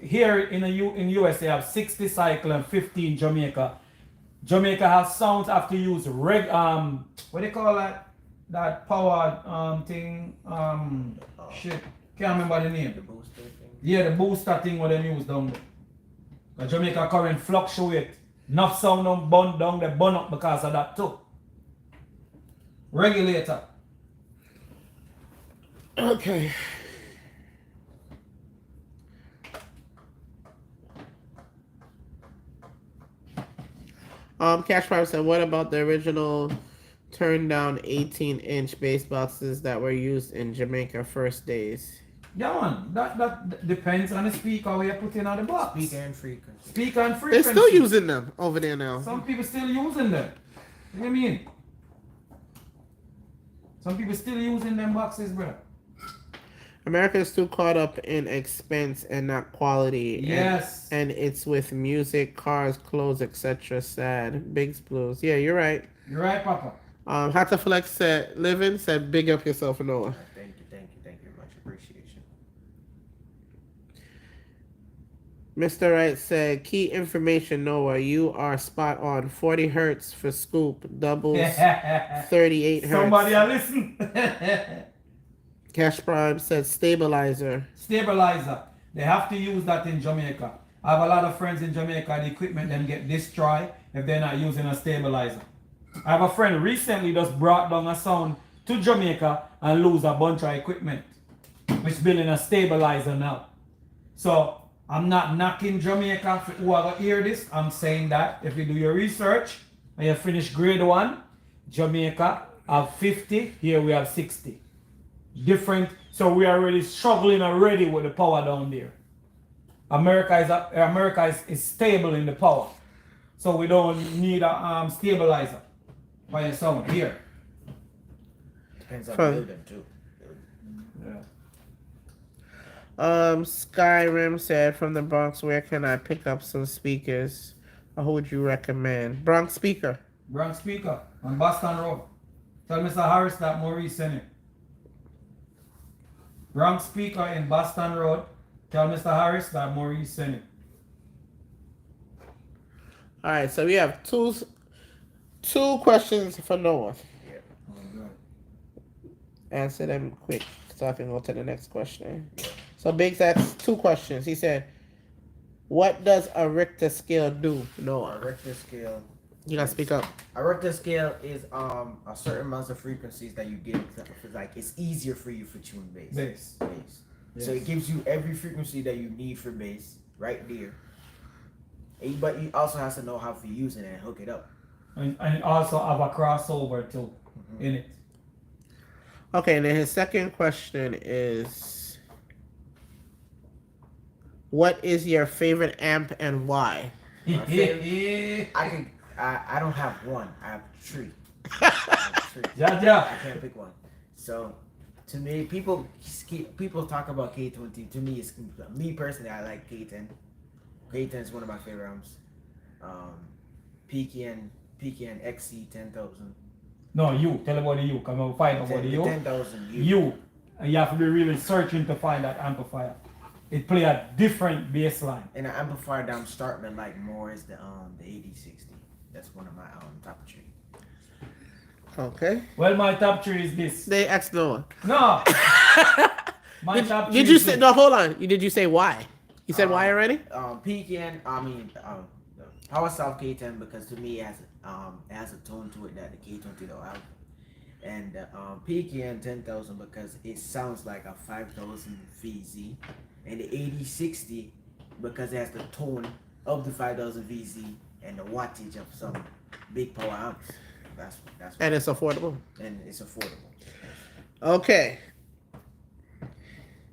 here in US they have 60 cycle and 50 in Jamaica. Jamaica has sounds have to use what they call that power thing shit. Can't remember the name. The booster thing. Yeah, the booster thing what they use down there. The Jamaica current fluctuate. Enough sound don't burn down, they burn up because of that too. Regulator. okay. Cash Prime said, what about the original turn down 18-inch bass boxes that were used in Jamaica first days? Yeah man, that depends on the speaker where you put in on the box. Speaker and frequency. Speaker and They're frequency. still using them over there now. Some people still using them. What do you mean? Some people still using them boxes, bro. America is too caught up in expense and not quality. Yes. And it's with music, cars, clothes, etc. Sad. Biggs Blues. Yeah, you're right. You're right, Papa. Hata Flex said, Livin said, big up yourself, Noah. Thank you. Much appreciation. Mr. Wright said, key information, Noah. You are spot on. 40 hertz for scoop, doubles, 38 hertz. Somebody listen. Cash Prime said, stabilizer. Stabilizer. They have to use that in Jamaica. I have a lot of friends in Jamaica, the equipment them get destroyed if they're not using a stabilizer. I have a friend recently just brought down a sound to Jamaica and lose a bunch of equipment, which building a stabilizer now. So I'm not knocking Jamaica for who are gonna hear this. I'm saying that if you do your research and you finish grade 1, Jamaica have 50, here we have 60. Different, so we are really struggling already with the power down there. America is stable in the power. So we don't need a stabilizer for your sound here. Depends on Fun. the building too. Yeah. Skyrim said from the Bronx, where can I pick up some speakers? Or who would you recommend? Bronx speaker. Bronx speaker on Boston Road. Tell Mr. Harris that Maurice sent it. Bronx speaker in Boston Road. Tell Mr. Harris that Maurice sent it. All right, so we have two questions for Noah. Oh, God. Answer them quick so I can go to the next question. So Biggs asked 2 questions. He said, what does a Richter scale do? A Noah, Richter scale. you gotta speak up. A Richter scale is a certain amounts of frequencies that you get. Like it's easier for you for tune bass. Bass. So it gives you every frequency that you need for bass right there. But you also have to know how to use it and hook it up. And it also have a crossover too in it. Okay, and then his second question is, what is your favorite amp and why? My favorite- I don't have one. I have 3. I have 3. Yeah. I can't pick one. So, to me, people talk about K20. To me, it's me personally. I like K10. K10 is one of my favorite amps. PKN XC 10,000. No, you. Tell about the you. Come on, find about the you. 10,000. You. And you have to be really searching to find that amplifier. It play a different bass line. And the amplifier that I'm starting to like more is the 8060. That's one of my top 3. Okay. Well, my top 3 is this. They asked Noah. No. My top 3 Did you is say this. no? Hold on. Did you say why? You said why already? PKN. Power South K10 because to me it has a tone to it that the K20 don't have. And PKN 10,000 because it sounds like a 5,000 VZ, and the 8060 because it has the tone of the 5,000 VZ and the wattage of some big power amps. That's And it's affordable. and it's affordable. Okay.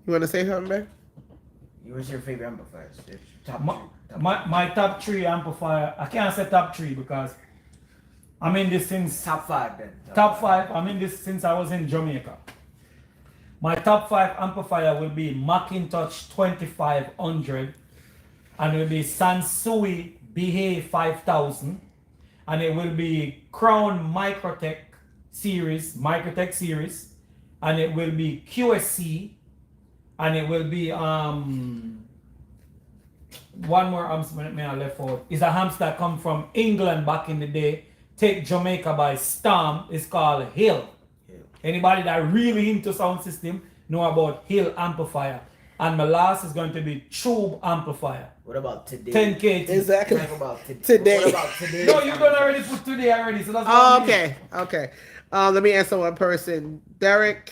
You want to say something, man? What's your favorite amplifiers? Top My, 3. my top 3 amplifier, I can't say top 3 because I'm in this since Top 5 then. top 5. I'm in this since I was in Jamaica. My top 5 amplifier will be Macintosh 2500, and it will be Sansui BA 5000, and it will be Crown Microtech series, and it will be QSC, and it will be one more amps I left out. It's a amps that come from England back in the day. Take Jamaica by storm. It's called Hill. Anybody that really into sound system know about Hill amplifier. And my last is going to be Tube amplifier. What about today? 10K. Exactly. Talk about Today. What about today? No, you're gonna already put today already. So that's Oh, what I mean. okay. Let me answer one person. Derek,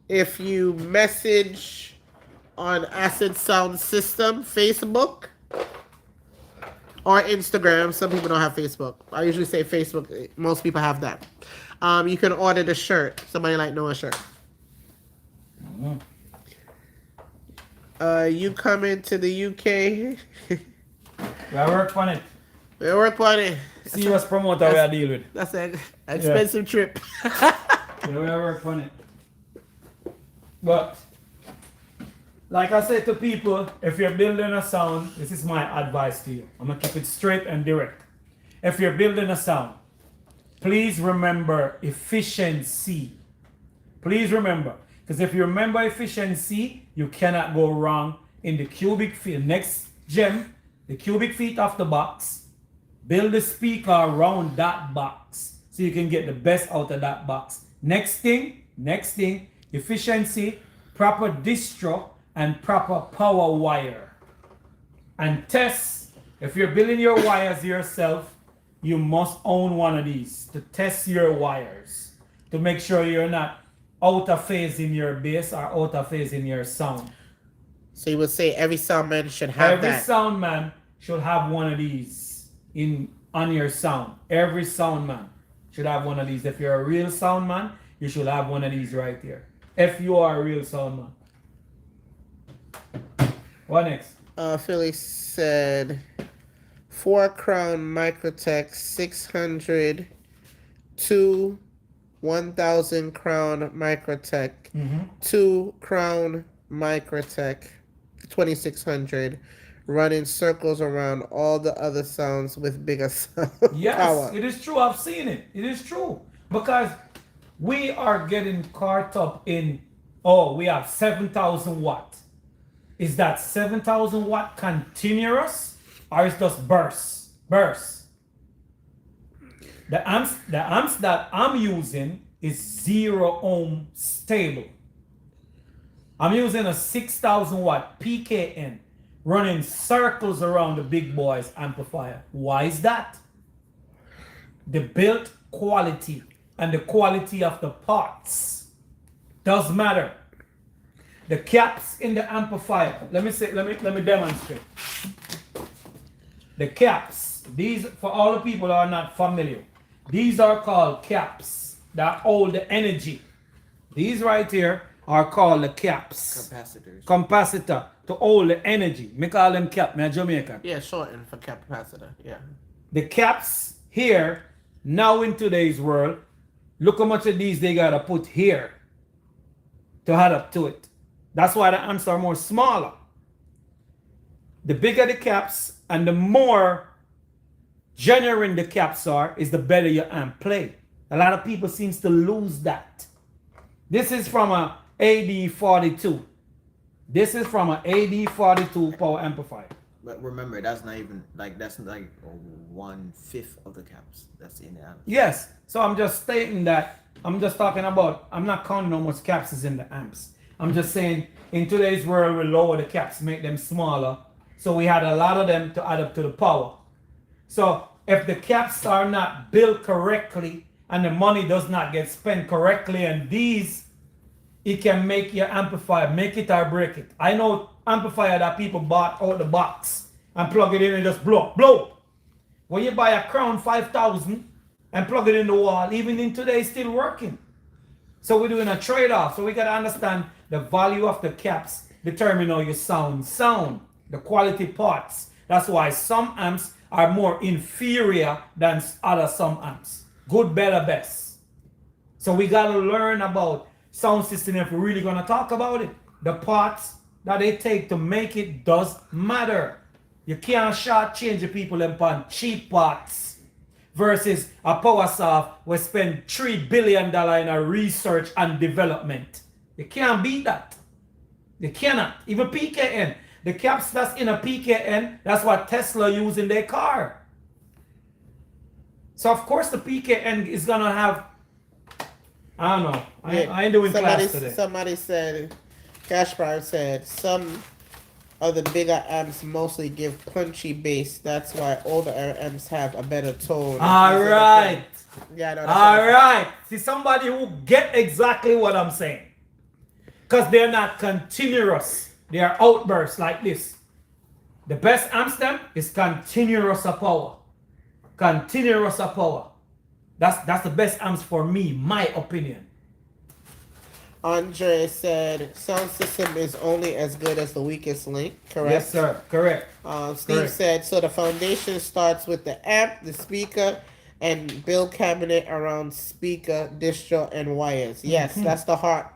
if you message on Acid Sound System Facebook or Instagram, some people don't have Facebook. I usually say Facebook. Most people have that. You can order the shirt. Somebody like Noah's shirt. You coming to the UK? We are work on it. We work on it. Serious promoter we are deal with. That's an expensive trip. We are work on it. But like I said to people, if you're building a sound, this is my advice to you. I'm gonna keep it straight and direct. If you're building a sound, please remember efficiency. Please remember, because if you remember efficiency, you cannot go wrong in the cubic feet. Next gem, the cubic feet of the box. Build the speaker around that box so you can get the best out of that box. Next thing, efficiency, proper distro, and proper power wire. And test, if you're building your wires yourself, you must own one of these to test your wires to make sure you're not out of phase in your bass or out of phase in your sound. So you would say every soundman should have Every that. sound man should have one of these on your sound. Every sound man should have one of these. If you're a real sound man, you should have one of these right here. If you are a real sound man. What next? Philly said 4 Crown Microtech 600 2 1000 Crown Microtech 2 Crown Microtech 2600 running circles around all the other sounds with bigger sound Yes, power. it is true. I've seen it. It is true. Because we are getting caught up in, oh, we have 7,000 watt. Is that 7,000 watt continuous or is just burst? Burst. The amps that I'm using is 0 ohm stable. I'm using a 6,000 watt PKN running circles around the big boys amplifier. Why is that? The build quality and the quality of the parts does matter. The caps in the amplifier. Let me demonstrate. The caps. These, for all the people that are not familiar, these are called caps that hold the energy. These right here are called the caps. Capacitors. Capacitor to hold the energy. Me call them cap. Me a Jamaican. Yeah, shortened for capacitor. Yeah. The caps here, now in today's world, look how much of these they gotta put here to add up to it. That's why the amps are more smaller. The bigger the caps and the more genuine the caps are, is the better your amp play. A lot of people seems to lose that. This is from a AD42. This is from an AD42 power amplifier. But remember, that's not even like 1/5 of the caps that's in the amp. Yes, so I'm just stating that, I'm just talking about, I'm not counting how much caps is in the amps. I'm just saying, in today's world, we lower the caps, make them smaller. So we had a lot of them to add up to the power. So if the caps are not built correctly and the money does not get spent correctly, and these, it can make your amplifier, make it or break it. I know amplifier that people bought out the box and plug it in and just blow. When you buy a Crown 5000 and plug it in the wall, even in today, it's still working. So we're doing a trade-off. So we got to understand the value of the caps determine how you sound, the quality parts. That's why some amps are more inferior than other some amps. Good, better, best. So we got to learn about sound system if we're really going to talk about it. The parts that they take to make it does matter. You can't shortchange the people upon cheap parts versus a power saw where spend $3 billion in a research and development. You can't beat that. You cannot. Even PKN. The caps that's in a PKN, that's what Tesla use in their car. So of course the PKN is gonna have, I don't know. I ain't doing class today. Somebody said, Cash Prime said, some of the bigger amps mostly give punchy bass. That's why older amps have a better tone. All right. Yeah, I know. All right. See, somebody who get exactly what I'm saying. Because they're not continuous. They are outbursts like this. The best amps them is continuous power. Continuous power. That's the best amps for me, my opinion. Andre said, sound system is only as good as the weakest link. Correct? Yes, sir. Correct. Steve Correct. said, so the foundation starts with the amp, the speaker, and build cabinet around speaker, distro, and wires. Yes, that's the heart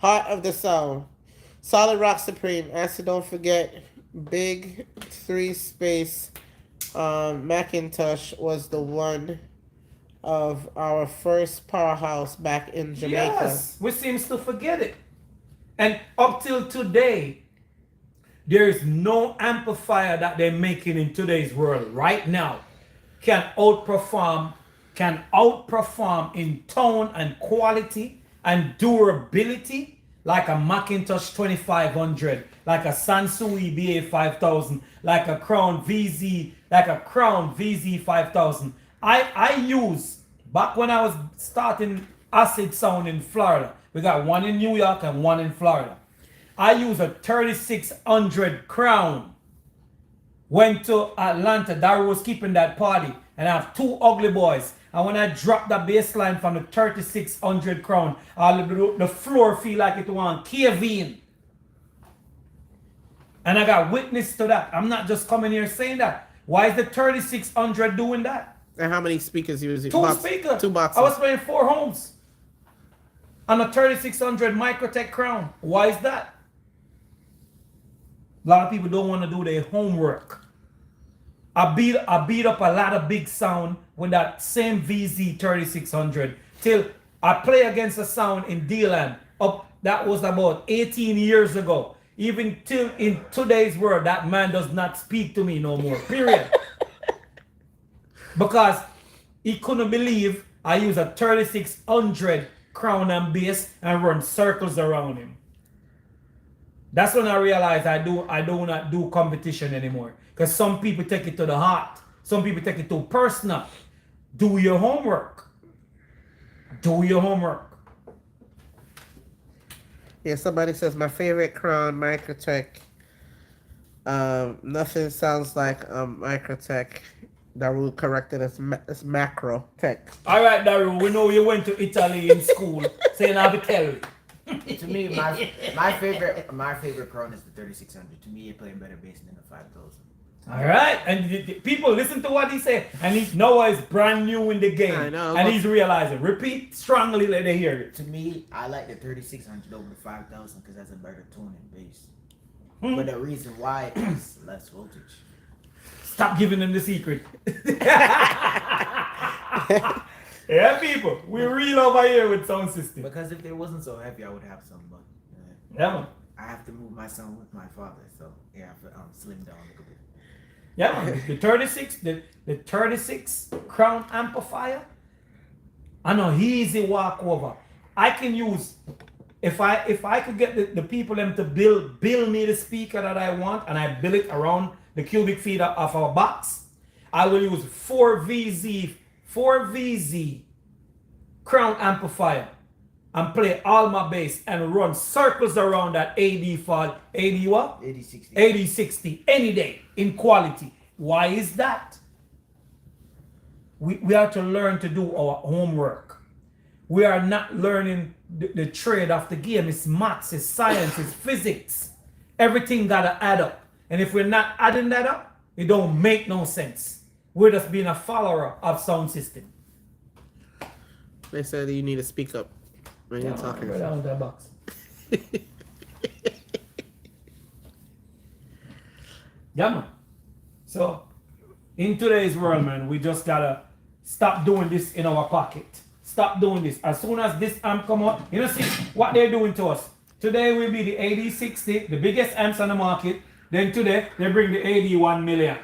of the sound. Solid Rock Supreme. Actually, don't forget, Big 3 Space Macintosh was the one of our first powerhouse back in Jamaica. Yes, we seems to forget it. And up till today, there is no amplifier that they're making in today's world right now can outperform in tone and quality and durability like a Macintosh 2500, like a Sansui BA5000, like a Crown VZ 5000. I use, back when I was starting acid sound in Florida, we got one in New York and one in Florida. I use a 3600 Crown. Went to Atlanta. Daryl was keeping that party. And I have two ugly boys. And when I drop the bass line from the 3600 Crown, the floor feel like it want cave in. And I got witness to that. I'm not just coming here saying that. Why is the 3600 doing that? And how many speakers you using? Two speakers. Two boxes. I was playing 4 homes on a 3600 Microtech Crown. Why is that? A lot of people don't want to do their homework. I beat up a lot of big sound with that same VZ 3600 till I play against a sound in D-Land. That was about 18 years ago. Even till in today's world, that man does not speak to me no more. Period. Because he couldn't believe I use a 3600 Crown and bass and run circles around him. That's when I realized I do not do competition anymore. Because some people take it to the heart. Some people take it too personal. Do your homework. Do your homework. Yeah, somebody says my favorite Crown Microtech. Nothing sounds like Microtech. Daru corrected as macro tech. All right, Daru, we know you went to Italy in school, so you have to tell me. To me, my favorite Crown is the 3600. To me, it playing better bass than the 5000. All right, and people listen to what he said, and Noah is brand new in the game, I know, and he's realizing. Repeat strongly, let they hear it. To me, I like the 3600 over the 5000 because that's a better tone and bass. But the reason why is less voltage. Stop giving them the secret. Yeah, people, we're real over here with sound system. Because if it wasn't so heavy, I would have some. But Yeah, man. I have to move my son with my father, so yeah, I have to slim down a little bit. Yeah, man. The 36 Crown amplifier. I know easy walk over. I can use if I could get the people them to build me the speaker that I want, and I build it around the cubic feet of our box, I will use 4 VZ Crown amplifier and play all my bass and run circles around that 8060 any day in quality. Why is that? We have to learn to do our homework. We are not learning the trade of the game. It's maths, it's science, it's physics. Everything gotta add up. And if we're not adding that up, it don't make no sense. We're just being a follower of sound system. They said you need to speak up when you're talking. Go down that box. Yeah, man. So, in today's world, man, we just gotta stop doing this in our pocket. Stop doing this. As soon as this amp come out, you know, see what they're doing to us. Today will be the 8060, the biggest amps on the market. Then today, they bring the 81 million.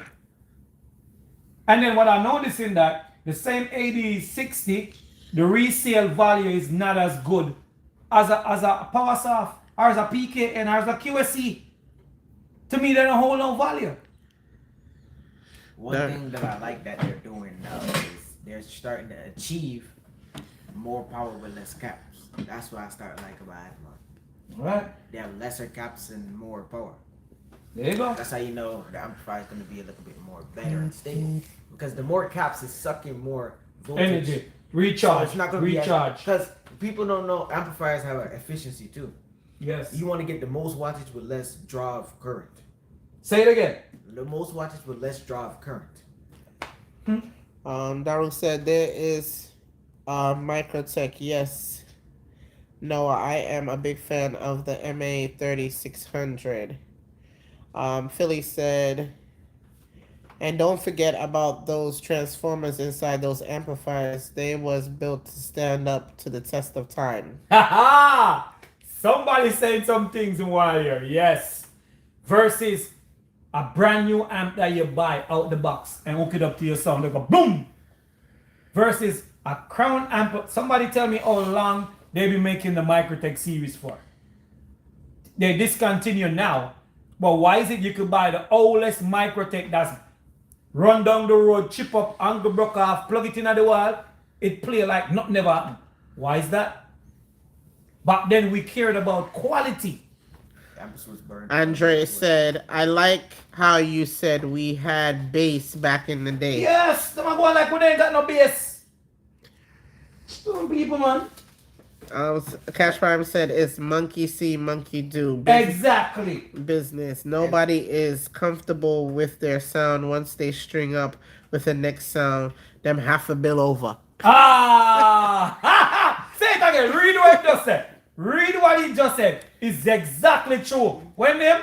And then what I'm noticing that the same 8060, the resale value is not as good as a PowerSoft, or as a PKN, or as a QSE. To me, they don't hold no value. One thing that I like that they're doing now is they're starting to achieve more power with less caps. That's what I start like about Handmade. Right. They have lesser caps and more power. There you go. That's how you know the amplifier is going to be a little bit more better and stable. Because the more caps is sucking more voltage. Energy. Recharge. So it's not going to Recharge. Because people don't know amplifiers have an efficiency too. Yes. You want to get the most wattage with less draw of current. Say it again. The most wattage with less draw of current. Daryl said there is Microtech. Yes. No, I am a big fan of the MA 3600. Philly said, and don't forget about those transformers inside those amplifiers. They was built to stand up to the test of time. Ha! Somebody saying some things in while here. Yes. Versus a brand new amp that you buy out the box and hook it up to your sound. They go boom. Versus a Crown amp. Somebody tell me how long they be making the Microtech series for. They discontinue now. But why is it you could buy the oldest Microtech that's run down the road, chip up, angle broke off, plug it in at the wall, it play like nothing never happened. Why is that? Back then we cared about quality. Amps was burned. Andre said, I like how you said we had bass back in the day. Yes, them a go like we ain't got no bass. Some people, man. Cash Prime said, it's monkey see, monkey do. Exactly. Business. Nobody is comfortable with their sound once they string up with the next sound. Them half a bill over. Ah! Say it again. Read what he just said. Read what he just said. It's exactly true. When name?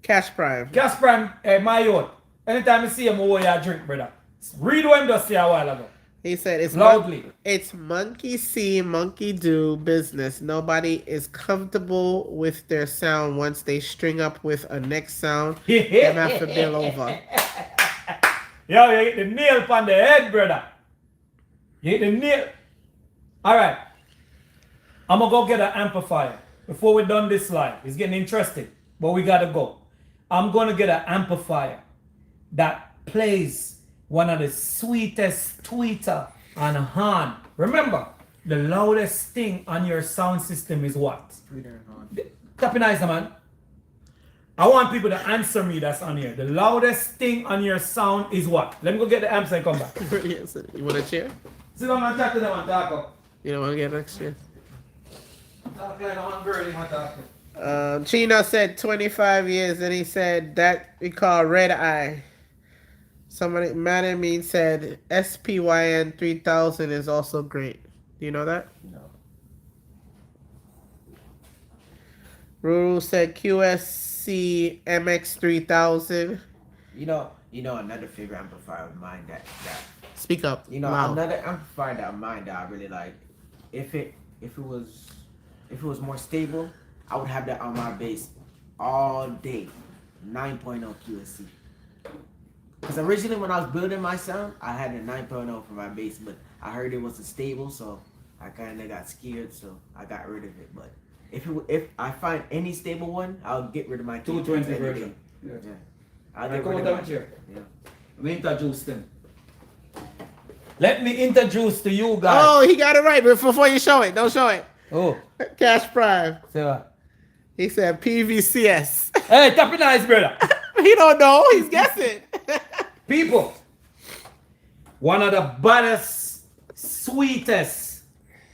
Cash Prime. Gas Prime, my youth. Anytime you see him, oh, you drink, brother. Read what he just said a while ago. He said it's Loudly. It's monkey see, monkey do business. Nobody is comfortable with their sound once they string up with a next sound. Them have to bill over. Yo, you hit the nail on the head, brother. You hit the nail. All right. I'm going to go get an amplifier before we're done this live. It's getting interesting, but we got to go. I'm going to get an amplifier that plays one of the sweetest tweeter on horn. Remember, the loudest thing on your sound system is what? Tweeter and horn. Tap in eyes, man. I want people to answer me that's on here. The loudest thing on your sound is what? Let me go get the amps and come back. You want a chair? Sit down and talk to them and talk up. You don't want to get an extra? Talk like I'm girl in my talking. Chino said 25 years, and he said that we call red eye. Somebody, Manamine said SPYN 3000 is also great. Do you know that? No. Ruru said QSC MX 3000. You know another favorite amplifier of mine that Speak up. Loud. Another amplifier that of mine that I really like. If it was more stable, I would have that on my bass all day. 9.0 QSC. Because originally when I was building my sound, I had a 9.0 for my bass, but I heard it wasn't stable, so I kind of got scared, so I got rid of it. But if I find any stable one, I'll get rid of my 220 version. Yeah. Yeah. I'll I get come rid down of here. Yeah. We introduce them. Let me introduce to you guys. Oh, he got it right before you show it. Don't show it. Oh, Cash Prime. say what? He said PVCS. Hey, tap in eyes, brother. He don't know. He's guessing. People, one of the baddest, sweetest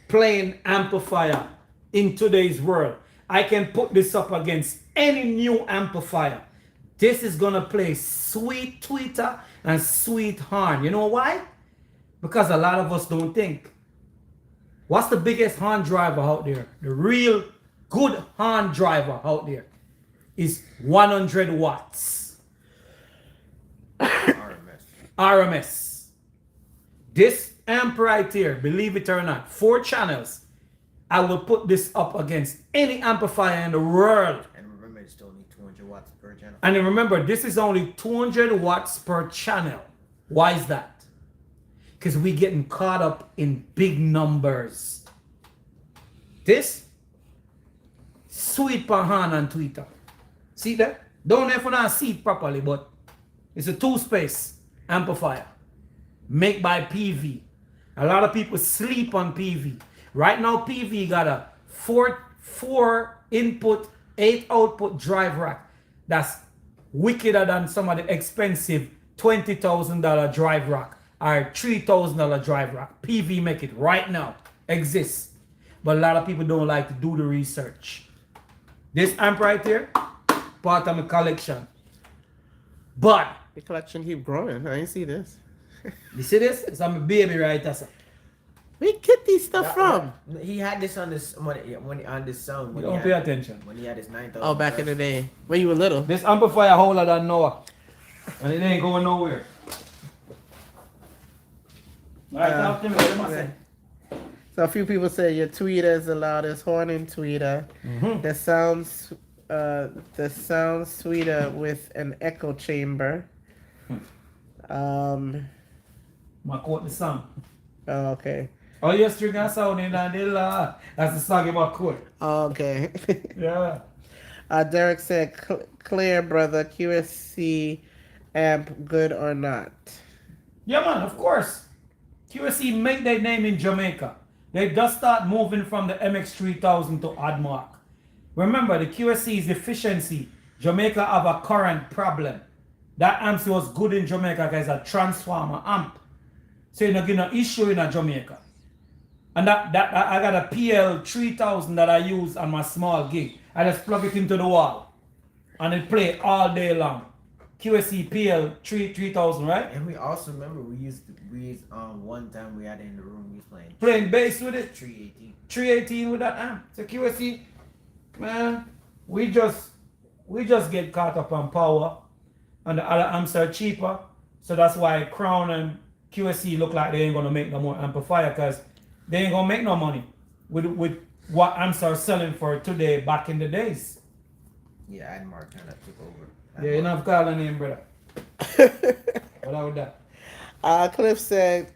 playing amplifier in today's world. I can put this up against any new amplifier. This is gonna play sweet tweeter and sweet horn. You know why? Because a lot of us don't think. What's the biggest horn driver out there? The real good horn driver out there is 100 watts. RMS. This amp right here, believe it or not, 4 channels. I will put this up against any amplifier in the world. And remember, it's only 200 watts per channel. And remember, this is only 200 watts per channel. Why is that? Because we're getting caught up in big numbers. This, sweet Pahan on Twitter. See that? Don't have to see it properly, but it's a 2-space amplifier made by PV. A lot of people sleep on PV. Right now, PV got a 4 input, 8 output drive rack that's wickeder than some of the expensive $20,000 drive rack or $3,000 drive rack. PV make it right now. Exists. But a lot of people don't like to do the research. This amp right here, part of my collection. But The collection keep growing. I ain't see this. you see this? It's on my baby right there. Where you get these stuff from? He had this on this when on this sound. You When don't he pay had, attention. when he had his 9,000. Oh, back in the day. When you were little. This amplifier holder than Noah. And it ain't going nowhere. Alright, talk to me. What am I saying? So a few people say your tweeter is the loudest horn in tweeter. The sound sweeter with an echo chamber. My quote the song. Oh, okay. Oh, yes, string and sound in and that's the song about quote. Okay. Yeah. Derek said, clear, brother. QSC amp, good or not? Yeah, man, of course. QSC make their name in Jamaica. They just start moving from the MX3000 to Admark. Remember, the QSC's efficiency. Jamaica have a current problem. That amp was good in Jamaica because it's a transformer amp. So you're not getting an issue in Jamaica. And that I got a PL 3000 that I use on my small gig. I just plug it into the wall and it play all day long. QSC PL 3000, right? And we also remember we used one time we had it in the room, we was Playing bass with it. 318. 318 with that amp. So QSC, man, we just get caught up on power, and the other amps are cheaper. So that's why Crown and QSC look like they ain't gonna make no more amplifier, because they ain't gonna make no money with what amps are selling for today back in the days. Yeah, Admar kind of took over. Yeah, you know, call the name, brother. Without that. Cliff said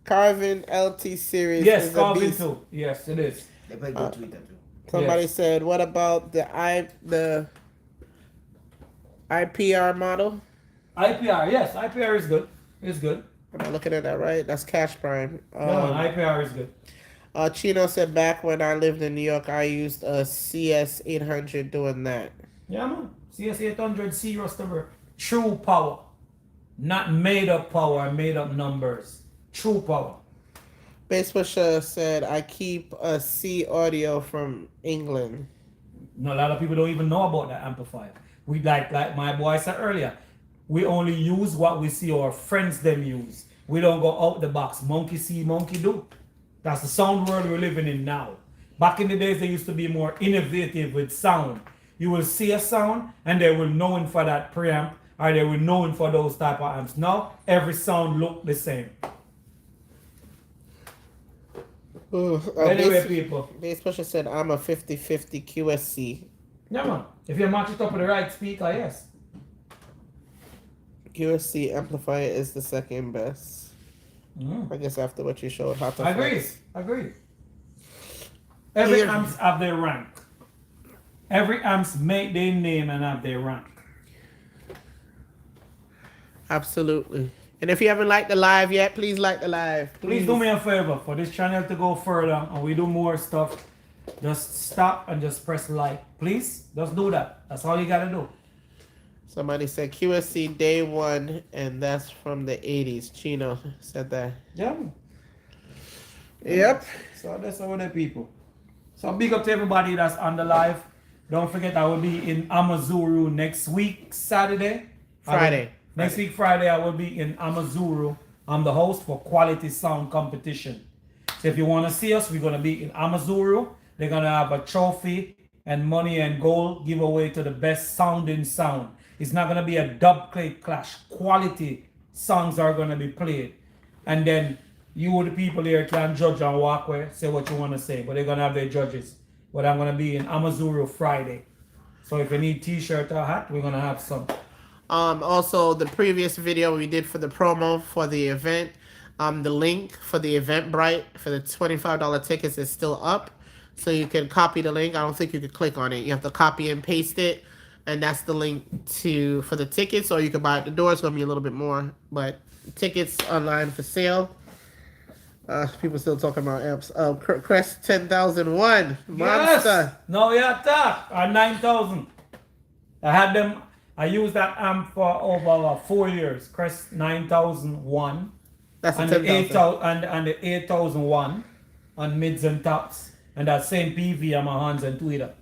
Carvin LT series Yes, is a Calvin beast. too. Yes, it is. They play good Twitter too. Somebody Yes. said, what about the IPR model? IPR, yes, IPR is good. It's good. Am I looking at that right? That's Cash Prime. No, IPR is good. Chino said, back when I lived in New York, I used a CS 800 doing that. Yeah, man. CS800 C Rustover. True power. Not made up power, made up numbers. True power. Bass Pusher said, I keep a C audio from England. No, a lot of people don't even know about that amplifier. We like my boy said earlier, we only use what we see our friends them use. We don't go out the box. Monkey see, monkey do. That's the sound world we're living in now. Back in the days, they used to be more innovative with sound. You will see a sound and they will know it for that preamp, or they will know it for those type of amps. Now, every sound look the same. Anyway, people. Bass Pusher said, I'm a 50-50 QSC. Yeah, man. If you match it up with the right speaker, yes. QSC amplifier is the second best. I guess after what you showed, how to Agree. flex. Agree. Every Yeah. amps have their rank. Every amps make their name and have their rank. Absolutely. And if you haven't liked the live yet, please like the live. Please do me a favor, for this channel to go further and we do more stuff, just stop and just press like. Please, just do that. That's all you gotta do. Somebody said QSC day one, and that's from the 80s. Chino said that. Yeah. Yep. So that's all the people. So big up to everybody that's on the live. Don't forget I will be in Amazuru next week, Saturday. Friday. Next week, Friday, I will be in Amazuru. I'm the host for Quality Sound Competition. So if you want to see us, we're going to be in Amazuru. They're going to have a trophy and money and gold giveaway to the best sounding sound. It's not going to be a dub plate clash. Quality songs are going to be played. And then you, the people here, can judge and walk away, say what you want to say. But they're going to have their judges. But I'm going to be in Amazuru Friday. So if you need t-shirt or hat, we're going to have some. Also, the previous video we did for the promo for the event, the link for the Eventbrite for the $25 tickets is still up. So you can copy the link. I don't think you can click on it. You have to copy and paste it. And that's the link for the tickets. Or you can buy at the door. It's going to be a little bit more. But tickets online for sale. People still talking about amps. Crest 10,001. Monster. Yes. No, yeah, that. 9,000. I had them. I used that amp for over 4 years. Crest 9001. That's a And 10,000. and the 8001 on mids and tops. And that same PV on my hands and Twitter.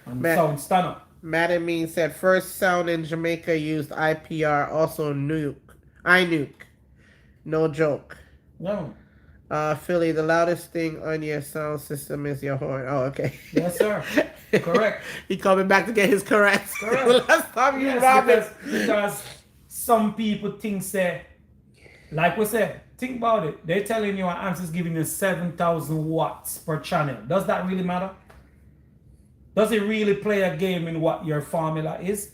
And Man. sound stunner. Madden Mean said first sound in Jamaica used IPR, also iNuke. No joke. No. Philly, the loudest thing on your sound system is your horn. Oh, okay. Yes, sir. Correct. He coming back to get his corrects. Correct. Last time you Yes, robbed it. because some people think like we said, think about it. They're telling you an amp is giving you 7,000 watts per channel. Does that really matter? Does it really play a game in what your formula is?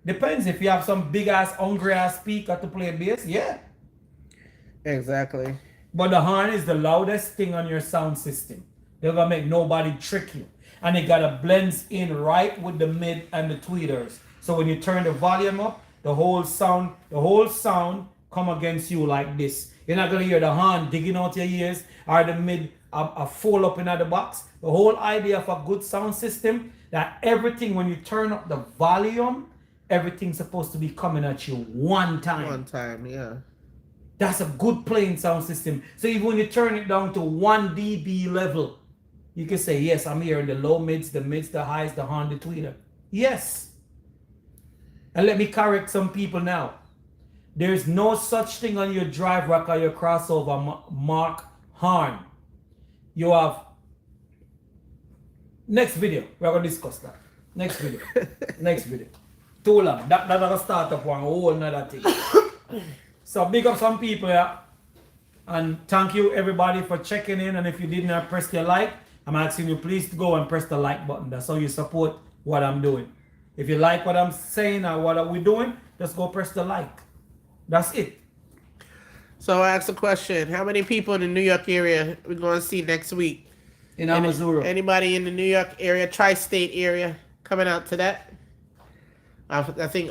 Depends. If you have some big ass, hungry ass speaker to play bass, yeah. Exactly. But the horn is the loudest thing on your sound system. They're gonna make nobody trick you. And it gotta blends in right with the mid and the tweeters. So when you turn the volume up, the whole sound come against you like this. You're not gonna hear the horn digging out your ears or the mid a fold up in the box. The whole idea of a good sound system, that everything, when you turn up the volume, everything's supposed to be coming at you one time. One time, yeah. That's a good playing sound system. So even when you turn it down to 1 dB level, you can say, yes, I'm hearing the low mids, the highs, the horn, the tweeter. Yes. And let me correct some people now. There's no such thing on your drive rack or your crossover mark horn. You have... Next video, we're going to discuss that. Next video. Next video. Too long. That'll start up one whole nother thing. So big up some people here. And thank you everybody for checking in. And if you didn't press your like, I'm asking you please to go and press the like button. That's how you support what I'm doing. If you like what I'm saying or what we're doing, just go press the like. That's it. So I asked a question. How many people in the New York area we're going to see next week? In Amazura. Anybody in the New York area, tri-state area, coming out to that? I think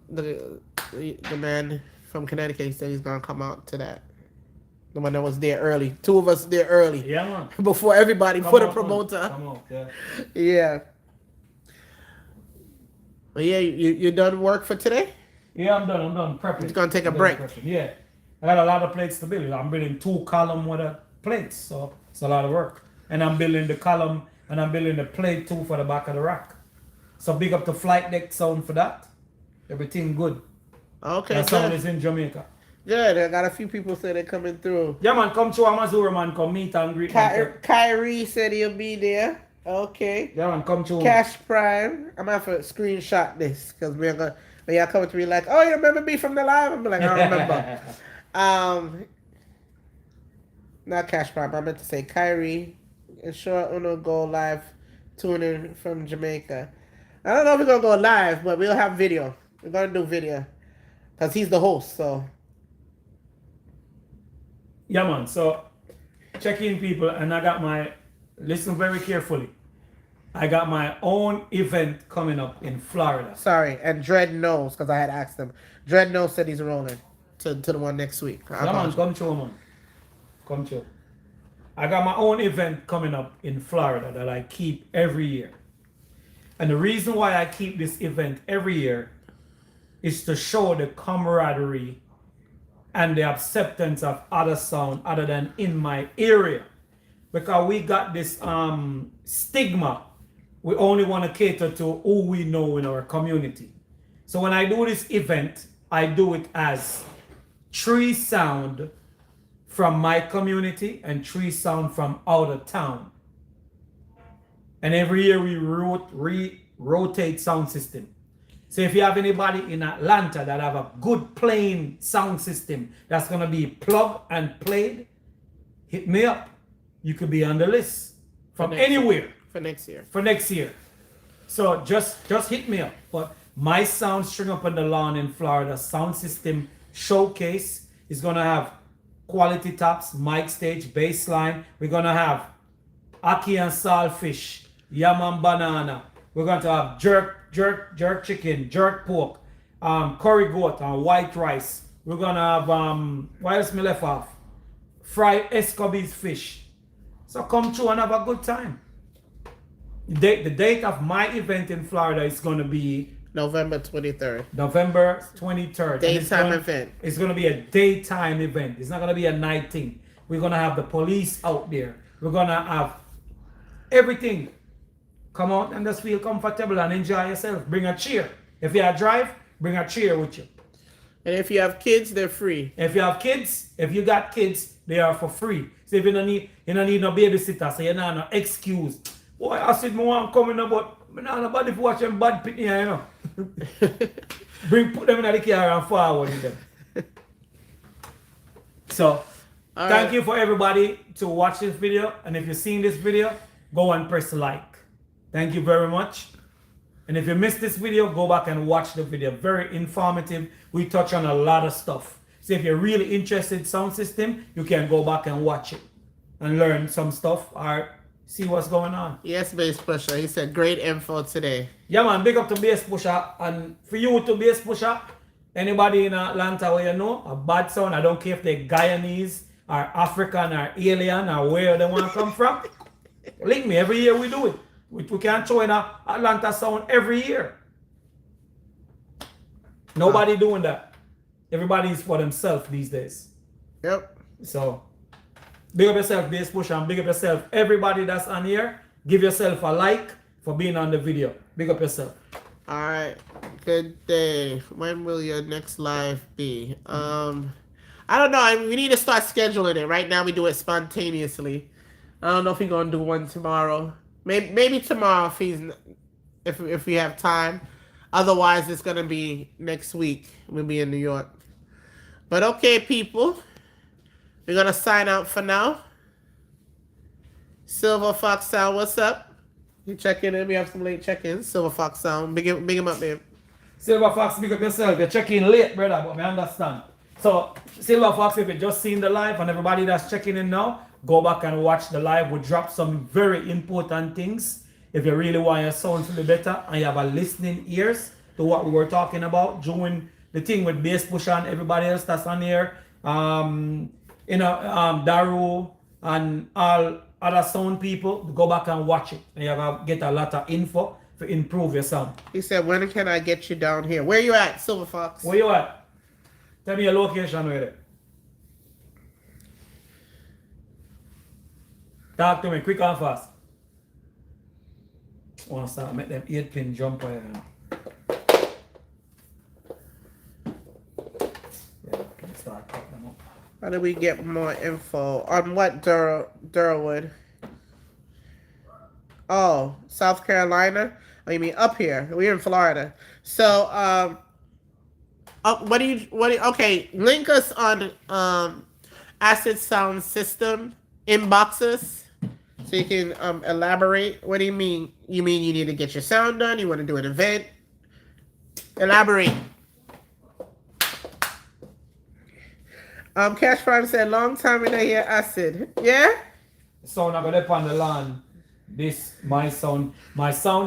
the man from Connecticut, he said he's going to come out to that. The one that was there early. Two of us there early. Yeah, man. Before everybody Come put a on, promoter. Come on, yeah. Yeah. Well, yeah, you done work for today? Yeah, I'm done prepping. It's gonna take a I'm done break. prepping. Yeah. I got a lot of plates to build. I'm building 2 column with the plates, so it's a lot of work. And I'm building the column and I'm building the plate too for the back of the rack. So big up the flight deck sound for that. Everything good. Okay, That sound good. is in Jamaica. Good. I got a few people say they're coming through. Yeah, man, come to Amazura, man. Come meet and greet. Kyrie said he'll be there. Okay. Yeah, man, come to Cash Prime. I'm gonna have to screenshot this because we're gonna. When y'all come to me like, oh, you remember me from the live? I'm like, I don't remember. Not Cash Prime. I meant to say Kyrie. Ensure Uno go live tuning from Jamaica. I don't know if we're gonna go live, but we'll have video. We're gonna do video because he's the host. So Yeah, man. So check in, people, and I got my. Listen very carefully. I got my own event coming up in Florida. sorry, and Dread knows because I had asked him. Dread knows said he's rolling to the one next week. Yeah, man, come to, man. Come to. I got my own event coming up in Florida that I keep every year. And the reason why I keep this event every year is to show the camaraderie and the acceptance of other sound other than in my area. Because we got this stigma. We only want to cater to who we know in our community. So when I do this event, I do it as tree sound from my community and tree sound from out of town. And every year we rotate sound system. So if you have anybody in Atlanta that have a good playing sound system that's gonna be plugged and played, hit me up. You could be on the list from anywhere for next year. for next year. So just hit me up. But my sound string up on the lawn in Florida sound system showcase is gonna have quality tops, mic stage, bass line. We're gonna have Aki and Saltfish, Yam and Banana. We're going to have jerk chicken, jerk pork, curry goat and white rice. We're gonna have what else me left off? Fried escobies fish. So come through and have a good time. The date of my event in Florida is gonna be November 23rd. November 23rd. And Daytime event. It's gonna be a daytime event. It's not gonna be a night thing. We're gonna have the police out there. We're gonna have everything. Come out and just feel comfortable and enjoy yourself. Bring a chair. If you drive, bring a chair with you. And if you have kids, they're free. If you have kids, if you got kids, they are for free. So if you don't need no babysitter, so you don't no excuse. Boy, I said more coming about. I don't nobody for watching bad picking here, you know. Put them in the car and forward with them. So thank you for everybody to watch this video. And if you've seen this video, go and press like. Thank you very much. And if you missed this video, go back and watch the video. Very informative. We touch on a lot of stuff. So if you're really interested in sound system, you can go back and watch it and learn some stuff or see what's going on. Yes, Bass Pusher. He said great info today. Yeah, man. Big up to Bass Pusher. And for you to Bass Pusher, anybody in Atlanta where you know, a bad sound, I don't care if they're Guyanese or African or alien or where they want to come from, link me. Every year we do it. We can throw in a Atlanta sound every year. Nobody doing that. Everybody's for themselves these days. Yep. So big up yourself, Bass Push, and big up yourself. Everybody that's on here, give yourself a like for being on the video. Big up yourself. All right. Good day. When will your next live be? I don't know. We need to start scheduling it. Right now we do it spontaneously. I don't know if we're gonna do one tomorrow. Maybe tomorrow if we have time. Otherwise, it's gonna be next week. We'll be in New York. But okay, people, we're gonna sign out for now. Silver Fox Sound, what's up? You checking in? We have some late check-ins. Silver Fox Sound, big him up, babe. Silver Fox, big up yourself. You're checking late, brother, but I understand. So, Silver Fox, if you just seen the live, and everybody that's checking in now, go back and watch the live. We drop some very important things. If you really want your sound to be better and you have a listening ears to what we were talking about, doing the thing with Bass Push and everybody else that's on here, Daru and all other sound people, go back and watch it. And you have get a lot of info to improve your sound. He said, when can I get you down here? Where you at, Silver Fox? Where you at? Tell me your location with it. Talk to me quick and fast. I want to start make them 8-pin jump. Yeah, can start cut them up. How do we get more info on what Durwood? Oh, South Carolina. Oh, you mean up here? We're in Florida. So, okay, link us on Acid Sound System inboxes so you can elaborate. What do you mean? You mean you need to get your sound done? You want to do an event? Elaborate. Cash Prime said, long time in here, Acid. Yeah? Sound I'm gonna on the land. My sound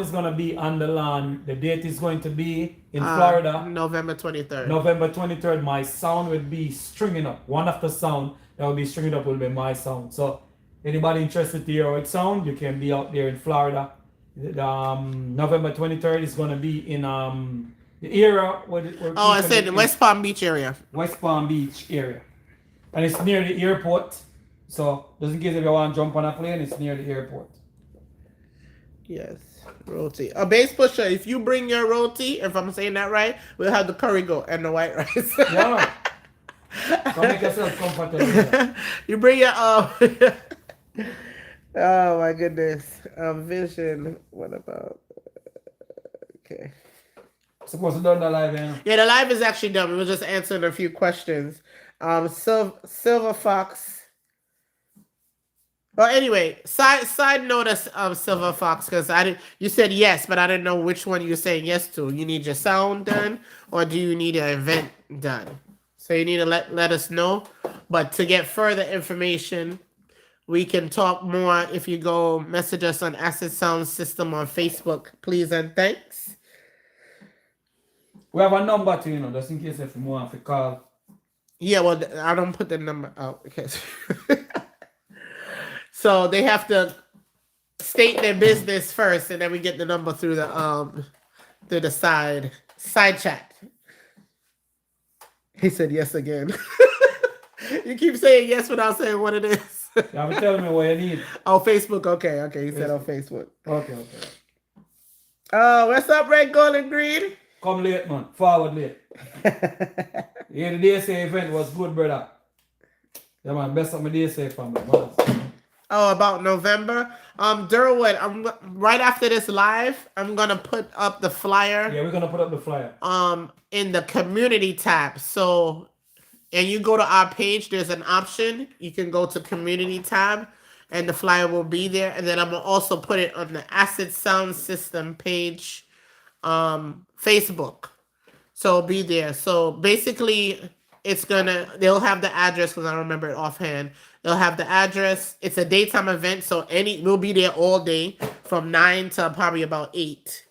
is gonna be on the land. The date is going to be in Florida. November 23rd. November 23rd, my sound will be stringing up. One of the sound that will be stringing up will be my sound. So anybody interested to hear how it sound, you can be out there in Florida. November 23rd is gonna be in the area where I said the West Palm Beach area. West Palm Beach area. And it's near the airport. So just in case if you want to jump on a plane, it's near the airport. Yes. Roti. A Bass Pusher, if you bring your roti, if I'm saying that right, we'll have the curry goat and the white rice. Yeah. Come make yourself comfortable. You bring your oh my goodness. Vision. What about okay. Supposed to done the live, yeah. Yeah, the live is actually done. We were just answering a few questions. Silver Fox. Well, anyway, side note of Silver Fox, because you said yes, but I didn't know which one you're saying yes to. You need your sound done, or do you need an event done? So you need to let us know. But to get further information, we can talk more if you go message us on Acid Sound System on Facebook, please and thanks. We have a number to, just in case if you want to call. Yeah, well, I don't put the number out because so they have to state their business first, and then we get the number through the side chat. He said yes again. You keep saying yes without saying what it is. Yeah, but tell me what you need. Oh, Facebook. Okay. He said on Facebook. Okay. Oh, what's up, Red, Gold, and Green? Come late, man. Forward late. Yeah, the DSA event was good, brother. Yeah, man. Best of my DSA family, man. Oh, about November. Durwood, right after this live, I'm gonna put up the flyer. Yeah, we're gonna put up the flyer. In the community tab. So, and you go to our page, there's an option. You can go to community tab, and the flyer will be there. And then I'm gonna also put it on the Acid Sound System page, Facebook. So it'll be there. So basically, they'll have the address because I don't remember it offhand. They'll have the address. It's a daytime event, so we'll be there all day from 9 to probably about 8.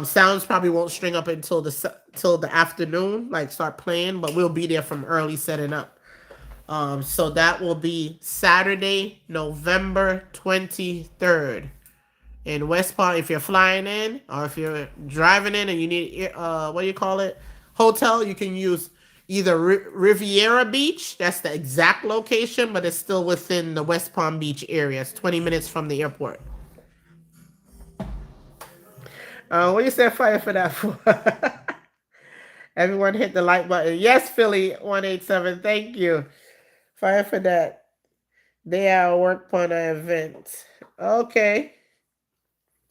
Sounds probably won't string up until the afternoon, like start playing, but we'll be there from early setting up. So that will be Saturday, November 23rd. In West Palm, if you're flying in or if you're driving in and you need what do you call it, hotel, you can use either Riviera Beach. That's the exact location, but it's still within the West Palm Beach area. It's 20 minutes from the airport. What do you set fire for that for? Everyone hit the like button. Yes, Philly 187. Thank you. Fire for that. They are work on an event. Okay.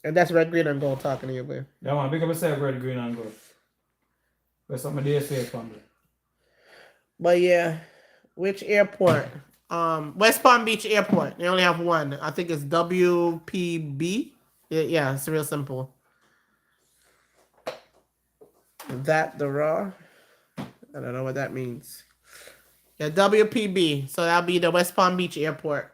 And that's red, green, and gold talking to you, man. Yeah, man, big up yourself, red, green, and gold. Where's some of the safe from there? But yeah, which airport? West Palm Beach Airport. They only have one. I think it's WPB. Yeah, it's real simple. That the raw. I don't know what that means. Yeah, WPB. So that'll be the West Palm Beach Airport.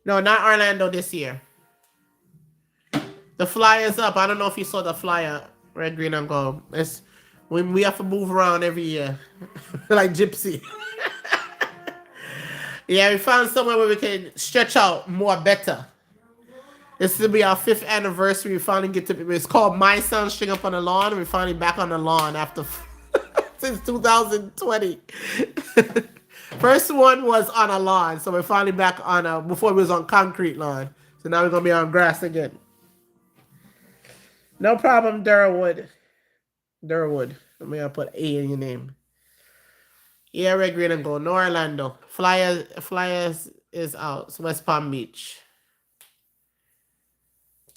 No, not Orlando this year. The flyer's up. I don't know if you saw the flyer, red, green, and gold. It's when we have to move around every year, like Gypsy. Yeah, we found somewhere where we can stretch out more better. This will be our 5th anniversary. We finally get to. It's called My Son String Up on the Lawn. We're finally back on the lawn after since 2020. First one was on a lawn, so we're finally back on a. Before it was on concrete lawn, so now we're gonna be on grass again. No problem, Durwood. Durwood. I'm gonna put A in your name. Yeah, red, green, and gold. No Orlando. Flyers is out. It's West Palm Beach.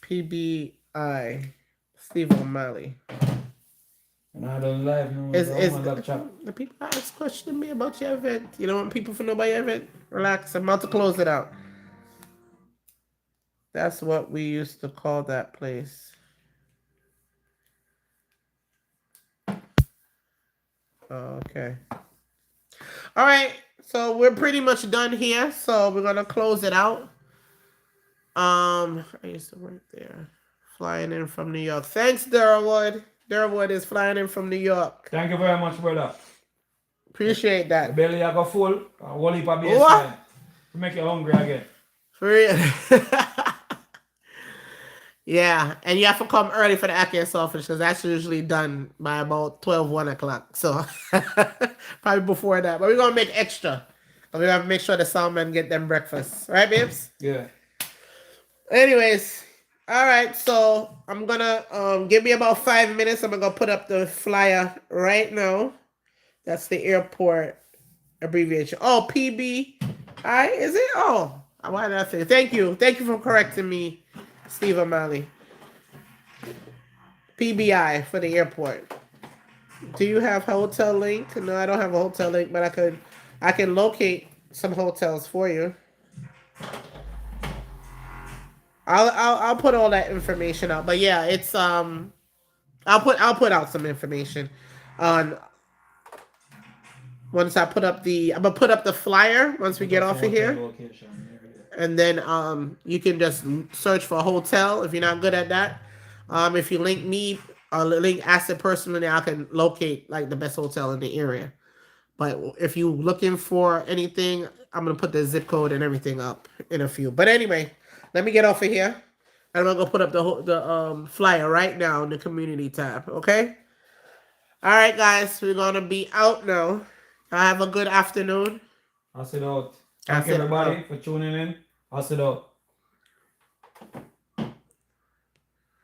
PBI. Steve O'Malley. And I don't live no. Is the people always questioning me about your event? You don't want people to know about your event? Relax. I'm about to close it out. That's what we used to call that place. Okay. All right. So we're pretty much done here. So we're gonna close it out. I used to work there. Flying in from New York. Thanks, Durwood. Durwood is flying in from New York. Thank you very much, brother. Appreciate that. The belly I got full. A whole heap of beer What? to make you hungry again. For real. Yeah, and you have to come early for the Ackee sausage because that's usually done by about 12, 1 o'clock. So probably before that. But we're going to make extra. We're going to make sure the salmon get them breakfast. Right, babes? Yeah. Anyways, all right. So I'm going to give me about 5 minutes. I'm going to go put up the flyer right now. That's the airport abbreviation. Oh, PBI, is it? Oh, why did I say? Thank you. Thank you for correcting me, Steve O'Malley. PBI for the airport. Do you have hotel link? No, I don't have a hotel link, but I can locate some hotels for you. I'll put all that information out. But yeah, it's I'll put out some information on once I put up the I'm gonna put up the flyer once we get off of here. And then you can just search for a hotel if you're not good at that. If you link me or link Asset personally, I can locate like the best hotel in the area. But if you're looking for anything, I'm gonna put the zip code and everything up in a few. But anyway, let me get off of here. I'm gonna go put up the flyer right now in the community tab. Okay. All right, guys, we're gonna be out now. Have a good afternoon. I'll sit out. Thank everybody for tuning in. I'll sit out.